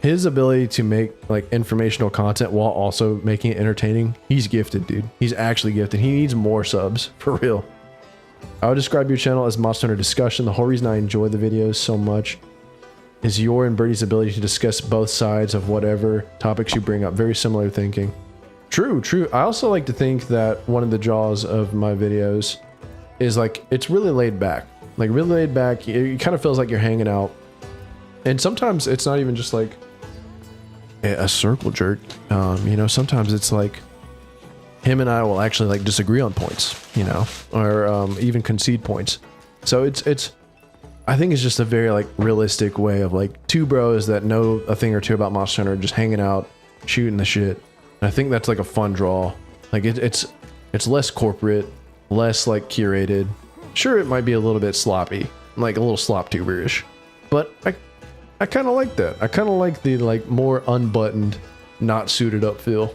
[SPEAKER 1] his ability to make like informational content while also making it entertaining, he's gifted, dude. He's actually gifted. He needs more subs, for real. I would describe your channel as Monster Hunter discussion. The whole reason I enjoy the videos so much is your and Birdie's ability to discuss both sides of whatever topics you bring up. Very similar thinking. True. I also like to think that one of the draws of my videos is like, it's really laid back. Like really laid back. It kind of feels like you're hanging out. And sometimes it's not even just like a circle jerk. You know, sometimes it's like him and I will actually like disagree on points, you know, or even concede points. So I think it's just a very like realistic way of like two bros that know a thing or two about Monster Hunter just hanging out, shooting the shit. And I think that's like a fun draw. Like it's less corporate, less like curated. Sure, it might be a little bit sloppy, like a little slop tuberish, but I kind of like that. I kind of like the like more unbuttoned, not suited up feel.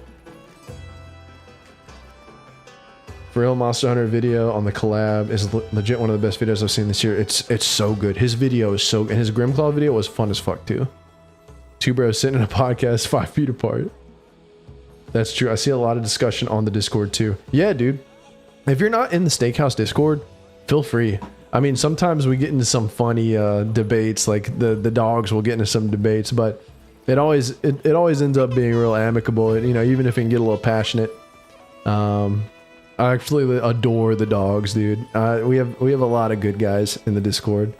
[SPEAKER 1] For real, Monster Hunter video on the collab is legit one of the best videos I've seen this year. It's so good. His video is so good. And his Grimclaw video was fun as fuck too. Two bros sitting in a podcast 5 feet apart. That's true. I see a lot of discussion on the Discord too. Yeah, dude. If you're not in the Steakhouse Discord, feel free. I mean, sometimes we get into some funny debates, like the dogs will get into some debates, but it always ends up being real amicable. You know, even if it can get a little passionate. I actually adore the dogs, dude. We have a lot of good guys in the Discord.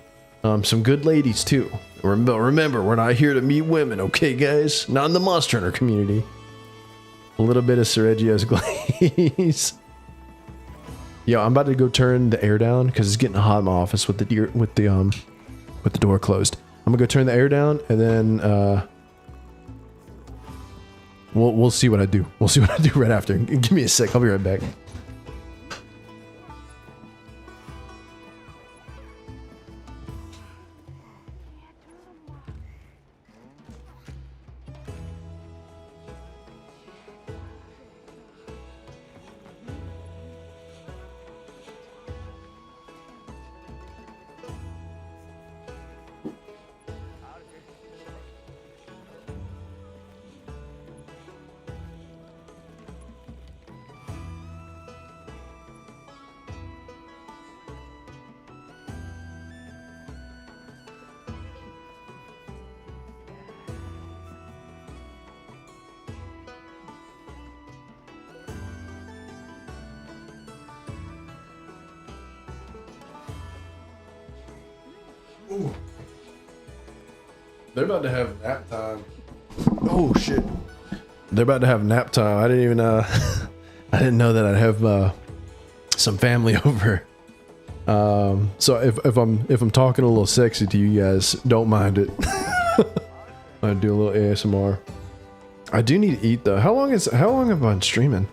[SPEAKER 1] Some good ladies too. Remember, we're not here to meet women, okay, guys? Not in the Monster Hunter community. A little bit of Sergio's glaze. Yo, I'm about to go turn the air down because it's getting hot in my office with the door closed. I'm gonna go turn the air down and then we'll see what I do. We'll see what I do right after. Give me a sec. I'll be right back. Ooh. They're about to have nap time. Oh shit. They're about to have nap time. I didn't even I didn't know that I'd have some family over. So if I'm talking a little sexy to you guys, don't mind it. I do a little ASMR. I do need to eat though. How long have I been streaming?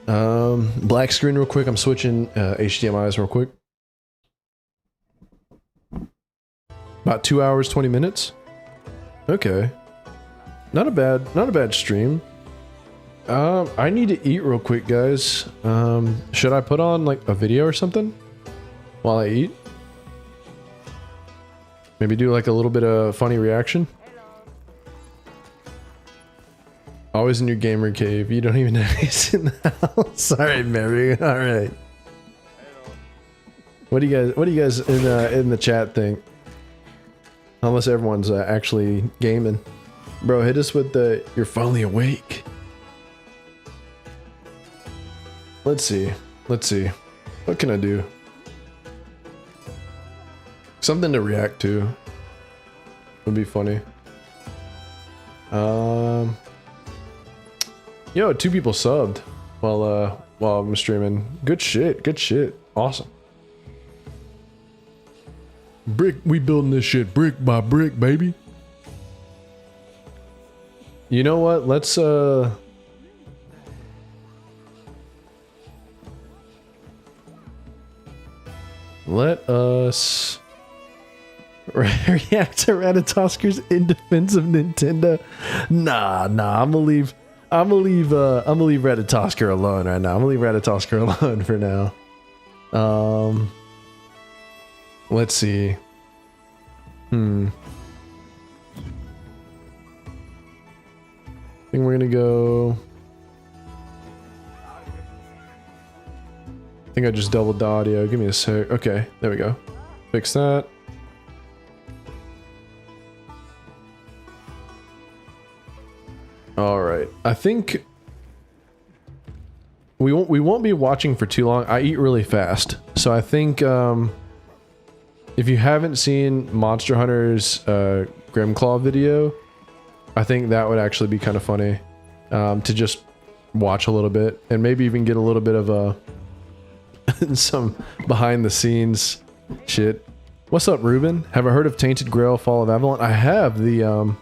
[SPEAKER 1] Black screen real quick. I'm switching HDMIs real quick. About 2 hours, 20 minutes. Okay. Not a bad stream. I need to eat real quick, guys. Should I put on like a video or something while I eat? Maybe do like a little bit of funny reaction. Always in your gamer cave. You don't even know he's in the house. All right, Mary. All right. What do you guys in the chat think? Unless everyone's actually gaming. Bro, hit us with the "you're finally awake." Let's see. What can I do? Something to react to would be funny. Yo, 2 people subbed while I'm streaming. Good shit. Awesome. We building this shit brick by brick, baby. You know what? Let's let us react to Ratatosker's in defense of Nintendo. Nah, I'm gonna leave Ratatosker alone right now. I'm gonna leave Ratatosker alone for now. Let's see. I think we're gonna go. I think I just doubled the audio. Give me a sec. Okay, there we go. Fix that. All right. I think we won't be watching for too long. I eat really fast, so I think if you haven't seen Monster Hunter's Grimclaw video, I think that would actually be kind of funny to just watch a little bit and maybe even get a little bit of a some behind the scenes shit. What's up, Ruben? Have I heard of Tainted Grail Fall of Avalon? I have. The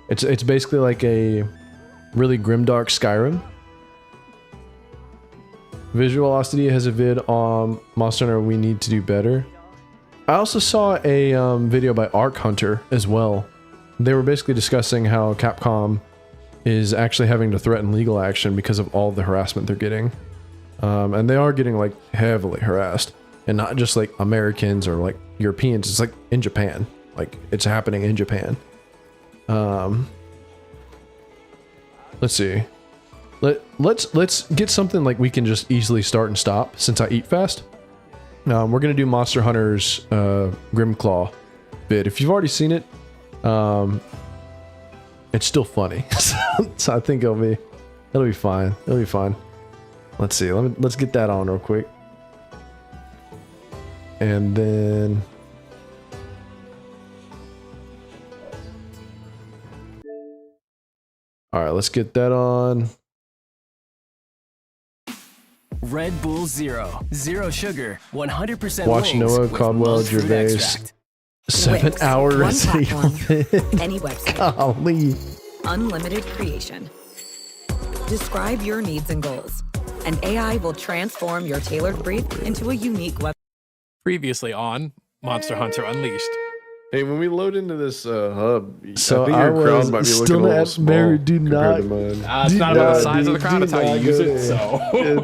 [SPEAKER 1] it's basically like a really grimdark Skyrim. Visualocity has a vid on Monster Hunter We Need to Do Better. I also saw a video by Arc Hunter as well. They were basically discussing how Capcom is actually having to threaten legal action because of all the harassment they're getting. And they are getting like heavily harassed, and not just like Americans or like Europeans. It's like in Japan. Like it's happening in Japan. Let's see. Let's get something like we can just easily start and stop since I eat fast. We're gonna do Monster Hunter's Grimclaw vid. If you've already seen it, it's still funny. So I think it'll be fine. It'll be fine. Let's see. Let's get that on real quick. And then all right, let's get that on.
[SPEAKER 2] Red Bull Zero. Zero sugar. 100%
[SPEAKER 1] Watch Noah Caldwell Gervais 7-hour Resident Evil vid.
[SPEAKER 3] Any website.
[SPEAKER 1] Golly.
[SPEAKER 3] Unlimited creation. Describe your needs and goals, and AI will transform your tailored brief into a unique web.
[SPEAKER 4] Previously on Monster Hunter Unleashed.
[SPEAKER 1] Hey, when we load into this hub,
[SPEAKER 5] So
[SPEAKER 1] I think
[SPEAKER 5] I
[SPEAKER 1] your crowd
[SPEAKER 5] was
[SPEAKER 1] might be
[SPEAKER 5] still
[SPEAKER 1] looking a little
[SPEAKER 5] at
[SPEAKER 1] small
[SPEAKER 5] Mary, do
[SPEAKER 1] compared
[SPEAKER 5] not-
[SPEAKER 1] to mine.
[SPEAKER 4] It's
[SPEAKER 5] Do
[SPEAKER 4] not about the
[SPEAKER 5] not,
[SPEAKER 4] size of the
[SPEAKER 5] dude,
[SPEAKER 4] crowd, it's how
[SPEAKER 5] do
[SPEAKER 4] you
[SPEAKER 5] not
[SPEAKER 4] use
[SPEAKER 5] go
[SPEAKER 4] it,
[SPEAKER 5] there.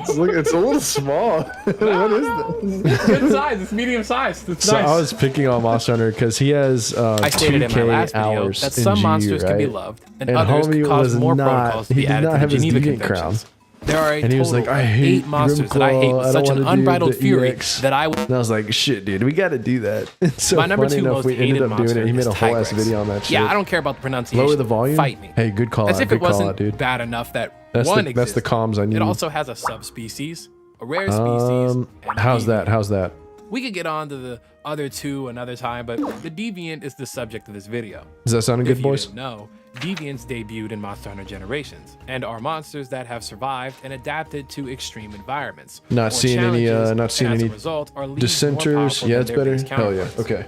[SPEAKER 4] so.
[SPEAKER 1] It's a little small. What is this?
[SPEAKER 4] It's good size, it's medium sized. It's
[SPEAKER 1] So
[SPEAKER 4] nice.
[SPEAKER 1] I was picking on Monster Hunter because he has
[SPEAKER 4] I stated in my
[SPEAKER 1] 2K
[SPEAKER 4] last video
[SPEAKER 1] hours
[SPEAKER 4] that
[SPEAKER 1] in
[SPEAKER 4] some
[SPEAKER 1] GU,
[SPEAKER 4] monsters can be
[SPEAKER 1] right?
[SPEAKER 4] loved, and,
[SPEAKER 1] And
[SPEAKER 4] others
[SPEAKER 1] homie
[SPEAKER 4] can cause
[SPEAKER 1] was
[SPEAKER 4] more
[SPEAKER 1] not-
[SPEAKER 4] protocols to
[SPEAKER 1] he
[SPEAKER 4] be
[SPEAKER 1] did
[SPEAKER 4] added
[SPEAKER 1] not
[SPEAKER 4] to
[SPEAKER 1] have
[SPEAKER 4] the
[SPEAKER 1] his
[SPEAKER 4] Geneva
[SPEAKER 1] deviant
[SPEAKER 4] Conventions.
[SPEAKER 1] crown.
[SPEAKER 4] There are a
[SPEAKER 1] And he was
[SPEAKER 4] total
[SPEAKER 1] like, I
[SPEAKER 4] of
[SPEAKER 1] hate
[SPEAKER 4] 8 monsters that I hate
[SPEAKER 1] Grimclaw.
[SPEAKER 4] with
[SPEAKER 1] I
[SPEAKER 4] such
[SPEAKER 1] don't
[SPEAKER 4] an
[SPEAKER 1] wanna do
[SPEAKER 4] unbridled
[SPEAKER 1] the
[SPEAKER 4] fury
[SPEAKER 1] EX.
[SPEAKER 4] that I would.
[SPEAKER 1] And I was like, shit, dude, we got to do that. It's so
[SPEAKER 4] My number
[SPEAKER 1] funny
[SPEAKER 4] 2
[SPEAKER 1] enough
[SPEAKER 4] most
[SPEAKER 1] we ended
[SPEAKER 4] hated
[SPEAKER 1] up doing
[SPEAKER 4] monster
[SPEAKER 1] it. He made
[SPEAKER 4] is
[SPEAKER 1] a whole ass
[SPEAKER 4] Tigrex.
[SPEAKER 1] video on that shit.
[SPEAKER 4] Yeah, I don't care about the pronunciation.
[SPEAKER 1] Lower the volume.
[SPEAKER 4] Fight me.
[SPEAKER 1] Hey, good call
[SPEAKER 4] As
[SPEAKER 1] out.
[SPEAKER 4] if it
[SPEAKER 1] Good call
[SPEAKER 4] wasn't
[SPEAKER 1] out, dude.
[SPEAKER 4] bad enough that
[SPEAKER 1] That's
[SPEAKER 4] one
[SPEAKER 1] the
[SPEAKER 4] exists.
[SPEAKER 1] comms I need.
[SPEAKER 4] It also has a subspecies, a rare species. And
[SPEAKER 1] How's
[SPEAKER 4] the-
[SPEAKER 1] that? How's that?
[SPEAKER 4] We could get on to the other two another time, but the Deviant is the subject of this video.
[SPEAKER 1] Does that sound good,
[SPEAKER 4] If
[SPEAKER 1] boys?
[SPEAKER 4] you didn't know, Deviants debuted in Monster Hunter Generations and are monsters that have survived and adapted to extreme environments.
[SPEAKER 1] Not
[SPEAKER 4] or
[SPEAKER 1] seeing any,
[SPEAKER 4] challenges,
[SPEAKER 1] not seeing
[SPEAKER 4] and as a
[SPEAKER 1] any
[SPEAKER 4] result, are leagues more
[SPEAKER 1] dissenters.
[SPEAKER 4] powerful
[SPEAKER 1] Yeah,
[SPEAKER 4] than
[SPEAKER 1] it's
[SPEAKER 4] their
[SPEAKER 1] better.
[SPEAKER 4] base
[SPEAKER 1] Hell yeah.
[SPEAKER 4] counterparts.
[SPEAKER 1] Okay.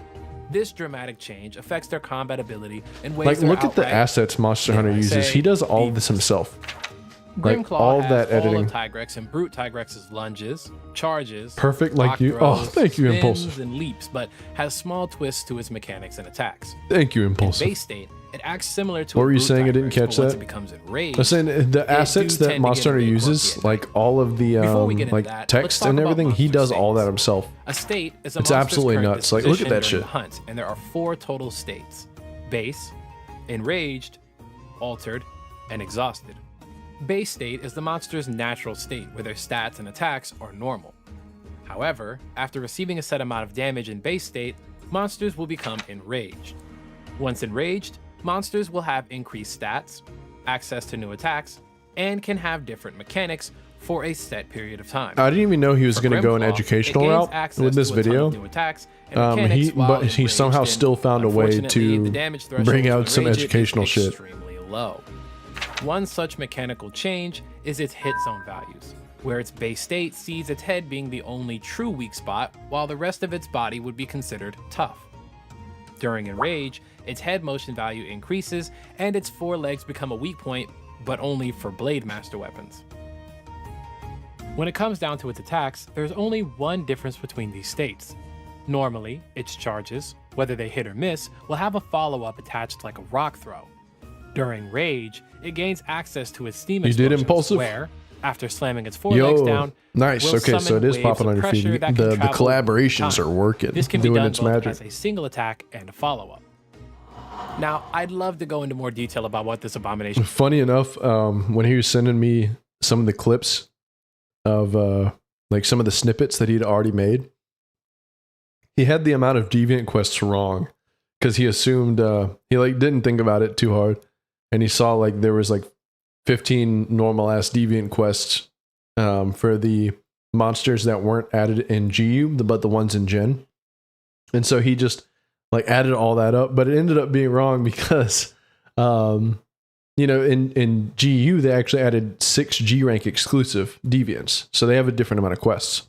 [SPEAKER 4] This dramatic change affects their combat ability in ways
[SPEAKER 1] Like,
[SPEAKER 4] that are
[SPEAKER 1] look at the
[SPEAKER 4] outright-
[SPEAKER 1] assets Monster Hunter
[SPEAKER 4] dare I
[SPEAKER 1] uses.
[SPEAKER 4] say,
[SPEAKER 1] He does all
[SPEAKER 4] devious.
[SPEAKER 1] this himself.
[SPEAKER 4] Grimclaw
[SPEAKER 1] all
[SPEAKER 4] has
[SPEAKER 1] that editing.
[SPEAKER 4] all of Tigrex and Brute Tigrex's lunges, charges,
[SPEAKER 1] Perfect, like
[SPEAKER 4] block
[SPEAKER 1] you. Oh,
[SPEAKER 4] throws,
[SPEAKER 1] thank you,
[SPEAKER 4] spins,
[SPEAKER 1] Impulsive.
[SPEAKER 4] and leaps, but has small twists to its mechanics and attacks.
[SPEAKER 1] Thank you,
[SPEAKER 4] In
[SPEAKER 1] Impulsive.
[SPEAKER 4] base state, it acts similar to.
[SPEAKER 1] What
[SPEAKER 4] a
[SPEAKER 1] were you
[SPEAKER 4] Brute
[SPEAKER 1] saying? I didn't
[SPEAKER 4] Tigrex,
[SPEAKER 1] catch
[SPEAKER 4] but once
[SPEAKER 1] that?
[SPEAKER 4] It becomes enraged.
[SPEAKER 1] I'm saying the assets
[SPEAKER 4] do
[SPEAKER 1] that
[SPEAKER 4] tend to
[SPEAKER 1] Monster
[SPEAKER 4] get a
[SPEAKER 1] Hunter
[SPEAKER 4] bit
[SPEAKER 1] uses,
[SPEAKER 4] quirky at
[SPEAKER 1] like all of the
[SPEAKER 4] Before we get into
[SPEAKER 1] like
[SPEAKER 4] that, let's
[SPEAKER 1] text
[SPEAKER 4] talk
[SPEAKER 1] and
[SPEAKER 4] about
[SPEAKER 1] everything, he
[SPEAKER 4] monster
[SPEAKER 1] does all that
[SPEAKER 4] states.
[SPEAKER 1] himself.
[SPEAKER 4] A state is a
[SPEAKER 1] It's
[SPEAKER 4] monster's
[SPEAKER 1] absolutely
[SPEAKER 4] current
[SPEAKER 1] nuts. Like, look at
[SPEAKER 4] disposition
[SPEAKER 1] that
[SPEAKER 4] during
[SPEAKER 1] shit.
[SPEAKER 4] the hunt, and there are 4 total states: base, enraged, altered, and exhausted. Base state is the monster's natural state, where their stats and attacks are normal. However, after receiving a set amount of damage in base state, monsters will become enraged. Once enraged, monsters will have increased stats, access to new attacks, and can have different mechanics for a set period of time.
[SPEAKER 1] I didn't even know he was
[SPEAKER 4] For
[SPEAKER 1] going to go an
[SPEAKER 4] Grimclaw,
[SPEAKER 1] educational
[SPEAKER 4] it gains
[SPEAKER 1] route
[SPEAKER 4] access
[SPEAKER 1] with this
[SPEAKER 4] to a ton of
[SPEAKER 1] video.
[SPEAKER 4] new attacks and mechanics while
[SPEAKER 1] But he
[SPEAKER 4] enraged,
[SPEAKER 1] somehow
[SPEAKER 4] and
[SPEAKER 1] still found a way
[SPEAKER 4] unfortunately, the
[SPEAKER 1] to
[SPEAKER 4] damage threshold
[SPEAKER 1] bring
[SPEAKER 4] to
[SPEAKER 1] out some
[SPEAKER 4] enrage it is
[SPEAKER 1] educational shit.
[SPEAKER 4] extremely low. One such mechanical change is its hit zone values, where its base state sees its head being the only true weak spot, while the rest of its body would be considered tough. During enrage, its head motion value increases, and its 4 legs become a weak point, but only for Blade Master weapons. When it comes down to its attacks, there's only one difference between these states. Normally, its charges, whether they hit or miss, will have a follow-up attached like a rock throw. During rage, it gains access to its steam
[SPEAKER 1] You did
[SPEAKER 4] explosions,
[SPEAKER 1] Impulsive?
[SPEAKER 4] where, after slamming its 4 legs down,
[SPEAKER 1] Nice.
[SPEAKER 4] will
[SPEAKER 1] Okay, so
[SPEAKER 4] summon
[SPEAKER 1] it is
[SPEAKER 4] waves
[SPEAKER 1] popping
[SPEAKER 4] of
[SPEAKER 1] on your feed.
[SPEAKER 4] pressure that can
[SPEAKER 1] The
[SPEAKER 4] travel
[SPEAKER 1] collaborations
[SPEAKER 4] time.
[SPEAKER 1] are working,
[SPEAKER 4] This can be
[SPEAKER 1] doing
[SPEAKER 4] done
[SPEAKER 1] its
[SPEAKER 4] both
[SPEAKER 1] magic.
[SPEAKER 4] as a single attack and a follow-up. Now, I'd love to go into more detail about what this abomination.
[SPEAKER 1] Funny enough, when he was sending me some of the clips of like some of the snippets that he'd already made, he had the amount of deviant quests wrong because he assumed he like didn't think about it too hard, and he saw like there was like 15 normal ass deviant quests for the monsters that weren't added in GU, but the ones in Gen, and so he just like added all that up, but it ended up being wrong because you know, in GU, they actually added 6 G rank exclusive deviants. So they have a different amount of quests.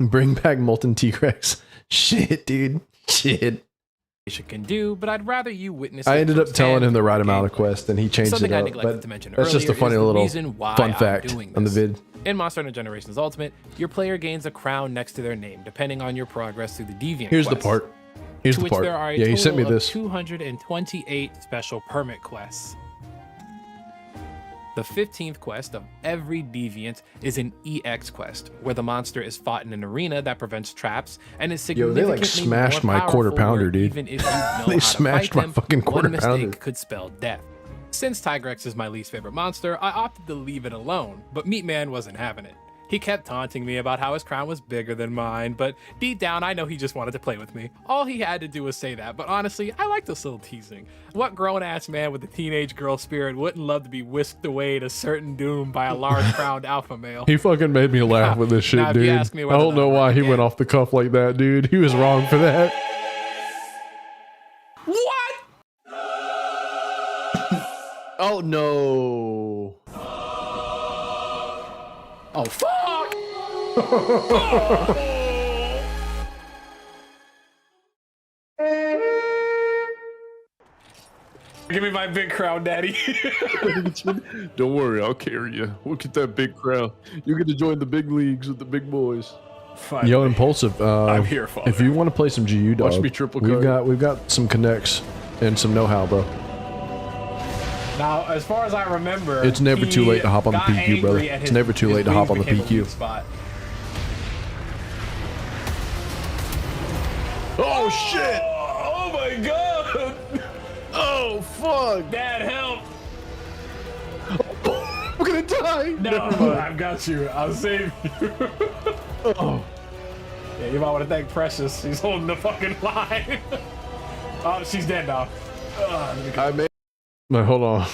[SPEAKER 1] Bring back Molten T-Rex. Shit, dude. Shit.
[SPEAKER 4] Can do, but I'd rather you witness.
[SPEAKER 1] I
[SPEAKER 4] it
[SPEAKER 1] ended up telling him the right
[SPEAKER 4] firsthand
[SPEAKER 1] amount of quests, and he changed
[SPEAKER 4] Something
[SPEAKER 1] it
[SPEAKER 4] I
[SPEAKER 1] up.
[SPEAKER 4] neglected
[SPEAKER 1] But
[SPEAKER 4] to mention
[SPEAKER 1] that's just a
[SPEAKER 4] earlier
[SPEAKER 1] funny
[SPEAKER 4] is the
[SPEAKER 1] little
[SPEAKER 4] reason why
[SPEAKER 1] fun
[SPEAKER 4] I'm
[SPEAKER 1] fact
[SPEAKER 4] doing
[SPEAKER 1] on the
[SPEAKER 4] this.
[SPEAKER 1] vid.
[SPEAKER 4] In Monster Hunter Generations Ultimate, your player gains a crown next to their name, depending on your progress through the Deviant
[SPEAKER 1] Here's the
[SPEAKER 4] quests,
[SPEAKER 1] part. Here's
[SPEAKER 4] to
[SPEAKER 1] the
[SPEAKER 4] which
[SPEAKER 1] part.
[SPEAKER 4] there are a
[SPEAKER 1] Yeah, he sent me
[SPEAKER 4] total of
[SPEAKER 1] this.
[SPEAKER 4] 228 special permit quests. The 15th quest of every Deviant is an EX quest, where the monster is fought in an arena that prevents traps and is
[SPEAKER 1] Yo, they,
[SPEAKER 4] significantly
[SPEAKER 1] like, smashed
[SPEAKER 4] more
[SPEAKER 1] my quarter
[SPEAKER 4] powerful,
[SPEAKER 1] pounder,
[SPEAKER 4] where
[SPEAKER 1] dude.
[SPEAKER 4] Even if you know
[SPEAKER 1] They
[SPEAKER 4] how to
[SPEAKER 1] smashed
[SPEAKER 4] fight
[SPEAKER 1] my
[SPEAKER 4] them,
[SPEAKER 1] fucking quarter
[SPEAKER 4] one mistake
[SPEAKER 1] pounder.
[SPEAKER 4] could spell death. Since Tigrex is my least favorite monster, I opted to leave it alone, but Meatman wasn't having it. He kept taunting me about how his crown was bigger than mine, but deep down I know he just wanted to play with me. All he had to do was say that, but honestly, I like this little teasing. What grown-ass man with a teenage girl spirit wouldn't love to be whisked away to certain doom by a large-crowned alpha male?
[SPEAKER 1] He fucking made me laugh with this shit,
[SPEAKER 4] Now, if you
[SPEAKER 1] dude.
[SPEAKER 4] ask me
[SPEAKER 1] I
[SPEAKER 4] whether
[SPEAKER 1] don't know
[SPEAKER 4] that'll
[SPEAKER 1] why
[SPEAKER 4] work
[SPEAKER 1] he
[SPEAKER 4] again-
[SPEAKER 1] went off the cuff like that, dude. He was wrong for that.
[SPEAKER 4] What?
[SPEAKER 1] Oh, no.
[SPEAKER 4] Oh, fuck! Give me my big crown, daddy.
[SPEAKER 1] Don't worry, I'll carry you. We'll get that big crowd. You get to join the big leagues with the big boys.
[SPEAKER 4] Finally.
[SPEAKER 1] Yo, Impulsive.
[SPEAKER 4] I'm here, father.
[SPEAKER 1] If you want to play some GU, dog,
[SPEAKER 5] Watch me triple
[SPEAKER 1] we've
[SPEAKER 5] card.
[SPEAKER 1] got some connects and some know-how, bro.
[SPEAKER 4] Now, as far as I remember,
[SPEAKER 1] It's never too late to hop on the
[SPEAKER 4] got
[SPEAKER 1] PQ, brother.
[SPEAKER 4] angry and
[SPEAKER 1] It's never too
[SPEAKER 4] his
[SPEAKER 1] late to hop on the
[SPEAKER 4] wings became a
[SPEAKER 1] PQ.
[SPEAKER 4] weak spot.
[SPEAKER 1] Oh shit!
[SPEAKER 4] Oh my god!
[SPEAKER 1] Oh fuck!
[SPEAKER 4] Dad, help!
[SPEAKER 1] I'm gonna die.
[SPEAKER 4] No, I've got you. I'll save you.
[SPEAKER 1] Oh.
[SPEAKER 4] Yeah, you might want to thank Precious. She's holding the fucking line. Oh, she's dead now.
[SPEAKER 1] I made. Wait, hold on.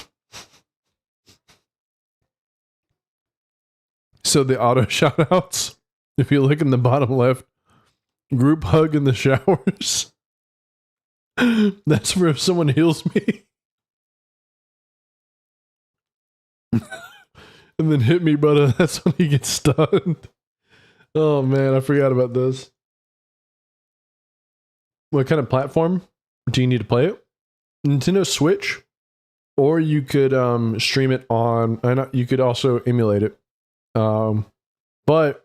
[SPEAKER 1] So the auto shoutouts If you look in the bottom left, group hug in the showers. That's for if someone heals me. And then hit me, brother. That's when he gets stunned. Oh man, I forgot about this. What kind of platform do you need to play it? Nintendo Switch, or you could stream it on. You could also emulate it. But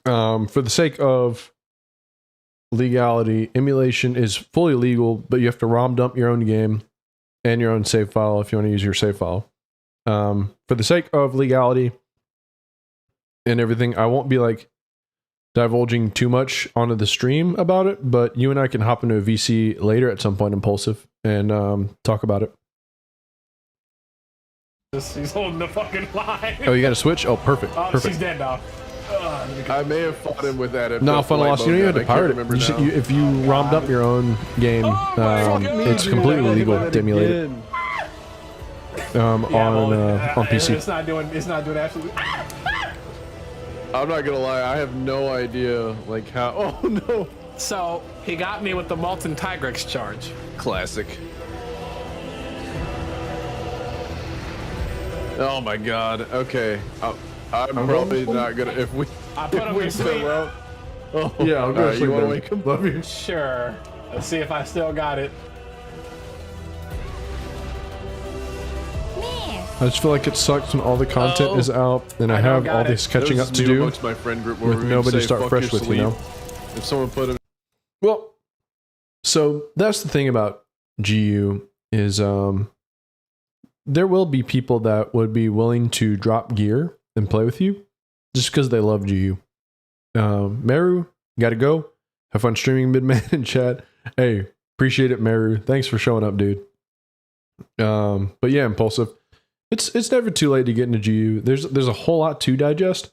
[SPEAKER 1] for the sake of legality, emulation is fully legal, but you have to ROM dump your own game and your own save file if you want to use your save file. For the sake of legality and everything, I won't be like divulging too much onto the stream about it, but you and I can hop into a VC later at some point, Impulsive, and talk about it.
[SPEAKER 4] He's holding the fucking line.
[SPEAKER 1] Oh, you got to switch? Oh, perfect.
[SPEAKER 4] Oh,
[SPEAKER 1] Perfect.
[SPEAKER 4] she's dead now.
[SPEAKER 1] I may have fought him with that. No, fun loss. You don't even have to pirate it. If you ROM'd up your own game, it's completely legal to emulate it. On PC.
[SPEAKER 4] It's not doing absolutely.
[SPEAKER 1] I'm not gonna lie, I have no idea like how. Oh no!
[SPEAKER 4] So he got me with the Molten Tigrex charge.
[SPEAKER 1] Classic. Oh my god. Okay. I'm probably not gonna. If we.
[SPEAKER 4] I put him in sleep.
[SPEAKER 1] Oh yeah, I'll go. You wanna wake him? Love you.
[SPEAKER 4] Sure. Let's see if I still got it.
[SPEAKER 1] I just feel like it sucks when all the content is out and I have all this catching up to do
[SPEAKER 5] my friend group
[SPEAKER 1] with nobody to start fresh with, you know?
[SPEAKER 5] If someone put him...
[SPEAKER 1] Well, so that's the thing about GU is there will be people that would be willing to drop gear and play with you just because they love GU. Meru, gotta go. Have fun streaming, Midman and chat. Hey, appreciate it, Meru. Thanks for showing up, dude. But yeah, Impulsive. It's never too late to get into GU. There's a whole lot to digest.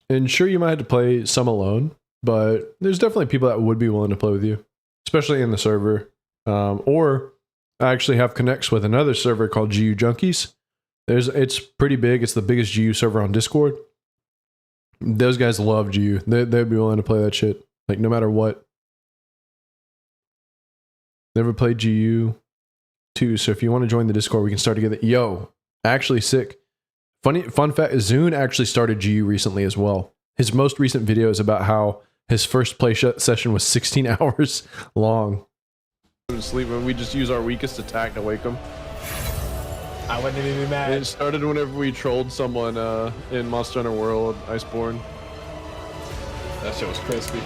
[SPEAKER 1] And sure, you might have to play some alone, but there's definitely people that would be willing to play with you, especially in the server. Or I actually have connects with another server called GU Junkies. It's pretty big. It's the biggest GU server on Discord. Those guys love GU. They'd be willing to play that shit, like no matter what. Never played GU too, so if you want to join the Discord, we can start together. Yo, actually sick. Fun fact, Zune actually started GU recently as well. His most recent video is about how his first play session was 16 hours long.
[SPEAKER 5] Sleep and we just use our weakest attack to wake him.
[SPEAKER 4] I wouldn't even be mad.
[SPEAKER 5] It started whenever we trolled someone in Monsterhunterworld, Iceborne.
[SPEAKER 4] That shit was crispy.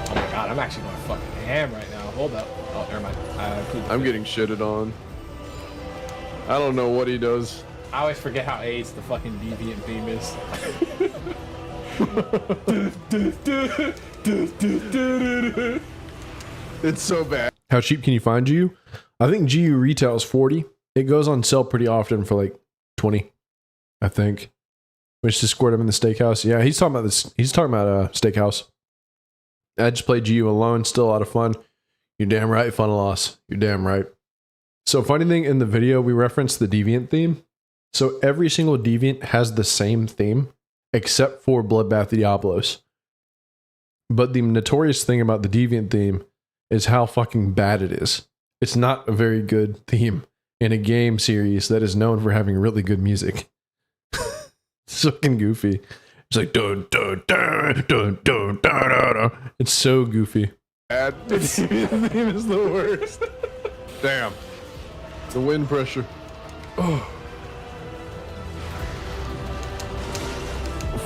[SPEAKER 4] Oh my god, I'm actually going fucking ham right now. Hold up. Oh, never mind.
[SPEAKER 5] I'm getting shitted on. I don't know what he does.
[SPEAKER 4] I always forget how AIDS the fucking deviant theme is.
[SPEAKER 5] It's so bad.
[SPEAKER 1] How cheap can you find GU? I think GU retail is 40. It goes on sale pretty often for like 20, I think. Which just scored him in the steakhouse. Yeah, he's talking about this. He's talking about steakhouse. I just played GU alone. Still a lot of fun. You're damn right, Fun Loss. You're damn right. So funny thing, in the video, we referenced the Deviant theme. So every single Deviant has the same theme, except for Bloodbath Diablos. But the notorious thing about the Deviant theme is how fucking bad it is. It's not a very good theme in a game series that is known for having really good music. It's fucking goofy. It's like dun dun dun dun dun dun dun. It's so goofy.
[SPEAKER 5] The theme is the worst. Damn. The wind pressure.
[SPEAKER 1] Oh.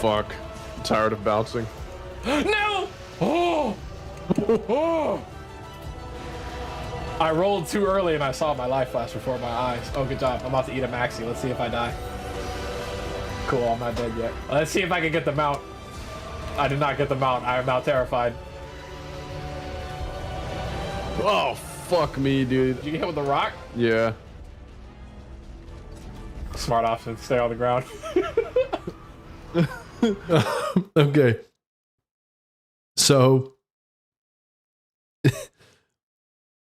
[SPEAKER 5] Fuck. I'm tired of bouncing.
[SPEAKER 4] No! Oh! Oh! I rolled too early and I saw my life flash before my eyes. Oh, good job. I'm about to eat a maxi. Let's see if I die. Cool, I'm not dead yet. Let's see if I can get the mount. I did not get the mount. I am now terrified.
[SPEAKER 5] Oh, fuck me, dude.
[SPEAKER 4] Did you get hit with the rock?
[SPEAKER 5] Yeah.
[SPEAKER 4] Smart option. Stay on the ground.
[SPEAKER 1] Okay. So,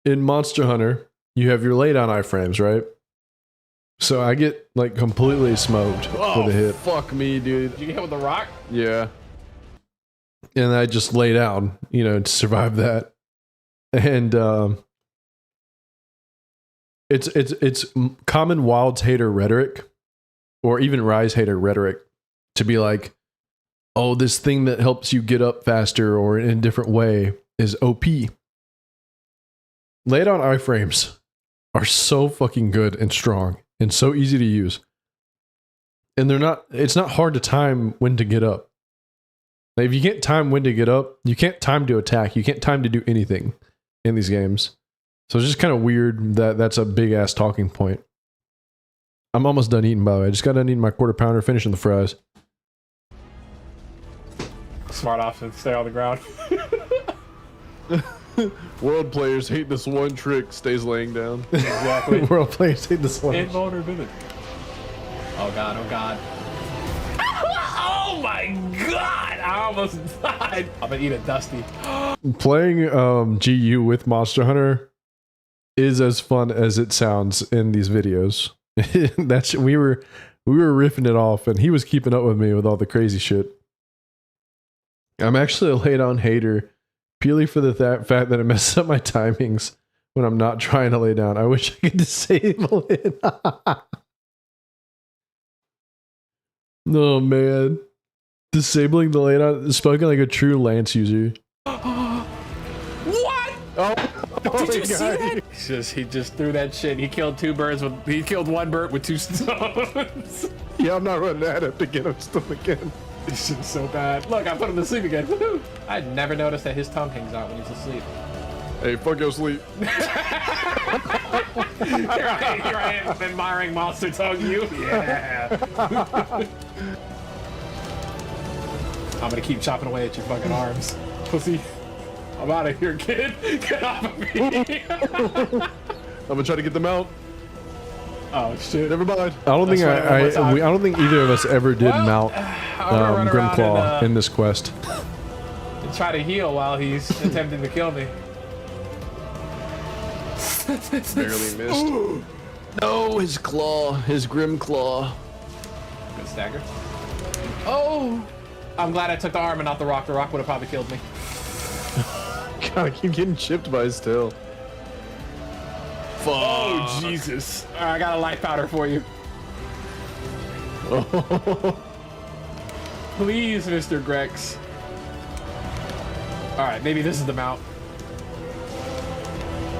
[SPEAKER 1] in Monster Hunter, you have your laydown iframes, right? So I get like completely smoked with a hit.
[SPEAKER 5] Fuck me, dude.
[SPEAKER 4] Did you get hit with the rock?
[SPEAKER 5] Yeah.
[SPEAKER 1] And I just lay down, you know, to survive that. And it's common Wilds hater rhetoric, or even Rise hater rhetoric, to be like, oh, this thing that helps you get up faster or in a different way is OP. Lay down iframes are so fucking good and strong and so easy to use. And it's not hard to time when to get up. Like if you can't time when to get up, you can't time to attack, you can't time to do anything in these games. So it's just kind of weird that that's a big ass talking point. I'm almost done eating, by the way. I just got done eating my quarter pounder, finishing the fries.
[SPEAKER 4] Smart option, stay on the ground.
[SPEAKER 5] World players hate this one trick, stays laying down.
[SPEAKER 4] Exactly.
[SPEAKER 1] World players hate this one.
[SPEAKER 4] Invulnerability. Oh god, oh god. Oh my god! I almost died. I'm gonna eat a Dusty.
[SPEAKER 1] Playing GU with Monster Hunter is as fun as it sounds in these videos. we were riffing it off, and he was keeping up with me with all the crazy shit. I'm actually a lay down hater, purely for the fact that it messes up my timings when I'm not trying to lay down. I wish I could disable it. Oh man, disabling the lay down, spoken like a true Lance user.
[SPEAKER 4] What?
[SPEAKER 5] Oh,
[SPEAKER 4] Did you see that? He just threw that shit. He killed one bird with 2 stones.
[SPEAKER 5] yeah, I'm not running at it to get him still again.
[SPEAKER 4] This shit's so bad. Look, I put him to sleep again. Woohoo! I never noticed that his tongue hangs out when he's asleep.
[SPEAKER 5] Hey, fuck your sleep.
[SPEAKER 4] Here I am admiring monster tongue you. Yeah. I'm gonna keep chopping away at your fucking arms. Pussy. I'm out of here, kid. Get off of me.
[SPEAKER 5] I'm gonna try to get them out.
[SPEAKER 4] Oh shit.
[SPEAKER 5] Never mind.
[SPEAKER 1] I don't think I don't think either of us ever did mount Grimclaw in this quest.
[SPEAKER 4] And try to heal while he's attempting to kill me.
[SPEAKER 5] Barely missed. No, his claw, his grim claw.
[SPEAKER 4] Good stagger. Oh! I'm glad I took the arm and not the rock. The rock would have probably killed me.
[SPEAKER 5] God, I keep getting chipped by his tail. Fuck.
[SPEAKER 4] Oh, Jesus. All right, I got a life powder for you. Please, Mr. Grex. All right, maybe this is the mount.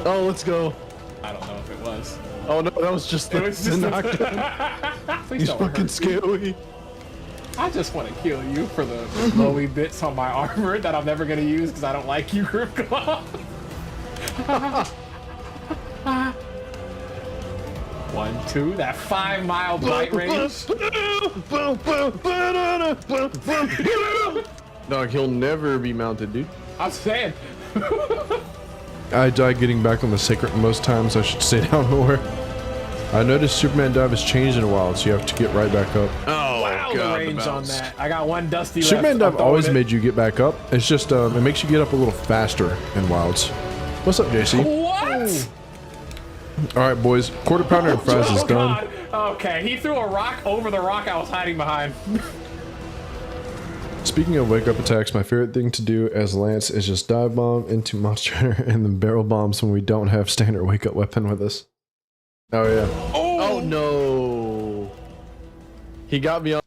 [SPEAKER 5] Oh, let's go.
[SPEAKER 4] I don't know if it was.
[SPEAKER 5] Oh no, that was just the, knockdown. He's fucking scary.
[SPEAKER 4] I just want to kill you for the glowy bits on my armor that I'm never going to use because I don't like you, Grimclaw. 1, 2, that 5-mile bite range.
[SPEAKER 5] Dog, he'll never be mounted, dude.
[SPEAKER 4] I'm saying.
[SPEAKER 1] I die getting back on the sacred most times. I should stay down more. I noticed Superman dive has changed in a while, so you have to get right back up.
[SPEAKER 5] Oh,
[SPEAKER 4] Wow,
[SPEAKER 5] God,
[SPEAKER 4] the range on that. I got 1 Dusty left.
[SPEAKER 1] Superman dive
[SPEAKER 4] I'm throwing
[SPEAKER 1] always
[SPEAKER 4] it.
[SPEAKER 1] made you get back up. It's just it makes you get up a little faster in Wilds. What's up, JC?
[SPEAKER 4] What?
[SPEAKER 1] All right, boys. Quarter pounder and fries is done.
[SPEAKER 4] God. Okay, he threw a rock over the rock I was hiding behind.
[SPEAKER 1] Speaking of wake up attacks, my favorite thing to do as Lance is just dive bomb into Monster Hunter and then barrel bombs when we don't have standard wake up weapon with us. Oh yeah.
[SPEAKER 5] Oh no. He got me on.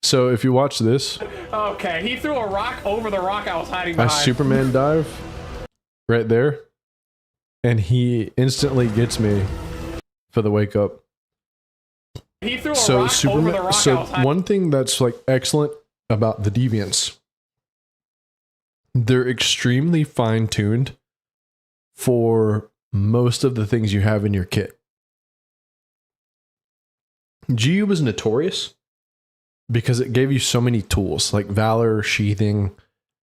[SPEAKER 1] So if you watch this,
[SPEAKER 4] Okay, he threw a rock over the rock I was hiding
[SPEAKER 1] I
[SPEAKER 4] behind.
[SPEAKER 1] Superman dive right there, and he instantly gets me for the wake up.
[SPEAKER 4] He threw a
[SPEAKER 1] So
[SPEAKER 4] rock over the
[SPEAKER 1] Superman.
[SPEAKER 4] rock I
[SPEAKER 1] So
[SPEAKER 4] was hiding.
[SPEAKER 1] one thing that's like excellent about the deviants, they're extremely fine tuned for most of the things you have in your kit. GU was notorious because it gave you so many tools like Valor, Sheathing,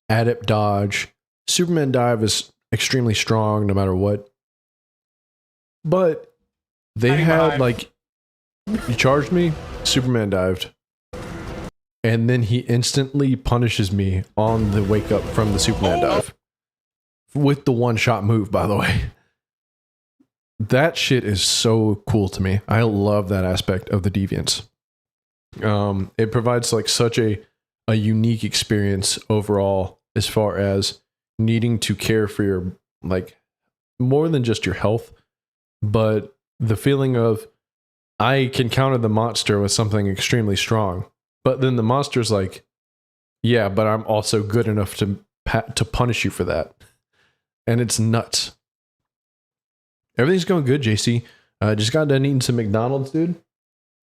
[SPEAKER 1] Adept Dodge. Superman Dive is extremely strong no matter what. But they
[SPEAKER 4] Hiding
[SPEAKER 1] had
[SPEAKER 4] behind.
[SPEAKER 1] like, you charged me, Superman dived. And then he instantly punishes me on the wake up from the Superman dive. With the one shot move, by the way. that shit is so cool to me. I love that aspect of the deviants. It provides like such a unique experience overall, as far as needing to care for your, like, more than just your health, but the feeling of, I can counter the monster with something extremely strong, but then the monster's like, yeah, but I'm also good enough to punish you for that. And it's nuts. Everything's going good, JC. Just got done eating some McDonald's, dude.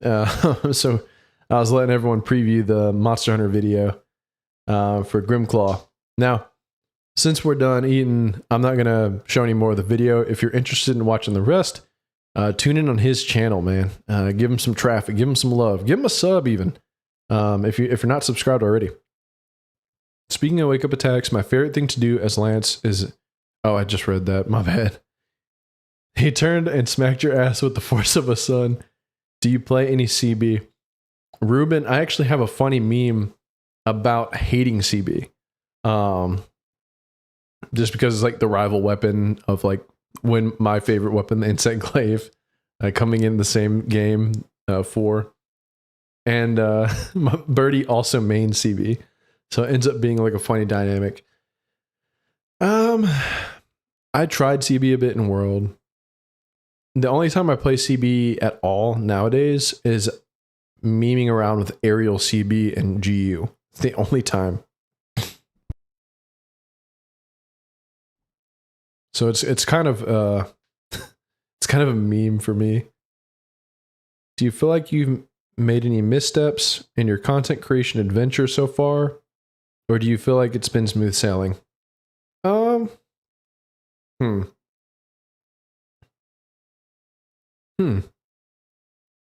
[SPEAKER 1] So I was letting everyone preview the Monster Hunter video for Grimclaw. Now, since we're done eating, I'm not going to show any more of the video. If you're interested in watching the rest, tune in on his channel, man. Give him some traffic. Give him some love. Give him a sub, even. If you're not subscribed already. Speaking of wake-up attacks, my favorite thing to do as Lance is... Oh, I just read that. My bad. He turned and smacked your ass with the force of a son. Do you play any CB? Ruben, I actually have a funny meme about hating CB. Just because it's like the rival weapon of, like, when my favorite weapon, the Insect Glaive, coming in the same game 4. And Birdie also main CB. So it ends up being like a funny dynamic. I tried CB a bit in World. The only time I play CB at all nowadays is memeing around with aerial CB and GU. It's the only time. So it's kind of it's kind of a meme for me. Do you feel like you've made any missteps in your content creation adventure so far? Or do you feel like it's been smooth sailing?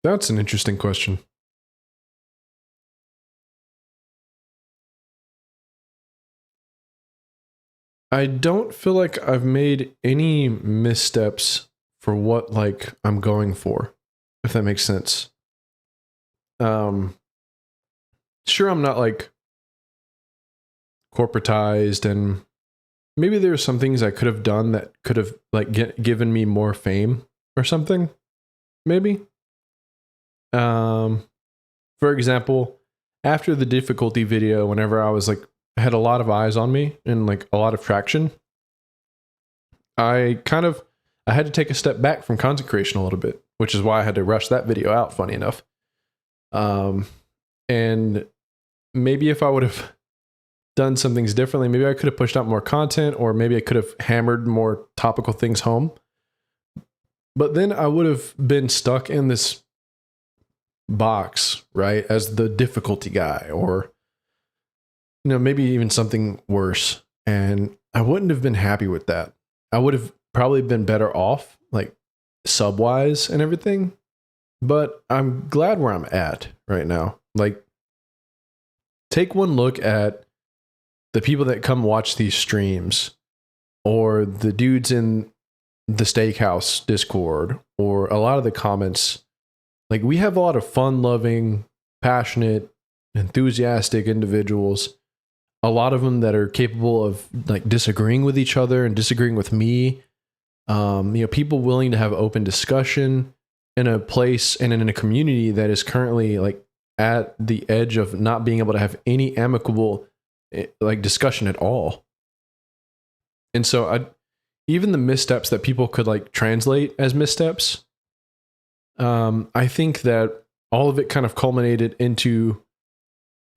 [SPEAKER 1] That's an interesting question. I don't feel like I've made any missteps for what, like, I'm going for, if that makes sense. Sure, I'm not like corporatized, and maybe there's some things I could have done that could have like given me more fame or something. Maybe. For example, after the difficulty video, whenever I was like, I had a lot of eyes on me and like a lot of traction, I had to take a step back from content creation a little bit, which is why I had to rush that video out, funny enough. And maybe if I would have done some things differently, maybe I could have pushed out more content, or maybe I could have hammered more topical things home. But then I would have been stuck in this box, right, as the difficulty guy, or, you know, maybe even something worse. And I wouldn't have been happy with that. I would have probably been better off, like, sub-wise and everything. But I'm glad where I'm at right now. Like, take one look at the people that come watch these streams, or the dudes in the Steakhouse Discord, or a lot of the comments. Like, we have a lot of fun-loving, passionate, enthusiastic individuals. A lot of them that are capable of like disagreeing with each other and disagreeing with me. You know, people willing to have open discussion in a place and in a community that is currently like at the edge of not being able to have any amicable like discussion at all. And so even the missteps that people could like translate as missteps, I think that all of it kind of culminated into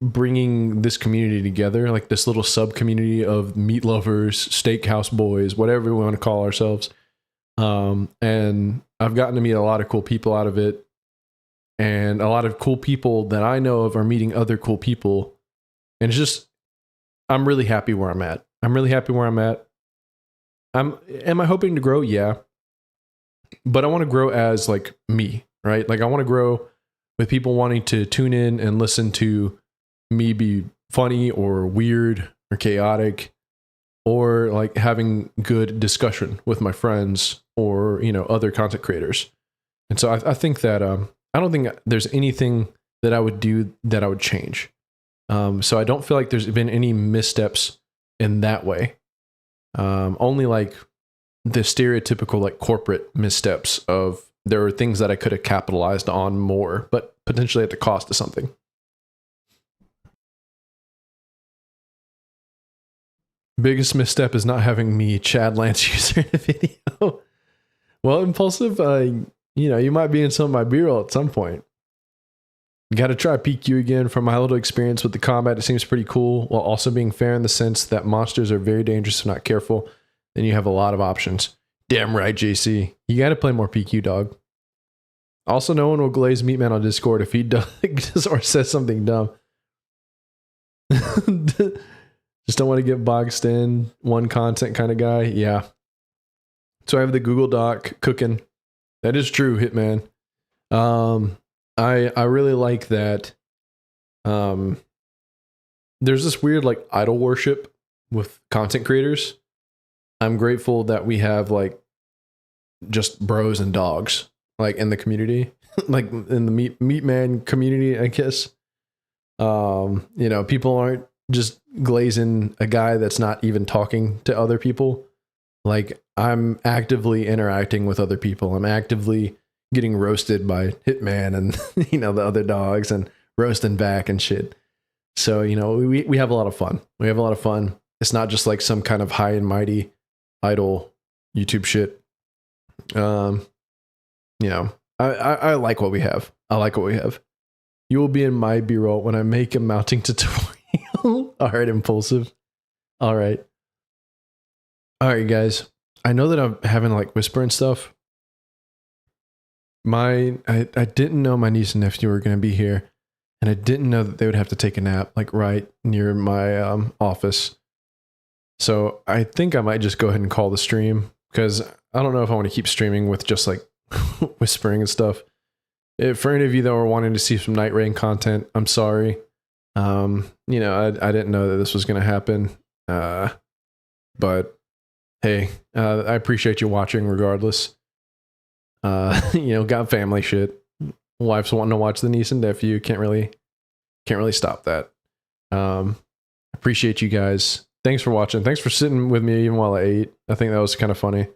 [SPEAKER 1] bringing this community together, like this little sub community of meat lovers, steakhouse boys, whatever we want to call ourselves. And I've gotten to meet a lot of cool people out of it, and a lot of cool people that I know of are meeting other cool people. And it's just, I'm really happy where I'm at. I'm really happy where I'm at. Am I hoping to grow? Yeah. But I want to grow as like me, right? Like I want to grow with people wanting to tune in and listen to me be funny or weird or chaotic, or like having good discussion with my friends or, you know, other content creators. And so I think that I don't think there's anything that I would do that I would change. So I don't feel like there's been any missteps in that way. Only like the stereotypical like corporate missteps of there are things that I could have capitalized on more, but potentially at the cost of something. Biggest misstep is not having me Chad Lance user in a video. Well, Impulsive, you might be in some of my B-roll at some point. Got to try PQ again. From my little experience with the combat, it seems pretty cool, while also being fair in the sense that monsters are very dangerous if not careful, and you have a lot of options. Damn right, JC. You got to play more PQ, dog. Also, no one will glaze Meatman on Discord if he does or says something dumb. Just don't want to get boxed in, one content kind of guy. Yeah. So I have the Google Doc cooking. That is true, Hitman. I really like that. There's this weird like idol worship with content creators. I'm grateful that we have like just bros and dogs like in the community, like in the meat man community, I guess. People aren't just glazing a guy that's not even talking to other people. Like, I'm actively interacting with other people. I'm actively getting roasted by Hitman and, the other dogs and roasting back and shit. So, we have a lot of fun. We have a lot of fun. It's not just like some kind of high and mighty idol YouTube shit. I like what we have. I like what we have. You will be in my B-roll when I make a mounting tutorial. All right, Impulsive. All right, guys. I know that I'm having like whisper and stuff. I didn't know my niece and nephew were going to be here, and I didn't know that they would have to take a nap like right near my office. So I think I might just go ahead and call the stream, because I don't know if I want to keep streaming with just like whispering and stuff. For any of you that were wanting to see some Night Rain content, I'm sorry. I didn't know that this was going to happen. But hey, I appreciate you watching regardless. Got family shit. Wife's wanting to watch the niece and nephew. Can't really stop that. Appreciate you guys. Thanks for watching. Thanks for sitting with me even while I ate. I think that was kind of funny.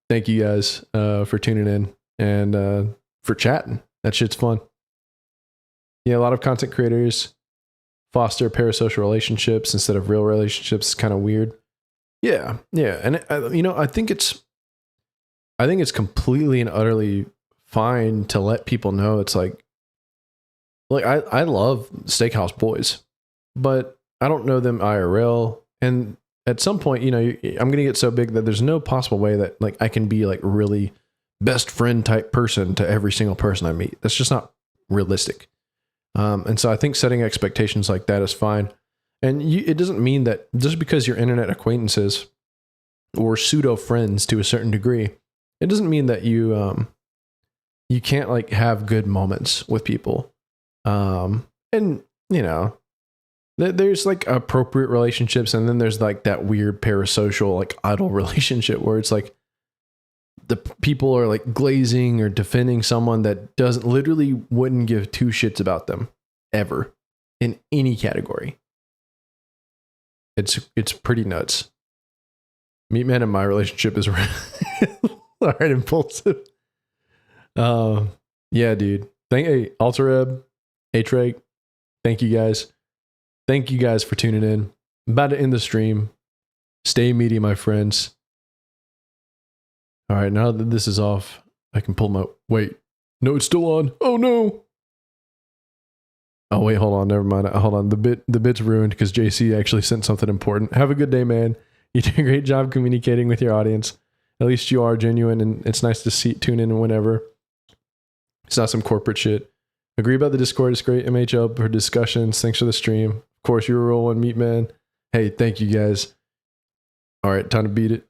[SPEAKER 1] Thank you guys for tuning in and for chatting. That shit's fun. Yeah, a lot of content creators foster parasocial relationships instead of real relationships. It's kind of weird. Yeah, and I think it's completely and utterly fine to let people know. It's like I love Steakhouse Boys, but I don't know them IRL. And at some point, I'm gonna get so big that there's no possible way that like I can be like really best friend type person to every single person I meet. That's just not realistic. And so I think setting expectations like that is fine. And it doesn't mean that just because you're internet acquaintances or pseudo friends to a certain degree, it doesn't mean that you can't like have good moments with people. There's like appropriate relationships, and then there's like that weird parasocial like idol relationship where it's like the people are like glazing or defending someone that wouldn't give two shits about them ever in any category. It's pretty nuts. Meatman and my relationship is all right, Impulsive. Yeah, dude. Altereb, Atreg, thank you guys. Thank you guys for tuning in. I'm about to end the stream. Stay meaty, my friends. All right, now that this is off, I can pull my... Wait. No, it's still on. Oh, no. Oh, wait, hold on. Never mind. Hold on. The bit's ruined because JC actually sent something important. Have a good day, man. You do a great job communicating with your audience. At least you are genuine, and it's nice to tune in whenever. It's not some corporate shit. Agree about the Discord. It's great. MHL for discussions. Thanks for the stream. Of course, you were rolling, Meat Man. Hey, thank you guys. All right, time to beat it.